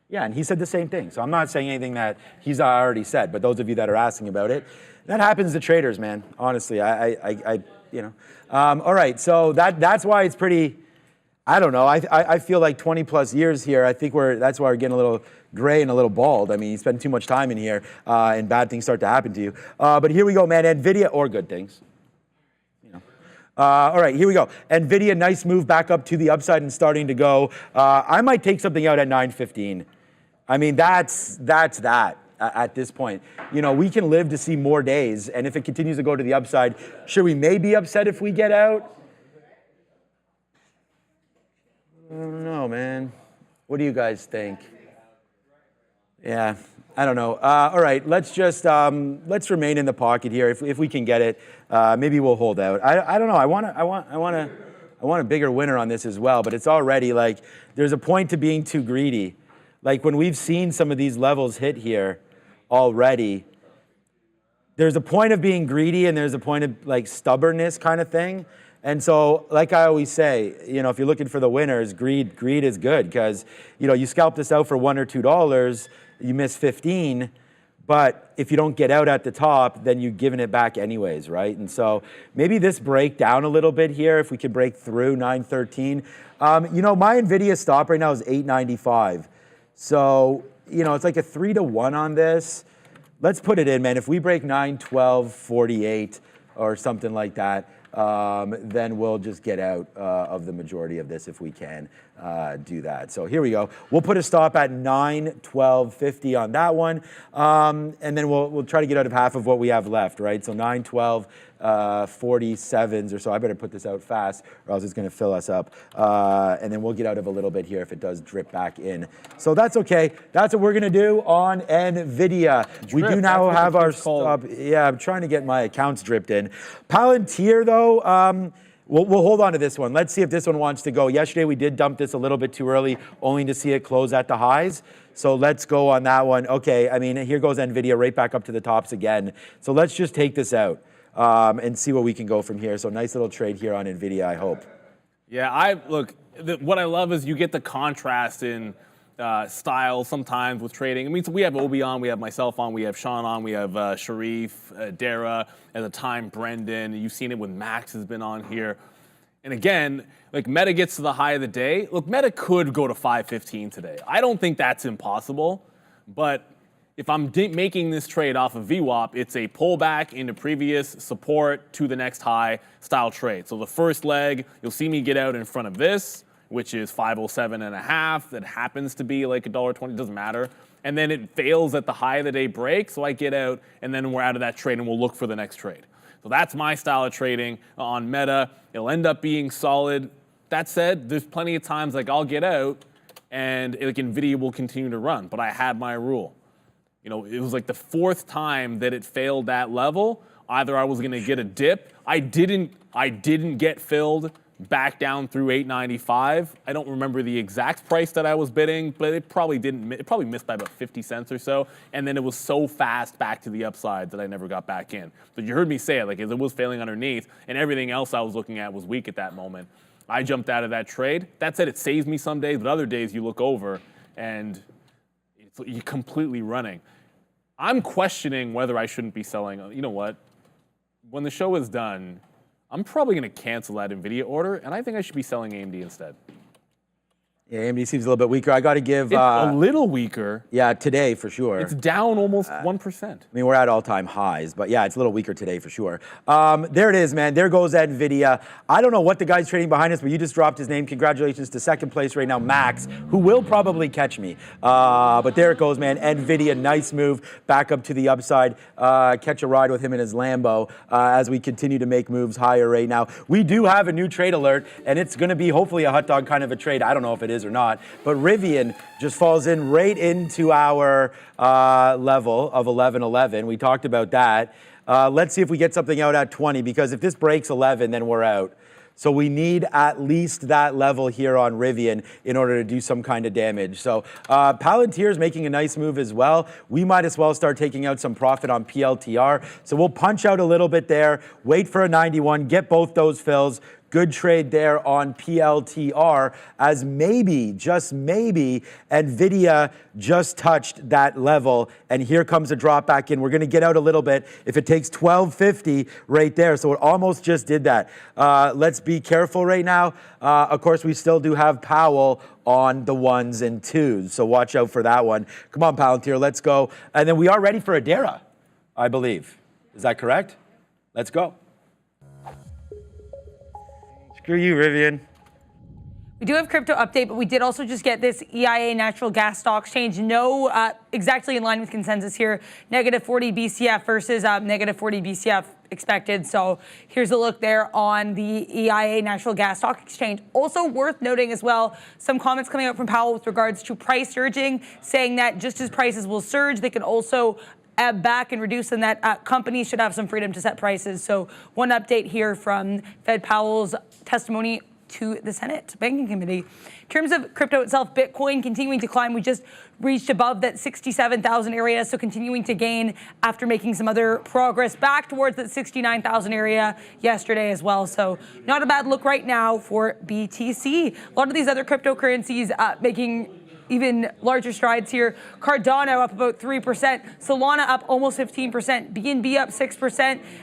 Yeah, and he said the same thing. So I'm not saying anything that he's already said, but those of you that are asking about it, that happens to traders, man. Honestly, all right, so that's why it's pretty. I don't know. I feel like 20 plus years here. I think that's why we're getting a little gray and a little bald. I mean, you spend too much time in here, and bad things start to happen to you. But here we go, man. NVIDIA, or good things. All right, here we go. NVIDIA, nice move back up to the upside and starting to go. I might take something out at 9:15. I mean, that's that at this point. We can live to see more days, and if it continues to go to the upside, should we maybe be upset if we get out? I don't know, man. What do you guys think? Yeah, I don't know. All right, let's just let's remain in the pocket here if we can get it. Maybe we'll hold out. I don't know. I want a bigger winner on this as well. But it's already like there's a point to being too greedy. Like when we've seen some of these levels hit here already, there's a point of being greedy and there's a point of like stubbornness kind of thing. And so, like I always say, if you're looking for the winners, greed is good because, you scalp this out for $1 or $2, you miss 15, but if you don't get out at the top, then you're giving it back anyways, right? And so maybe this break down a little bit here, if we could break through 913. My NVIDIA stop right now is 895. So, it's like a 3-to-1 on this. Let's put it in, man. If we break 912.48 or something like that, then we'll just get out of the majority of this if we can do that. So here we go. We'll put a stop at 912.50 on that one, and then we'll try to get out of half of what we have left, right? So 912.47s or so. I better put this out fast, or else it's going to fill us up. And then we'll get out of a little bit here if it does drip back in. So that's okay. That's what we're going to do on NVIDIA. We do now have our stop. Yeah, I'm trying to get my accounts dripped in. Palantir, though, We'll hold on to this one. Let's see if this one wants to go. Yesterday we did dump this a little bit too early, only to see it close at the highs. So let's go on that one. Okay, I mean, here goes NVIDIA right back up to the tops again. So let's just take this out and see where we can go from here. So nice little trade here on NVIDIA, I hope. Yeah, what I love is you get the contrast in style sometimes with trading. I mean, so we have Obi on, we have myself on, we have Sean on, we have Sharif, Dara, at the time Brendan. You've seen it when Max has been on here. And again, like Meta gets to the high of the day. Look, Meta could go to 515 today. I don't think that's impossible, but if I'm making this trade off of VWAP, it's a pullback into previous support to the next high style trade. So the first leg, you'll see me get out in front of this, which is 507.5. That happens to be like $1.20, doesn't matter. And then it fails at the high of the day break, so I get out, and then we're out of that trade, and we'll look for the next trade. So that's my style of trading on Meta. It'll end up being solid. That said, there's plenty of times like I'll get out, and like NVIDIA will continue to run, but I had my rule. You know, it was like the fourth time that it failed that level. Either I was going to get a dip. I didn't get filled back down through 895. I don't remember the exact price that I was bidding, but it probably didn't. It probably missed by about 50 cents or so. And then it was so fast back to the upside that I never got back in. But you heard me say it, like it was failing underneath, and everything else I was looking at was weak at that moment. I jumped out of that trade. That said, it saves me some days, but other days you look over and you're completely running. I'm questioning whether I shouldn't be selling. You know what? When the show is done, I'm probably going to cancel that NVIDIA order, and I think I should be selling AMD instead. Yeah, AMD seems a little bit weaker. I got to give... It's a little weaker. Yeah, today for sure. It's down almost 1%. I mean, we're at all-time highs, but yeah, it's a little weaker today for sure. There it is, man. There goes NVIDIA. I don't know what the guy's trading behind us, but you just dropped his name. Congratulations to second place right now, Max, who will probably catch me. But there it goes, man. NVIDIA, nice move back up to the upside. Catch a ride with him in his Lambo as we continue to make moves higher right now. We do have a new trade alert, and it's going to be hopefully a hot dog kind of a trade. I don't know if it is or not, but Rivian just falls in right into our level of 11.11. We talked about that. Let's see if we get something out at 20, because if this breaks 11, then we're out. So we need at least that level here on Rivian in order to do some kind of damage. So Palantir is making a nice move as well. We might as well start taking out some profit on PLTR. So we'll punch out a little bit there, wait for a 91, get both those fills. Good trade there on PLTR, as maybe, just maybe, NVIDIA just touched that level, and here comes a drop back in. We're going to get out a little bit if it takes 1250 right there, so it almost just did that. Let's be careful right now. Of course, we still do have Powell on the 1s and 2s, so watch out for that one. Come on, Palantir, let's go. And then we are ready for a Dara, I believe. Is that correct? Let's go. Screw you, Rivian. We do have crypto update, but we did also just get this EIA natural gas stocks change. No, exactly in line with consensus here. Negative 40 BCF versus negative 40 BCF expected. So here's a look there on the EIA natural gas stock exchange. Also worth noting as well, some comments coming out from Powell with regards to price surging, saying that just as prices will surge, they can also add back and reduce, and that companies should have some freedom to set prices. So one update here from Fed Powell's testimony to the Senate Banking Committee. In terms of crypto itself, Bitcoin continuing to climb. We just reached above that 67,000 area, so continuing to gain after making some other progress back towards that 69,000 area yesterday as well. So not a bad look right now for BTC. A lot of these other cryptocurrencies making even larger strides here. Cardano up about 3%, Solana up almost 15%, BNB up 6%,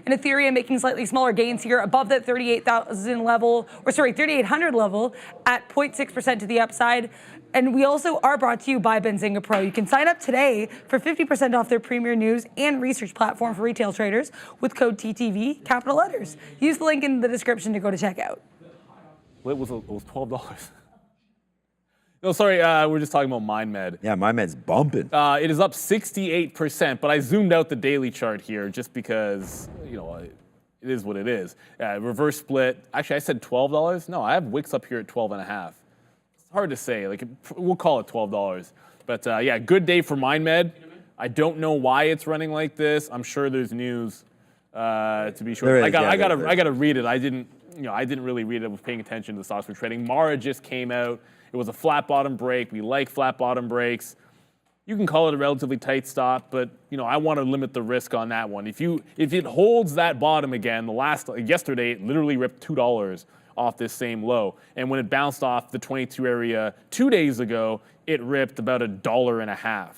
and Ethereum making slightly smaller gains here above that 38,000 level, or sorry, 3,800 level at 0.6% to the upside. And we also are brought to you by Benzinga Pro. You can sign up today for 50% off their premier news and research platform for retail traders with code TTV, capital letters. Use the link in the description to go to checkout. It was $12. No, sorry, we're just talking about MindMed. Yeah, MindMed's bumping. It is up 68%, but I zoomed out the daily chart here just because, you know, it is what it is. Reverse split. Actually, I said $12. No, I have Wix up here at 12.5. It's hard to say. Like, we'll call it $12. But yeah, good day for MindMed. I don't know why it's running like this. I'm sure there's news to be sure. I got to read it. I didn't. I didn't really read it. I was paying attention to the stocks we're trading. Mara just came out. It was a flat bottom break. We like flat bottom breaks. You can call it a relatively tight stop, but I want to limit the risk on that one. If it holds that bottom again, yesterday it literally ripped $2 off this same low, and when it bounced off the 22 area 2 days ago, it ripped about $1.50.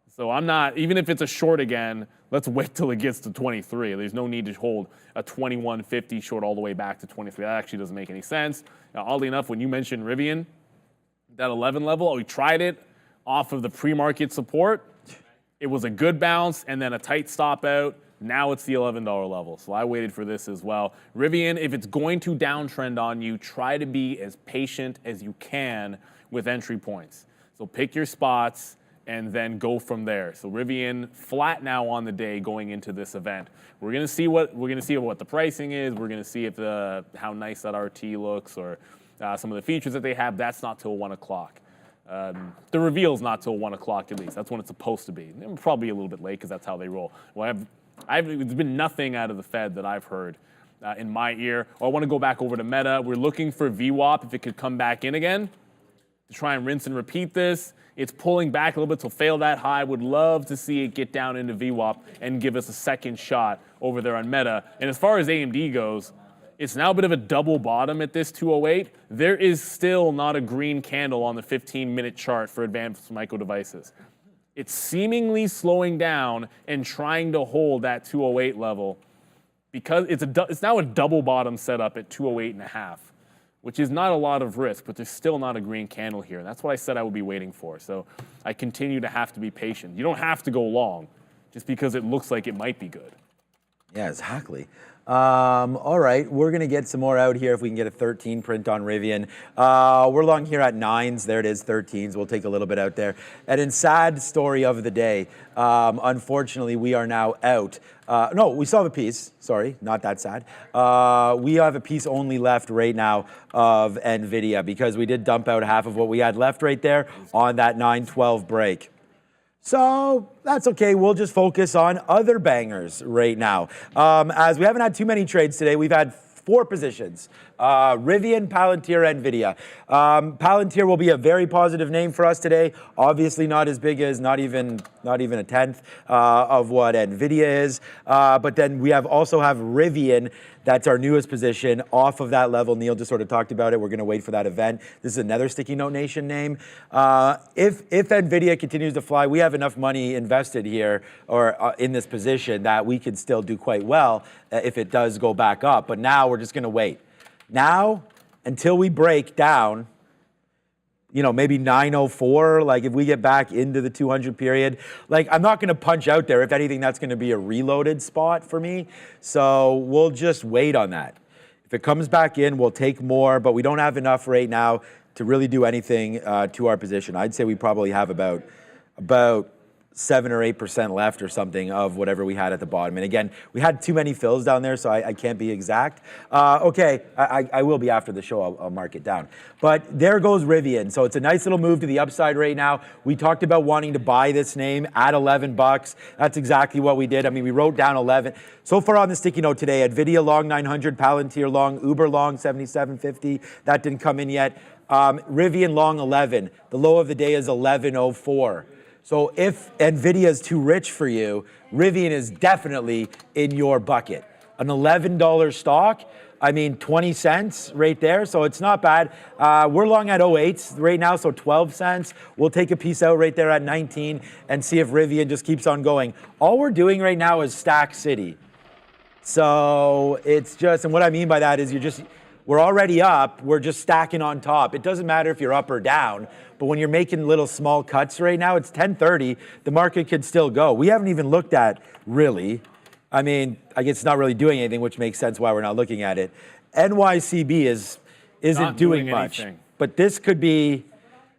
So I'm not, even if it's a short again, let's wait till it gets to 23. There's no need to hold a 21.50 short all the way back to 23. That actually doesn't make any sense. Now, oddly enough, when you mentioned Rivian, that 11 level, we tried it off of the pre-market support. It was a good bounce and then a tight stop out. Now it's the $11 level. So I waited for this as well. Rivian, if it's going to downtrend on you, try to be as patient as you can with entry points. So pick your spots and then go from there. So Rivian flat now on the day going into this event. We're going to see what the pricing is. We're going to see if how nice that RT looks or some of the features that they have. That's not till 1 o'clock. The reveal's not till 1 o'clock at least. That's when it's supposed to be. Probably a little bit late because that's how they roll. Well, there's been nothing out of the Fed that I've heard in my ear. I want to go back over to Meta. We're looking for VWAP if it could come back in again to try and rinse and repeat this. It's pulling back a little bit, so fail that high. Would love to see it get down into VWAP and give us a second shot over there on Meta. And as far as AMD goes, it's now a bit of a double bottom at this 208. There is still not a green candle on the 15-minute chart for advanced micro devices. It's seemingly slowing down and trying to hold that 208 level because it's now a double bottom setup at 208.5, which is not a lot of risk, but there's still not a green candle here. And that's what I said I would be waiting for. So I continue to have to be patient. You don't have to go long just because it looks like it might be good. Yeah, exactly. All right, we're going to get some more out here if we can get a 13 print on Rivian. We're long here at 9s. There it is, 13s. We'll take a little bit out there. And in sad story of the day, unfortunately, we are now out. No, we still have a piece. Sorry, not that sad. We have a piece only left right now of NVIDIA because we did dump out half of what we had left right there on that 9/12 break. So that's okay. We'll just focus on other bangers right now. As we haven't had too many trades today, we've had 4 positions. Rivian, Palantir, NVIDIA. Palantir will be a very positive name for us today. Obviously not as big as not even a tenth of what NVIDIA is. But then we also have Rivian. That's our newest position off of that level. Neil just sort of talked about it. We're going to wait for that event. This is another Sticky Note Nation name. If NVIDIA continues to fly, we have enough money invested here or in this position that we could still do quite well if it does go back up. But now we're just going to wait. Now, until we break down, maybe 904, like if we get back into the 200 period, like I'm not going to punch out there. If anything, that's going to be a reloaded spot for me. So we'll just wait on that. If it comes back in, we'll take more, but we don't have enough right now to really do anything to our position. I'd say we probably have about 7 or 8% left or something of whatever we had at the bottom. And again, we had too many fills down there, so I can't be exact. Okay, I will be after the show. I'll mark it down. But there goes Rivian. So it's a nice little move to the upside right now. We talked about wanting to buy this name at $11. That's exactly what we did. I mean, we wrote down 11. So far on the sticky note today, NVIDIA long 900, Palantir long, Uber long 77.50. That didn't come in yet. Rivian long 11. The low of the day is 11.04. So if NVIDIA is too rich for you, Rivian is definitely in your bucket. An $11 stock, I mean 20 cents right there, so it's not bad. We're long at 08 right now, so 12 cents. We'll take a piece out right there at 19 and see if Rivian just keeps on going. All we're doing right now is stack city. So it's just, and what I mean by that is we're already up, we're just stacking on top. It doesn't matter if you're up or down, but when you're making little small cuts right now, it's 10:30, the market could still go. We haven't even looked at really. I mean, I guess it's not really doing anything, which makes sense why we're not looking at it. NYCB isn't doing much, but this could be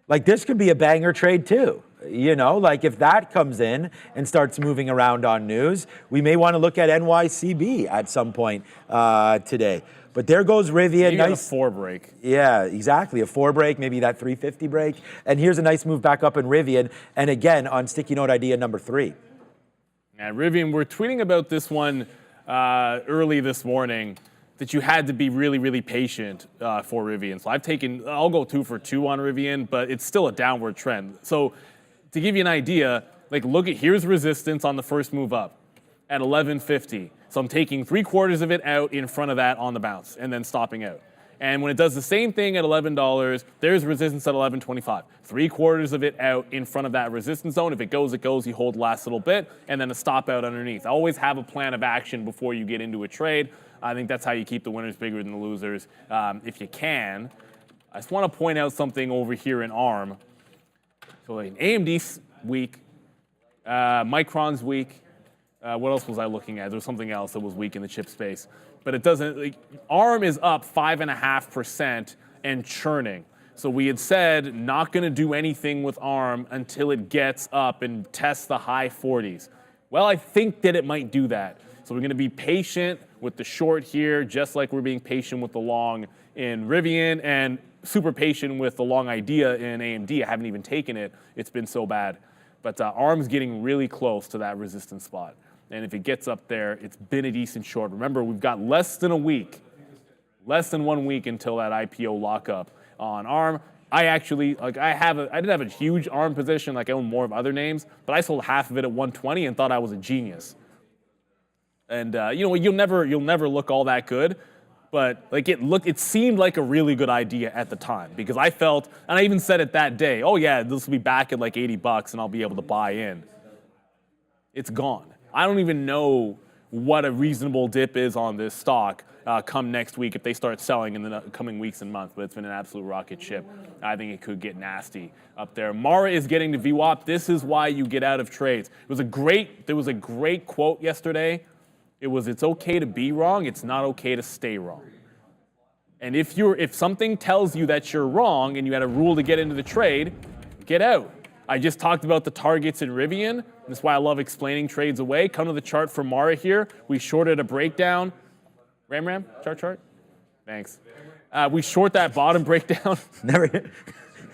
a banger trade too. Like if that comes in and starts moving around on news, we may want to look at NYCB at some point today. But there goes Rivian. Nice 4 break. Yeah, exactly. A 4 break, maybe that 350 break. And here's a nice move back up in Rivian. And again, on sticky note idea number 3. Yeah, Rivian, we're tweeting about this one early this morning. that you had to be really, really patient for Rivian. So I'll go 2 for 2 on Rivian, but it's still a downward trend. So to give you an idea, like here's resistance on the first move up at 1150. So I'm taking 3/4 of it out in front of that on the bounce and then stopping out. And when it does the same thing at $11, there's resistance at 1125. 3/4 of it out in front of that resistance zone. If it goes, it goes. You hold the last little bit, and then a stop out underneath. Always have a plan of action before you get into a trade. I think that's how you keep the winners bigger than the losers, if you can. I just want to point out something over here in ARM. So like AMD's weak, Micron's weak. What else was I looking at? There was something else that was weak in the chip space. But it doesn't, ARM is up 5.5% and churning. So we had said not going to do anything with ARM until it gets up and tests the high 40s. Well, I think that it might do that. So we're going to be patient with the short here, just like we're being patient with the long in Rivian and super patient with the long idea in AMD. I haven't even taken it. It's been so bad. But ARM's getting really close to that resistance spot. And if it gets up there, it's been a decent short. Remember, we've got less than 1 week until that IPO lockup on ARM. I actually, I didn't have a huge ARM position, like I own more of other names, but I sold half of it at 120 and thought I was a genius. And you'll never look all that good, but it seemed like a really good idea at the time because I felt, and I even said it that day, oh yeah, this will be back at like $80 and I'll be able to buy in. It's gone. I don't even know what a reasonable dip is on this stock come next week if they start selling in the coming weeks and months, but it's been an absolute rocket ship. I think it could get nasty up there. Mara is getting to VWAP. This is why you get out of trades. There was a great quote yesterday. It's okay to be wrong, it's not okay to stay wrong. And if something tells you that you're wrong and you had a rule to get into the trade, get out. I just talked about the targets in Rivian. That's why I love explaining trades away. Come to the chart for Mara here. We shorted a breakdown. Ram, chart. Thanks. We short that bottom breakdown.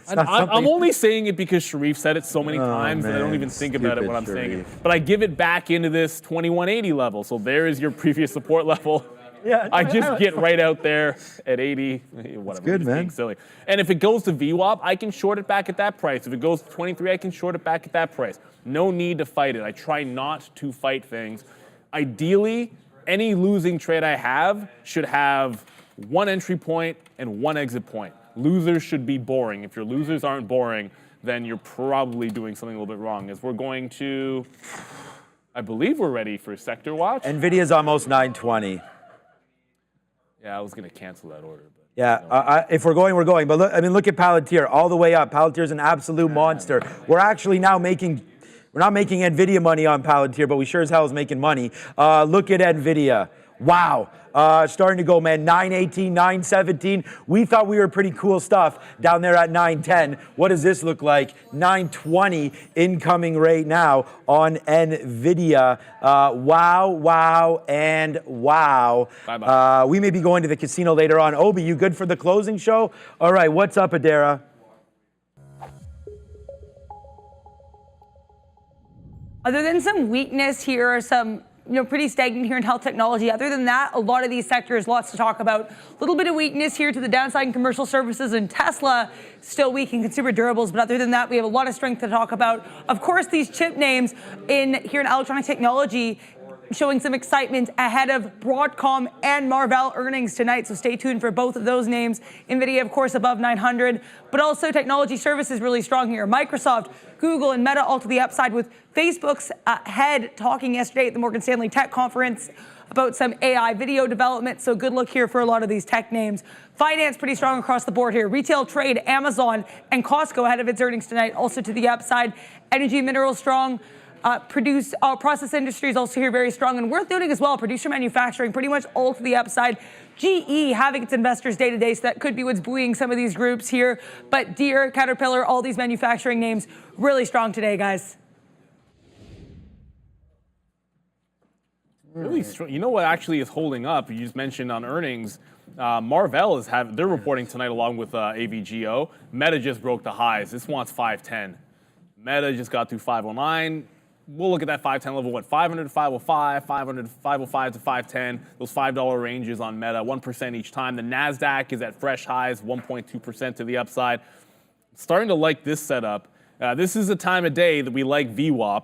I'm only saying it because Sharif said it so many times that I don't even think about it when I'm saying it. But I give it back into this 2180 level. So there is your previous support level. Yeah, I just get right out there at 80, whatever. It's good, man. Being silly. And if it goes to VWAP, I can short it back at that price. If it goes to 23, I can short it back at that price. No need to fight it. I try not to fight things. Ideally, any losing trade I have should have 1 entry point and 1 exit point. Losers should be boring. If your losers aren't boring, then you're probably doing something a little bit wrong. As we're going to, I believe we're ready for sector watch. NVIDIA's almost 920. Yeah, I was going to cancel that order. But yeah, if we're going, we're going. But look at Palantir all the way up. Palantir's an absolute monster. We're actually now we're not making NVIDIA money on Palantir, but we sure as hell is making money. Look at NVIDIA. Wow. Starting to go, man. 918, 917. We thought we were pretty cool stuff down there at 910. What does this look like? 920 incoming right now on NVIDIA. Wow, and wow. Bye-bye. We may be going to the casino later on. Obi, you good for the closing show? All right, what's up, Adara? Other than some weakness here, or some pretty stagnant here in health technology. Other than that, a lot of these sectors, lots to talk about. A little bit of weakness here to the downside in commercial services, and Tesla still weak in consumer durables. But other than that, we have a lot of strength to talk about. Of course, these chip names here in electronic technology showing some excitement ahead of Broadcom and Marvell earnings tonight. So stay tuned for both of those names. NVIDIA, of course, above 900, but also technology services really strong here. Microsoft, Google, and Meta all to the upside, with Facebook's head talking yesterday at the Morgan Stanley Tech Conference about some AI video development. So good look here for a lot of these tech names. Finance pretty strong across the board here. Retail trade, Amazon, and Costco ahead of its earnings tonight, also to the upside. Energy and minerals strong. Process industries also here very strong, and worth noting as well, producer manufacturing pretty much all to the upside. GE having its investors day to day, so that could be what's buoying some of these groups here. But Deere, Caterpillar, all these manufacturing names really strong today, guys. Really strong. You know what actually is holding up? You just mentioned on earnings. Marvell they're reporting tonight along with AVGO. Meta just broke the highs. This wants 510. Meta just got through 509. we'll look at that 510 level, what, 500 to 505, 500, 505 to 510, those $5 ranges on Meta, 1% each time. The Nasdaq is at fresh highs, 1.2% to the upside. Starting to like this setup. This is a time of day that we like VWAP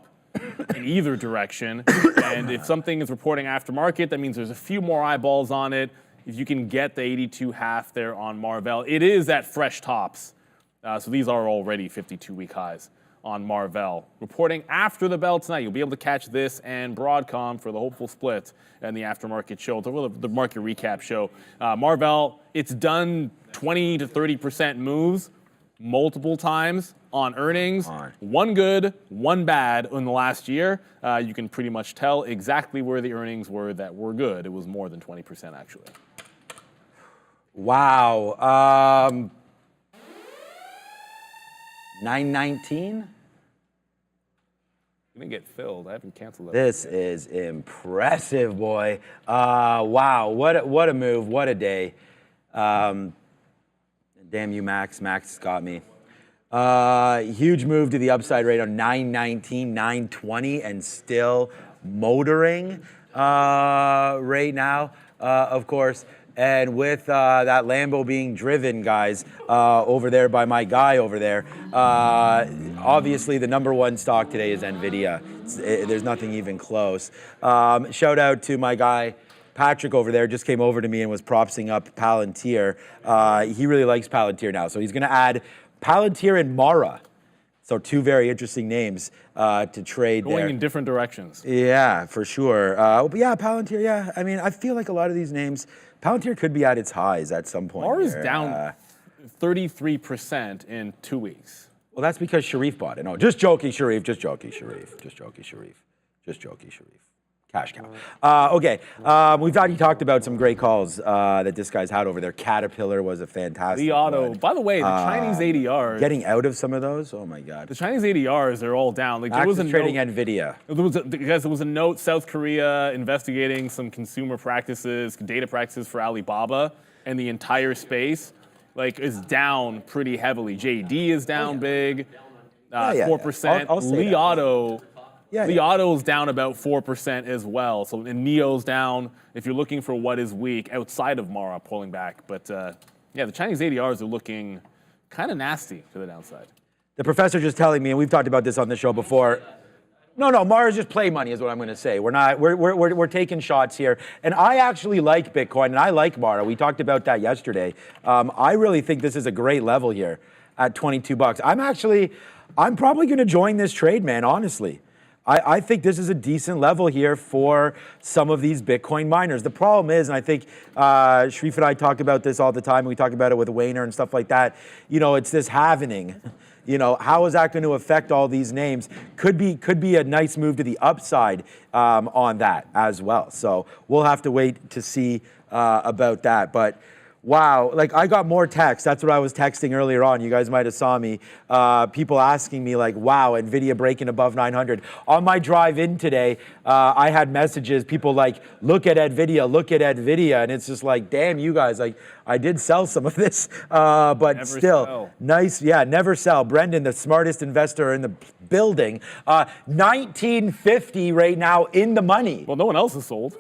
in either direction. And if something is reporting aftermarket, that means there's a few more eyeballs on it. If you can get the 82.5 there on Marvell, it is at fresh tops. So these are already 52-week highs on Marvell. Reporting after the bell tonight, you'll be able to catch this and Broadcom for the hopeful split and the aftermarket show, the market recap show. Marvell, it's done 20 to 30% moves multiple times on earnings. One good, one bad in the last year. You can pretty much tell exactly where the earnings were that were good. It was more than 20% actually. Wow. 919? Didn't get filled. I haven't canceled that. This is impressive, boy. Wow, what a move, what a day. Damn you, Max. Max got me. Huge move to the upside rate on 919, 920, and still motoring right now, of course. And with that Lambo being driven, guys, over there by my guy over there, obviously the #1 stock today is NVIDIA. There's nothing even close. Shout out to my guy, Patrick over there, just came over to me and was propsing up Palantir. He really likes Palantir now, so he's going to add Palantir and Mara. So two very interesting names to trade Going there. in different directions. Yeah, for sure. But yeah, Palantir, yeah. I mean, I feel like a lot of these names, Palantir could be at its highs at some point. Mara is down 33% in 2 weeks. Well, that's because Sharif bought it. No, just joking, Sharif. Just joking, Sharif. Just joking, Sharif. Just joking, Sharif. Cash cow. Okay, we've already talked about some great calls that this guy's had over there. Caterpillar was a fantastic Li Auto. one. By the way, the Chinese ADRs. Getting out of some of those? Oh my God. The Chinese ADRs, they're all down. Like there was a trading note, NVIDIA. There was a note, South Korea investigating some consumer practices, data practices for Alibaba, and the entire space is down pretty heavily. JD is down big, 4%. I'll say Li that. Auto. Li Auto's down about 4% as well. So and Neo's down. If you're looking for what is weak outside of Mara pulling back, but yeah, the Chinese ADRs are looking kind of nasty to the downside. The professor just telling me, and we've talked about this on the show before. No, Mara's just play money is what I'm going to say. We're taking shots here, and I actually like Bitcoin and I like Mara. We talked about that yesterday. I really think this is a great level here at $22. I'm probably going to join this trade, man. Honestly. I think this is a decent level here for some of these Bitcoin miners. The problem is, and I think Sharif and I talk about this all the time, we talk about it with Wayner and stuff like that, it's this halvening. How is that going to affect all these names? Could be a nice move to the upside on that as well. So we'll have to wait to see about that. But wow, I got more texts. That's what I was texting earlier on. You guys might have saw me. People asking me wow, NVIDIA breaking above 900. On my drive in today, I had messages, people look at NVIDIA. And it's just damn, you guys, I did sell some of this, but never still, sell. Nice. Yeah, never sell. Brendan, the smartest investor in the building, 1950 right now in the money. Well, no one else is sold.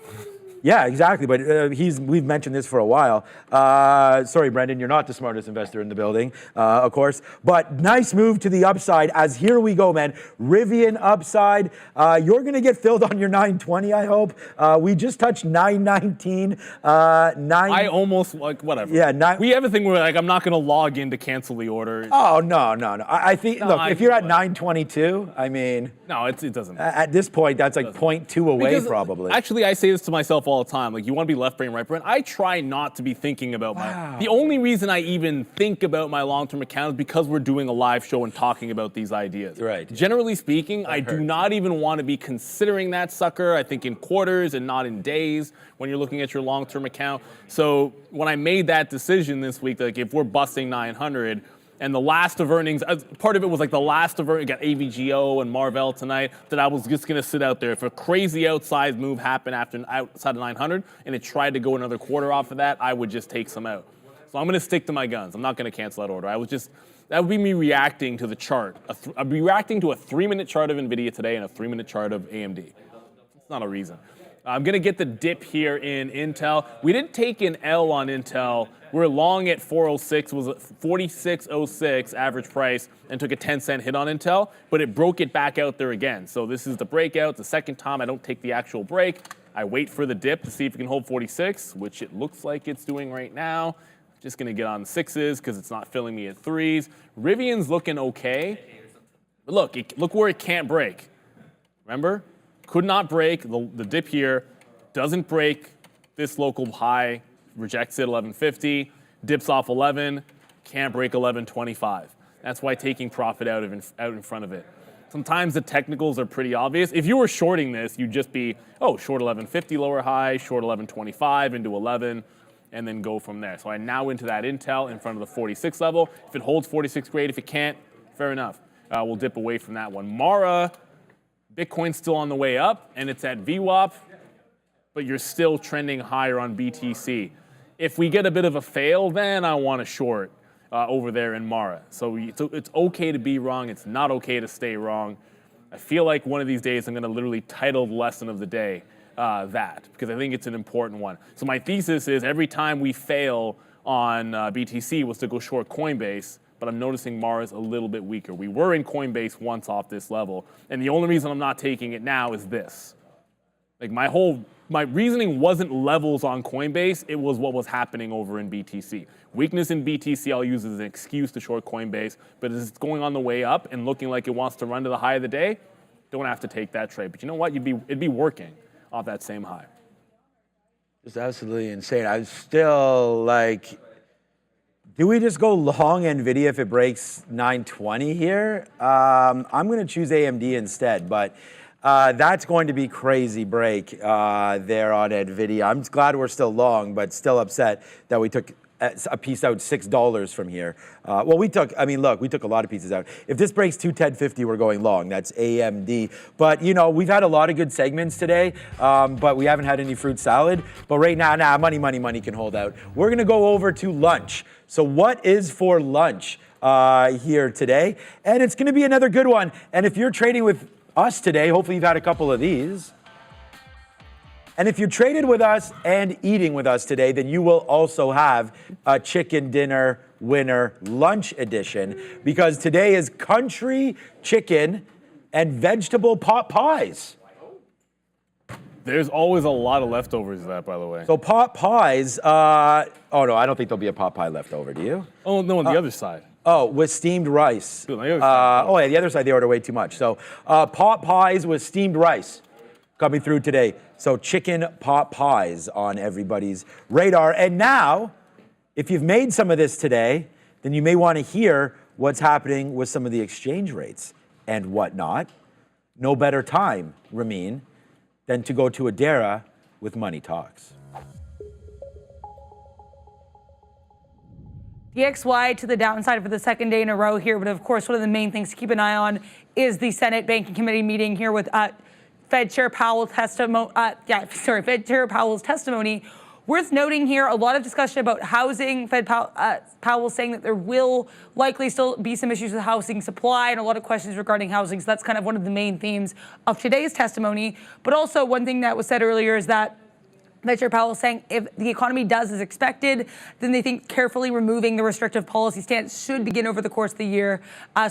Yeah, exactly. But we've mentioned this for a while. Sorry, Brendan, you're not the smartest investor in the building, of course. But nice move to the upside. As here we go, man. Rivian upside. You're going to get filled on your 920, I hope. We just touched 919. I almost whatever. Yeah, we have a thing where I'm not going to log in to cancel the order. Oh no. I think if you're at 922, I mean, no, it doesn't. At this point, that's 0.2 away, because probably. Actually, I say this to myself all the time. You want to be left brain, right brain. I try not to be thinking about the only reason I even think about my long-term account is because we're doing a live show and talking about these ideas. Right. Generally speaking, I do not even want to be considering that sucker. I think in quarters and not in days when you're looking at your long-term account. So when I made that decision this week, if we're busting 900, and the last of earnings, part of it was the last of earnings, got AVGO and Marvell tonight, that I was just going to sit out there. If a crazy outsized move happened outside of 900 and it tried to go another quarter off of that, I would just take some out. So I'm going to stick to my guns. I'm not going to cancel that order. That would be me reacting to the chart. I'd be reacting to a 3-minute chart of NVIDIA today and a 3-minute chart of AMD. It's not a reason. I'm going to get the dip here in Intel. We did take an L on Intel. We're long at 406, was 46.06 average price, and took a 10-cent hit on Intel, but it broke it back out there again. So this is the breakout. The second time I don't take the actual break. I wait for the dip to see if it can hold 46, which it looks like it's doing right now. Just going to get on 6s because it's not filling me at 3s. Rivian's looking okay. But look where it can't break. Remember? Could not break. The dip here doesn't break this local high. Rejects it 1150. Dips off 11. Can't break 1125. That's why taking profit out in front of it. Sometimes the technicals are pretty obvious. If you were shorting this, you'd just be, short 1150 lower high, short 1125 into 11. And then go from there. So I now into that Intel in front of the 46 level. If it holds 46, great. If it can't, fair enough. We'll dip away from that one. Mara, Bitcoin's still on the way up, and it's at VWAP, but you're still trending higher on BTC. If we get a bit of a fail, then I want to short over there in Mara. So it's okay to be wrong. It's not okay to stay wrong. I feel like one of these days I'm going to literally title the lesson of the day that, because I think it's an important one. So my thesis is every time we fail on BTC was to go short Coinbase, but I'm noticing Mara's a little bit weaker. We were in Coinbase once off this level, and the only reason I'm not taking it now is this. Like my reasoning wasn't levels on Coinbase, it was what was happening over in BTC. Weakness in BTC I'll use as an excuse to short Coinbase, but as it's going on the way up and looking like it wants to run to the high of the day, don't have to take that trade. But you know what? It'd be working off that same high. It's absolutely insane. I'm still like, do we just go long NVIDIA if it breaks 920 here? I'm going to choose AMD instead, but that's going to be crazy break there on NVIDIA. I'm glad we're still long, but still upset that we took a piece out $6 from here. We took a lot of pieces out. If this breaks 210.50, we're going long. That's AMD. But, we've had a lot of good segments today, but we haven't had any fruit salad. But right now, money can hold out. We're going to go over to lunch. So what is for lunch here today? And it's going to be another good one. And if you're trading with us today, hopefully you've had a couple of these. And if you traded with us and eating with us today, then you will also have a chicken dinner winner lunch edition, because today is country chicken and vegetable pot pies. There's always a lot of leftovers of that, by the way. So pot pies, no, I don't think there'll be a pot pie left over, do you? Oh, no, on the other side. With steamed rice. Dude, on the other side. The other side, they order way too much. So pot pies with steamed rice coming through today. So chicken pot pies on everybody's radar. And now, if you've made some of this today, then you may want to hear what's happening with some of the exchange rates and whatnot. No better time, Ramin, than to go to Adara with Money Talks. DXY to the downside for the second day in a row here, but of course, one of the main things to keep an eye on is the Senate Banking Committee meeting here with Fed Chair Powell's testimony. Worth noting here, a lot of discussion about housing. Powell saying that there will likely still be some issues with housing supply and a lot of questions regarding housing. So that's kind of one of the main themes of today's testimony. But also one thing that was said earlier is that Fed Chair Powell saying if the economy does as expected, then they think carefully removing the restrictive policy stance should begin over the course of the year.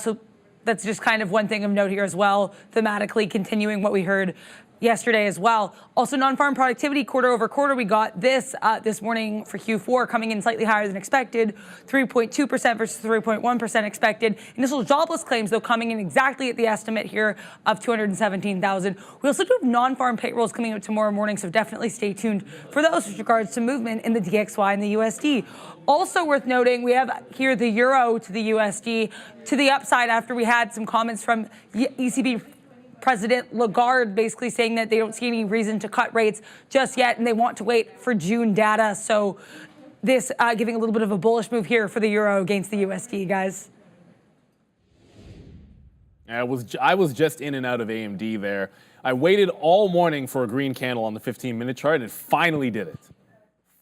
So that's just kind of one thing of note here as well, thematically continuing what we heard yesterday as well. Also, non-farm productivity quarter over quarter, we got this morning for Q4 coming in slightly higher than expected, 3.2% versus 3.1% expected. Initial jobless claims, though, coming in exactly at the estimate here of 217,000. We also do have non-farm payrolls coming out tomorrow morning, so definitely stay tuned for those with regards to movement in the DXY and the USD. Also worth noting, we have here the euro to the USD to the upside after we had some comments from ECB President Lagarde basically saying that they don't see any reason to cut rates just yet, and they want to wait for June data. So this giving a little bit of a bullish move here for the euro against the USD, guys. I was just in and out of AMD there. I waited all morning for a green candle on the 15-minute chart, and it finally did it.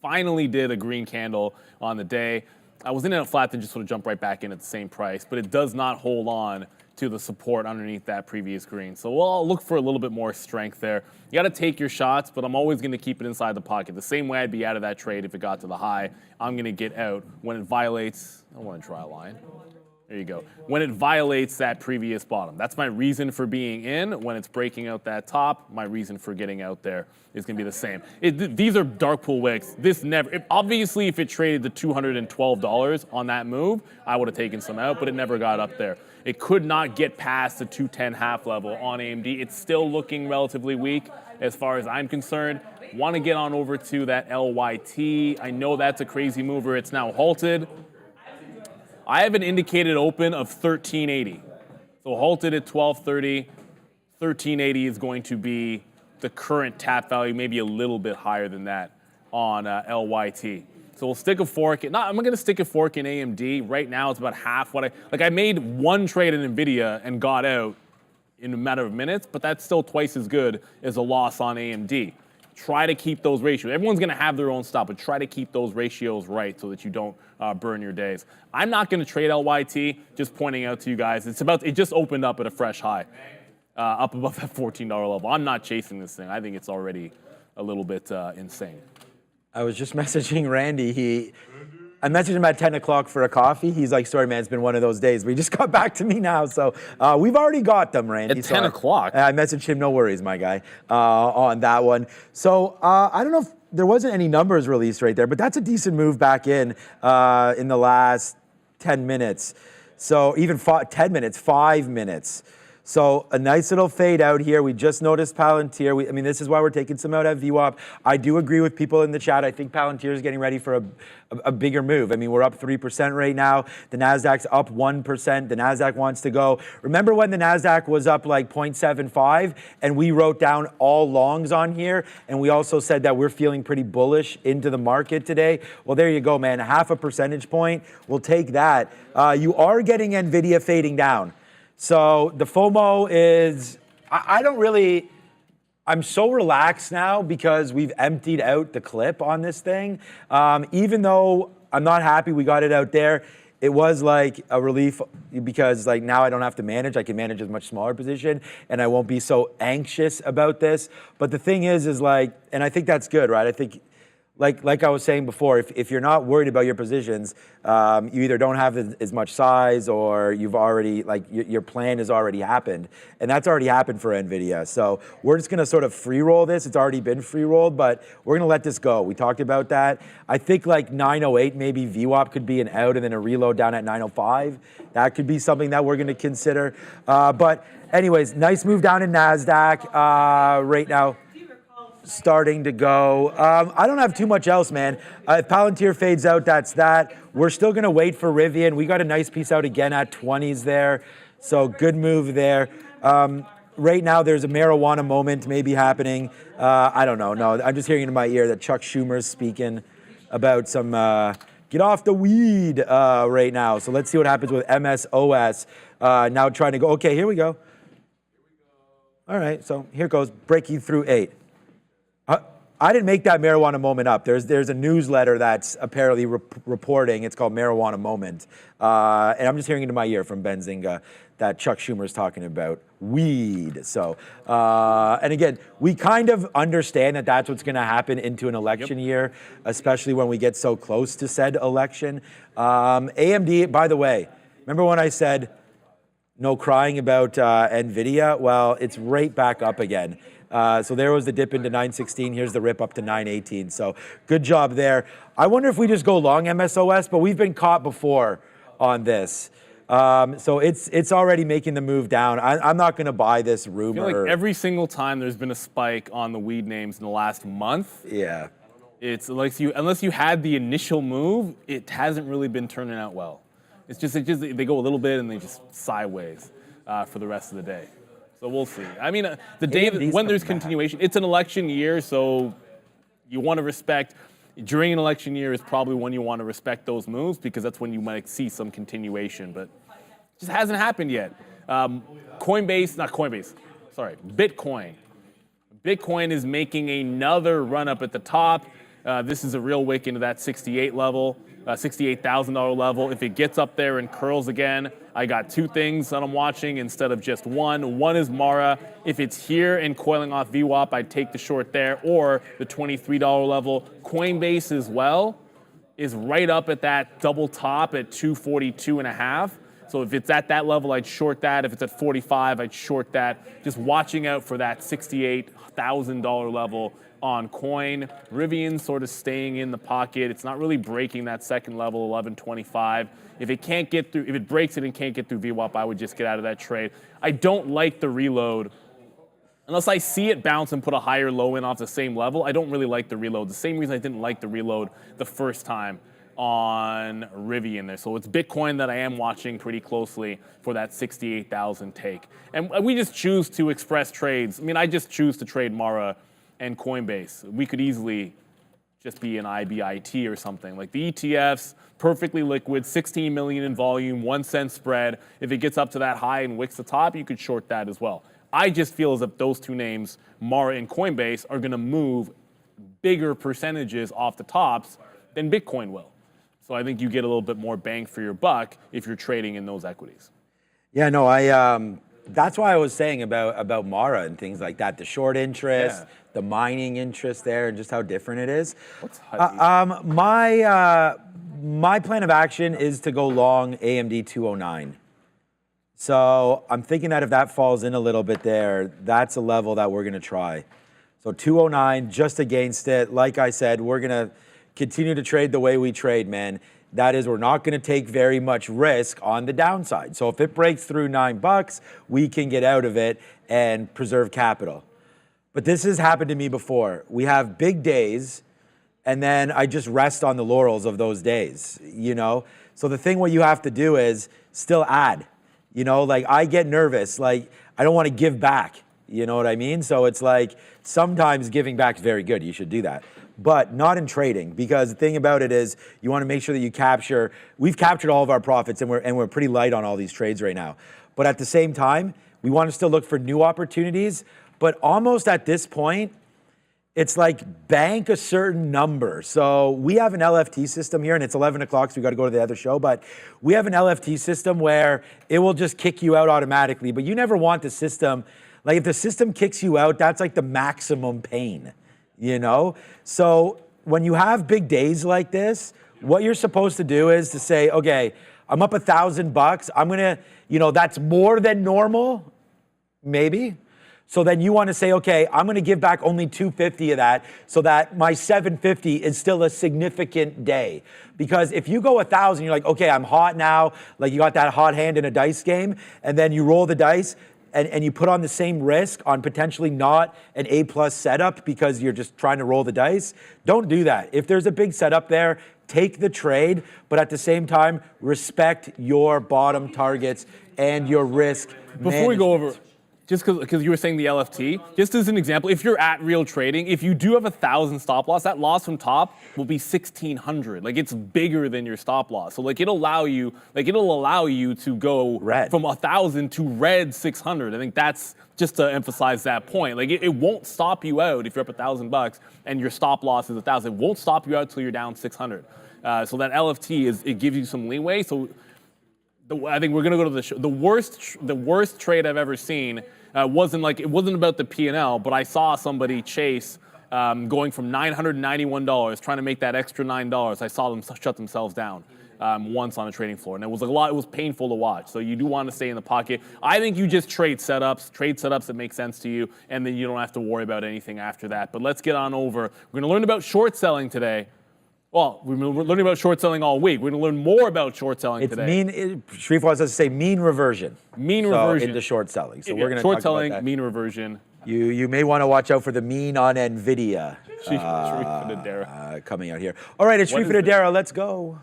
finally did a green candle on the day. I was in it flat, then just sort of jumped right back in at the same price, but it does not hold on to the support underneath that previous green. So we'll look for a little bit more strength there. You got to take your shots, but I'm always going to keep it inside the pocket. The same way I'd be out of that trade if it got to the high, I'm going to get out when it violates. I want to draw a line. There you go. When it violates that previous bottom. That's my reason for being in. When it's breaking out that top, my reason for getting out there is going to be the same. These are dark pool wicks. This never, obviously if it traded to $212 on that move, I would have taken some out, but it never got up there. It could not get past the 210 half level on AMD. It's still looking relatively weak as far as I'm concerned. Want to get on over to that LYT. I know that's a crazy mover. It's now halted. I have an indicated open of 1380. So halted at 1230. 1380 is going to be the current tap value, maybe a little bit higher than that on LYT. So we'll stick a fork. I'm going to stick a fork in AMD. Right now, it's about half what I made one trade in NVIDIA and got out in a matter of minutes, but that's still twice as good as a loss on AMD. Try to keep those ratios. Everyone's going to have their own stop, but try to keep those ratios right so that you don't burn your days. I'm not going to trade LYT, just pointing out to you guys. It just opened up at a fresh high, up above that $14 level. I'm not chasing this thing. I think it's already a little bit insane. I was just messaging Randy. I messaged him at 10 o'clock for a coffee. He's like, sorry, man, it's been one of those days. But he just got back to me now. So we've already got them, Randy. At 10 o'clock? I messaged him, no worries, my guy, on that one. So I don't know if there wasn't any numbers released right there, but that's a decent move back in the last 10 minutes. So even 10 minutes, 5 minutes. So a nice little fade out here. We just noticed Palantir. I mean, this is why we're taking some out at VWAP. I do agree with people in the chat. I think Palantir is getting ready for a bigger move. I mean, we're up 3% right now. The Nasdaq's up 1%. The Nasdaq wants to go. Remember when the Nasdaq was up like 0.75 and we wrote down all longs on here, and we also said that we're feeling pretty bullish into the market today? Well, there you go, man. Half a percentage point. We'll take that. You are getting NVIDIA fading down. So the FOMO is, I'm so relaxed now because we've emptied out the clip on this thing. Even though I'm not happy we got it out there, it was like a relief because like now I don't have to manage. I can manage a much smaller position and I won't be so anxious about this. But the thing is like, and I think that's good, right? I think, like I was saying before, if you're not worried about your positions, you either don't have as much size or you've already, like your plan has already happened. And that's already happened for NVIDIA. So we're just gonna sort of free roll this. It's already been free rolled, but we're gonna let this go. We talked about that. I think like 908, maybe VWAP could be an out and then a reload down at 905. That could be something that we're gonna consider. But anyways, nice move down in NASDAQ right now. Starting to go. I don't have too much else, man. If Palantir fades out, that's that. We're still going to wait for Rivian. We got a nice piece out again at 20s there. So good move there. Right now, there's a marijuana moment maybe happening. I don't know. No, I'm just hearing in my ear that Chuck Schumer's speaking about some get off the weed right now. So let's see what happens with MSOS. Now trying to go. Okay, here we go. All right, so here goes. Breaking through 8. I didn't make that marijuana moment up. There's a newsletter that's apparently reporting. It's called Marijuana Moment. And I'm just hearing into my ear from Benzinga that Chuck Schumer's talking about weed. So, and again, we kind of understand that that's what's going to happen into an election year, especially when we get so close to said election. AMD, by the way, remember when I said no crying about NVIDIA? Well, it's right back up again. So there was the dip into 916. Here's the rip up to 918. So good job there. I wonder if we just go long MSOS, but we've been caught before on this. So it's already making the move down. I'm not going to buy this rumor. I feel like every single time there's been a spike on the weed names in the last month. Yeah. It's like unless you had the initial move, it hasn't really been turning out well. It's just they go a little bit and they just sideways for the rest of the day. So we'll see. I mean, the day when there's continuation, it's an election year, so you want to respect. During an election year is probably when you want to respect those moves because that's when you might see some continuation, but it just hasn't happened yet. Bitcoin. Bitcoin is making another run up at the top. This is a real wick into that 68 level, $68,000 level. If it gets up there and curls again, I got two things that I'm watching instead of just one. One is Mara. If it's here and coiling off VWAP, I'd take the short there, or the $23 level. Coinbase as well is right up at that double top at 242.5. So if it's at that level, I'd short that. If it's at 45, I'd short that. Just watching out for that $68,000 level on coin. Rivian sort of staying in the pocket. It's not really breaking that second level, 1125. If it can't get through, if it breaks it and can't get through VWAP, I would just get out of that trade. I don't like the reload. Unless I see it bounce and put a higher low in off the same level, I don't really like the reload. The same reason I didn't like the reload the first time on Rivian there. So it's Bitcoin that I am watching pretty closely for that 68,000 take. And we just choose to express trades. I mean, I just choose to trade Mara and Coinbase. We could easily just be an IBIT or something. Like the ETFs, perfectly liquid, 16 million in volume, 1 cent spread. If it gets up to that high and wicks the top, you could short that as well. I just feel as if those two names, Mara and Coinbase, are gonna move bigger percentages off the tops than Bitcoin will. So I think you get a little bit more bang for your buck if you're trading in those equities. Yeah, no, that's why I was saying about Mara and things like that, the short interest, the mining interest there, and just how different it is. My plan of action is to go long AMD 209. So I'm thinking that if that falls in a little bit there, that's a level that we're gonna try. So 209, just against it. Like I said, we're gonna continue to trade the way we trade, man. That is, we're not gonna take very much risk on the downside. So if it breaks through $9, we can get out of it and preserve capital. But this has happened to me before. We have big days, and then I just rest on the laurels of those days, you know? So the thing what you have to do is still add. You know, like I get nervous, like I don't want to give back, you know what I mean? So it's like sometimes giving back is very good, you should do that. But not in trading, because the thing about it is you want to make sure that you capture, we've captured all of our profits and we're pretty light on all these trades right now. But at the same time, we want to still look for new opportunities, but almost at this point, it's like bank a certain number. So we have an LFT system here, and it's 11 o'clock, so we got to go to the other show. But we have an LFT system where it will just kick you out automatically. But you never want the system, like if the system kicks you out, that's like the maximum pain, you know? So when you have big days like this, what you're supposed to do is to say, okay, I'm up $1,000. I'm gonna, you know, that's more than normal, maybe. So then you want to say, okay, I'm going to give back only $250 of that so that my $750 is still a significant day. Because if you go 1,000, you're like, okay, I'm hot now. Like you got that hot hand in a dice game, and then you roll the dice and you put on the same risk on potentially not an A+ setup because you're just trying to roll the dice. Don't do that. If there's a big setup there, take the trade, but at the same time, respect your bottom targets and your risk Before we go over, just because you were saying the LFT, just as an example, if you're at real trading, if you do have 1,000 stop loss, that loss from top will be 1,600. Like it's bigger than your stop loss. So like it'll allow you to go red from 1,000 to red 600. I think that's just to emphasize that point. Like it won't stop you out if you're up $1,000 and your stop loss is 1,000. It won't stop you out till you're down 600. So that LFT it gives you some leeway. So I think we're gonna go to the show. The worst trade I've ever seen. It wasn't about the P&L, but I saw somebody chase going from $991, trying to make that extra $9. I saw them shut themselves down once on a trading floor, and it was painful to watch. So you do want to stay in the pocket. I think you just trade setups that make sense to you, and then you don't have to worry about anything after that. But let's get on over. We're going to learn about short selling today. Well, we've been learning about short selling all week. We're going to learn more about short selling today. Sharif wants us to say mean reversion. Reversion. Into short selling. So we're going to short talk selling, about that. mean reversion. You may want to watch out for the mean on NVDA coming out here. All right, it's Sharif Adara. Let's go.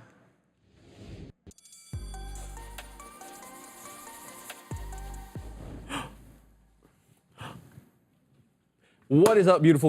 What is up, beautiful